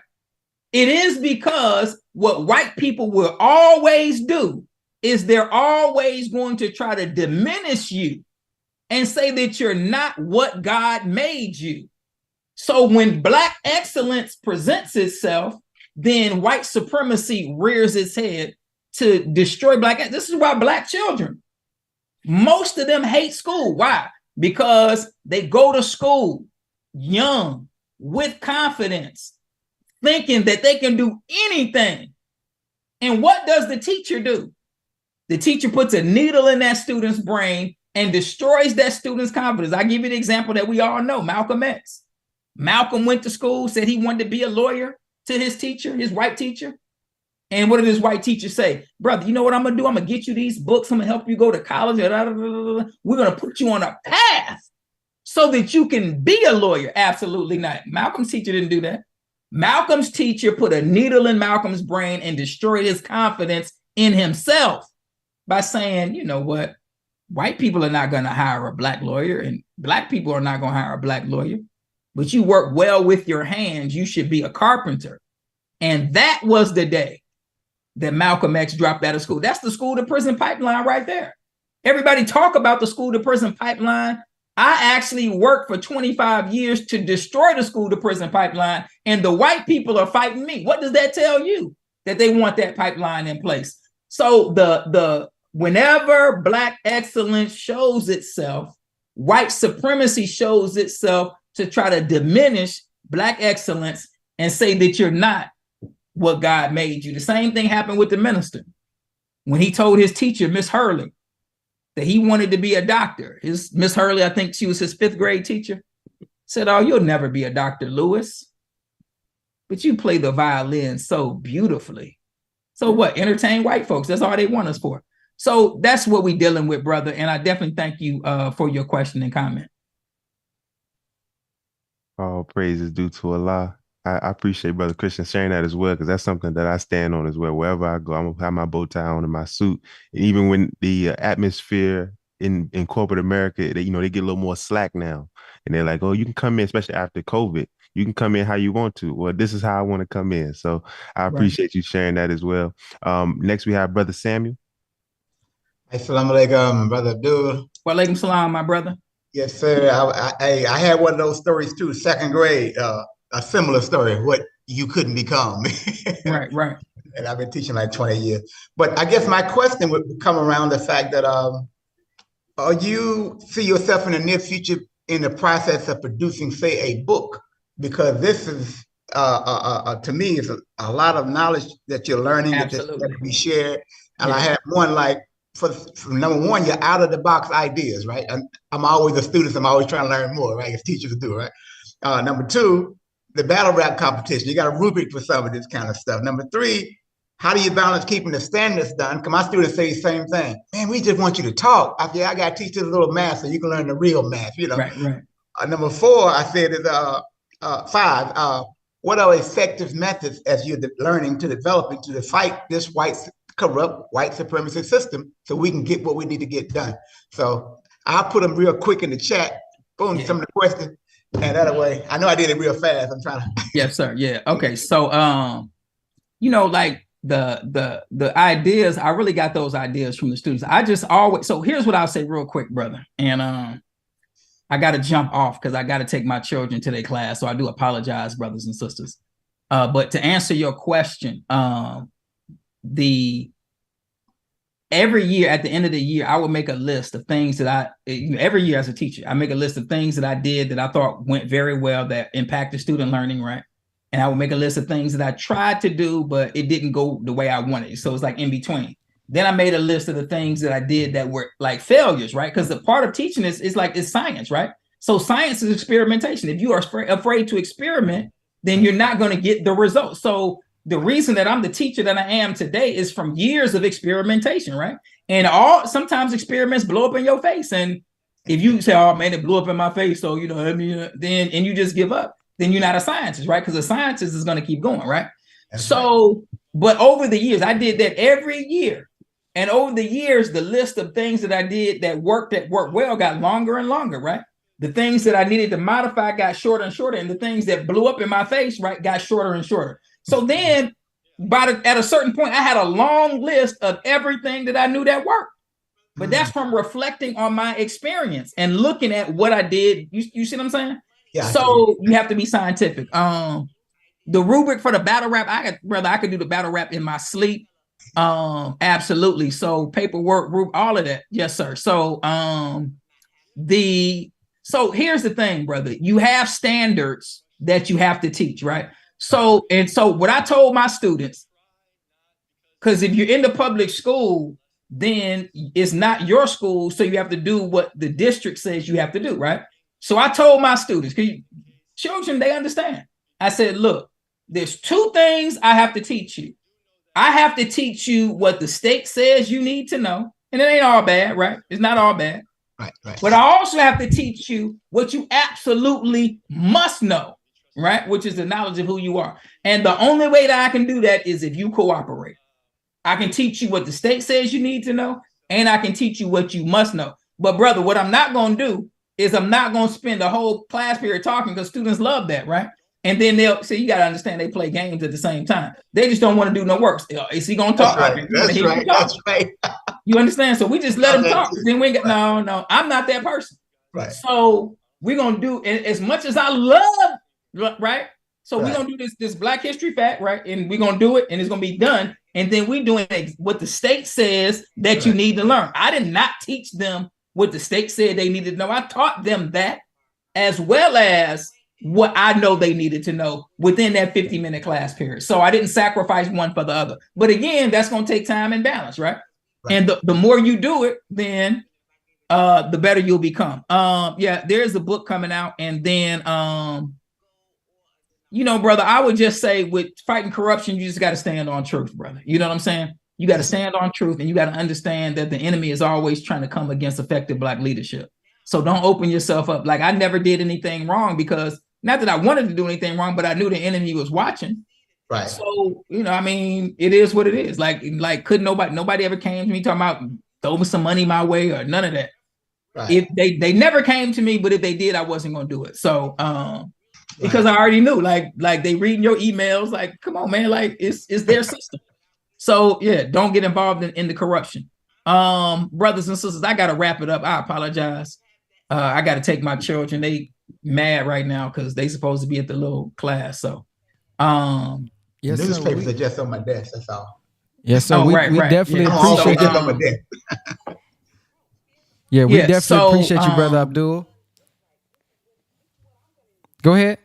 It is because what white people will always do is they're always going to try to diminish you and say that you're not what God made you. So when black excellence presents itself, then white supremacy rears its head to destroy black. This is why black children, most of them hate school. Why? Because they go to school young, with confidence, thinking that they can do anything. And what does the teacher do? The teacher puts a needle in that student's brain and destroys that student's confidence. I give you the example that we all know, Malcolm X. Malcolm went to school, said he wanted to be a lawyer to his teacher, his white teacher. And what did his white teacher say? Brother, you know what I'm going to do? I'm going to get you these books. I'm going to help you go to college. We're going to put you on a path so that you can be a lawyer. Absolutely not. Malcolm's teacher didn't do that. Malcolm's teacher put a needle in Malcolm's brain and destroyed his confidence in himself by saying, you know what? White people are not going to hire a black lawyer, and black people are not going to hire a black lawyer. But you work well with your hands. You should be a carpenter. And that was the day that Malcolm X dropped out of school. That's the school to prison pipeline right there. Everybody talk about the school to prison pipeline. I actually worked for 25 years to destroy the school to prison pipeline, and the white people are fighting me. What does that tell you? That they want that pipeline in place. So whenever black excellence shows itself, white supremacy shows itself to try to diminish black excellence and say that you're not what God made you. The same thing happened with the minister. When he told his teacher, Miss Hurley, that he wanted to be a doctor. His Miss Hurley, I think she was his 5th grade teacher, said, oh, you'll never be a Dr. Lewis, but you play the violin so beautifully. So what? Entertain white folks. That's all they want us for. So that's what we're dealing with, brother. And I definitely thank you for your question and comment. All praise is due to Allah. I appreciate Brother Christian sharing that as well, because that's something that I stand on as well. Wherever I go, I'm gonna have my bow tie on and my suit. And even when the atmosphere in corporate America, they get a little more slack now, and they're like, "Oh, you can come in," especially after COVID. You can come in how you want to. Well, this is how I want to come in. So I appreciate you sharing that as well. Next, we have Brother Samuel. Assalamu alaikum, Brother Abdul. Wa alaikum salam, my brother. Yes, sir. I had one of those stories too, second grade, a similar story, what you couldn't become. Right. And I've been teaching like 20 years. But I guess my question would come around the fact that are you see yourself in the near future in the process of producing, say, a book? Because this is, to me, is a lot of knowledge that you're learning that can be shared. And I have one like, for number one, you're out of the box ideas, right? I'm always a student, I'm always trying to learn more, right? As teachers do, right? Number two, the battle rap competition. You got a rubric for some of this kind of stuff. Number three, how do you balance keeping the standards done? Because my students say the same thing. Man, we just want you to talk. I got to teach this little math so you can learn the real math, Right. Number four, I said is five. What are effective methods as you're learning to developing to fight this corrupt white supremacist system so we can get what we need to get done? So I'll put them real quick in the chat. Boom, some of the questions. And that way, I know I did it real fast. I'm trying to. Yes, sir. Yeah. Okay. So, like the ideas, I really got those ideas from the students. I just always, so here's what I'll say real quick, brother. And I got to jump off because I got to take my children to their class. So I do apologize, brothers and sisters. But to answer your question, every year at the end of the year, I would make a list of things that every year as a teacher, I make a list of things that I did that I thought went very well that impacted student learning, right? And I would make a list of things that I tried to do, but it didn't go the way I wanted. So it's like in between. Then I made a list of the things that I did that were like failures, right? Because the part of teaching is like, it's science, right? So science is experimentation. If you are afraid to experiment, then you're not going to get the results. So the reason that I'm the teacher that I am today is from years of experimentation, right? And sometimes experiments blow up in your face. And if you say, oh man, it blew up in my face, so then and you just give up, then you're not a scientist, right? Because a scientist is going to keep going, right? But over the years, I did that every year. And over the years, the list of things that I did that worked well got longer and longer, right? The things that I needed to modify got shorter and shorter, and the things that blew up in my face, right, got shorter and shorter. So then at a certain point, I had a long list of everything that I knew that worked. But that's from reflecting on my experience and looking at what I did. You see what I'm saying? Yeah. So you have to be scientific. The rubric for the battle rap, I could do the battle rap in my sleep. Absolutely. So paperwork, all of that. Yes, sir. So here's the thing, brother. You have standards that you have to teach, right? So what I told my students, because if you're in the public school, then it's not your school, so you have to do what the district says you have to do, right? So I told my students, because children, they understand. I said, look, there's two things I have to teach you. I have to teach you what the state says you need to know, and it ain't all bad, right? It's not all bad. Right. But I also have to teach you what you absolutely must know, right? Which is the knowledge of who you are. And the only way that I can do that is if you cooperate. I can teach you what the state says you need to know, and I can teach you what you must know. But brother, what I'm not going to do is I'm not going to spend the whole class period talking, because students love that, right? And then they'll say, you got to understand, they play games at the same time. They just don't want to do no work. Is he going to talk? That's right. You understand? So we just let him talk. Then we ain't got, no, I'm not that person. Right. So we're going to do, as much as I love, right? So we're going to do this Black History fact, right? And we're going to do it, and it's going to be done. And then we doing what the state says that you need to learn. I did not teach them what the state said they needed to know. I taught them that, as well as what I know they needed to know within that 50-minute class period. So I didn't sacrifice one for the other. But again, that's going to take time and balance, right? And the more you do it, then the better you'll become. There's a book coming out. And then, brother, I would just say with fighting corruption, you just got to stand on truth, brother. You know what I'm saying? You got to stand on truth, and you got to understand that the enemy is always trying to come against effective Black leadership. So don't open yourself up. Like, I never did anything wrong, because not that I wanted to do anything wrong, but I knew the enemy was watching. Right. So, you know, I mean, it is what it is. Like couldn't nobody ever came to me talking about throw me some money my way or none of that. Right. If they never came to me, but if they did, I wasn't gonna do it. So because I already knew, like they reading your emails, like, come on, man, like it's their system. So yeah, don't get involved in the corruption. Brothers and sisters, I gotta wrap it up. I apologize. I gotta take my children. They mad right now because they supposed to be at the little class. So yes, newspapers are just on my desk, that's all. Yes, sir. We definitely appreciate just on my desk. Yeah, we definitely appreciate you, Brother Abdul. Go ahead.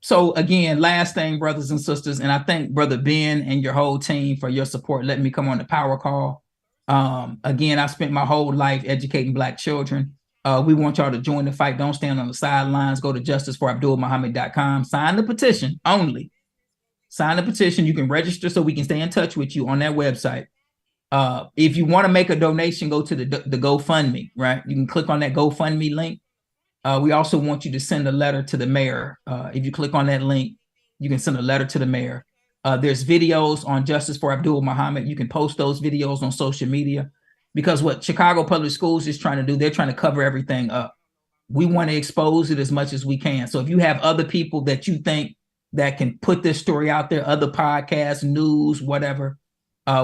So again, last thing, brothers and sisters, and I thank Brother Ben and your whole team for your support, letting me come on the power call. Again, I spent my whole life educating Black children. We want y'all to join the fight. Don't stand on the sidelines. Go to justiceforabdulmuhammad.com. Sign the petition only. Sign the petition. You can register so we can stay in touch with you on that website. If you want to make a donation, go to the GoFundMe, right? You can click on that GoFundMe link. We also want you to send a letter to the mayor. If you click on that link, you can send a letter to the mayor. There's videos on Justice for Abdul Muhammad. You can post those videos on social media, because what Chicago Public Schools is trying to do, they're trying to cover everything up. We want to expose it as much as we can. So if you have other people that you think that can put this story out there, other podcasts, news, whatever,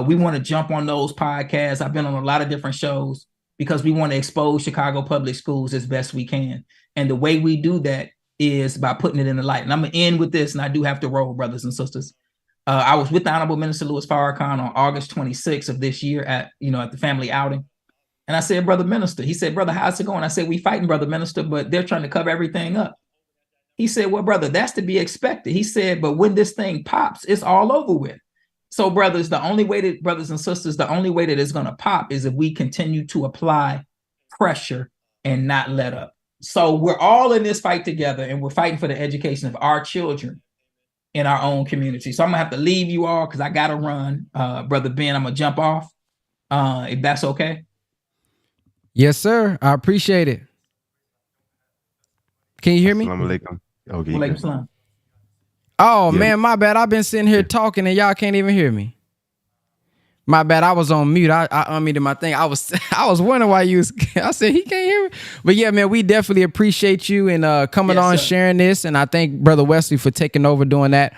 we want to jump on those podcasts. I've been on a lot of different shows because we want to expose Chicago Public Schools as best we can. And the way we do that is by putting it in the light. And I'm going to end with this, and I do have to roll, brothers and sisters. I was with the Honorable Minister Louis Farrakhan on August 26th of this year at the family outing. And I said, Brother Minister, he said, brother, how's it going? I said, we fighting, Brother Minister, but they're trying to cover everything up. He said, well, brother, that's to be expected. He said, but when this thing pops, it's all over with. So brothers, brothers and sisters, the only way that it's going to pop is if we continue to apply pressure and not let up. So we're all in this fight together, and we're fighting for the education of our children in our own community. So I'm gonna have to leave you all because I gotta run. Brother Ben, I'm gonna jump off if that's okay. Yes, sir. I appreciate it. Can you hear me? Assalamu alaikum. Okay. Walaikum salam. Oh, man, my bad. I've been sitting here talking and y'all can't even hear me. My bad. I was on mute. I unmuted my thing. I was wondering why you was, I said, he can't hear me. But yeah, man, we definitely appreciate you and coming on, sir, sharing this. And I thank Brother Wesley for taking over doing that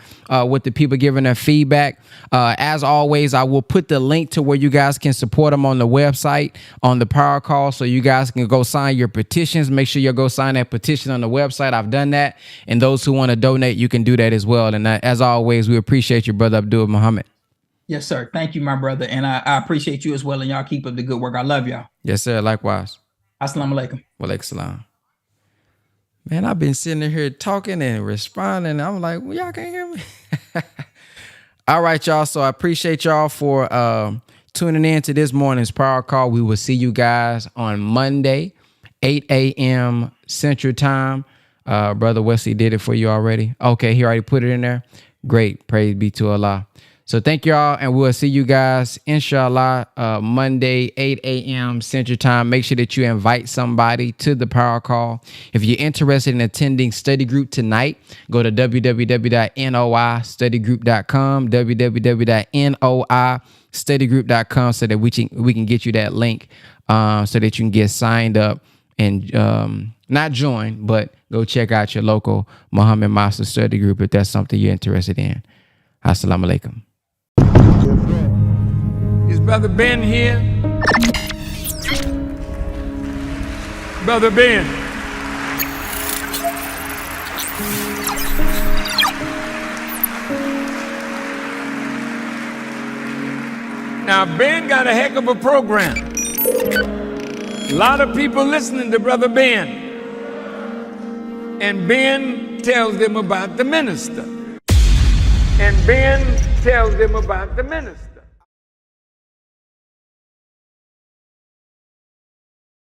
with the people giving their feedback. As always, I will put the link to where you guys can support them on the website, on the power call, so you guys can go sign your petitions. Make sure you go sign that petition on the website. I've done that. And those who want to donate, you can do that as well. And as always, we appreciate you, Brother Abdul Muhammad. Yes, sir. Thank you, my brother. And I appreciate you as well. And y'all keep up the good work. I love y'all. Yes, sir. Likewise. Assalamu alaikum. Walaikum salam. Man, I've been sitting here talking and responding. I'm like, well, y'all can't hear me. All right, y'all. So I appreciate y'all for tuning in to this morning's power call. We will see you guys on Monday, 8 a.m. Central Time. Brother Wesley did it for you already. Okay, he already put it in there. Great. Praise be to Allah. So thank y'all, and we'll see you guys, inshallah, Monday, 8 a.m. Central Time. Make sure that you invite somebody to the power call. If you're interested in attending study group tonight, go to www.noistudygroup.com, www.noistudygroup.com, so that we can get you that link so that you can get signed up and not join, but go check out your local Muhammad Master study group if that's something you're interested in. Assalamu alaikum. Is Brother Ben here? Brother Ben. Now, Ben got a heck of a program. A lot of people listening to Brother Ben. And Ben tells them about the minister. And Ben tells them about the minister.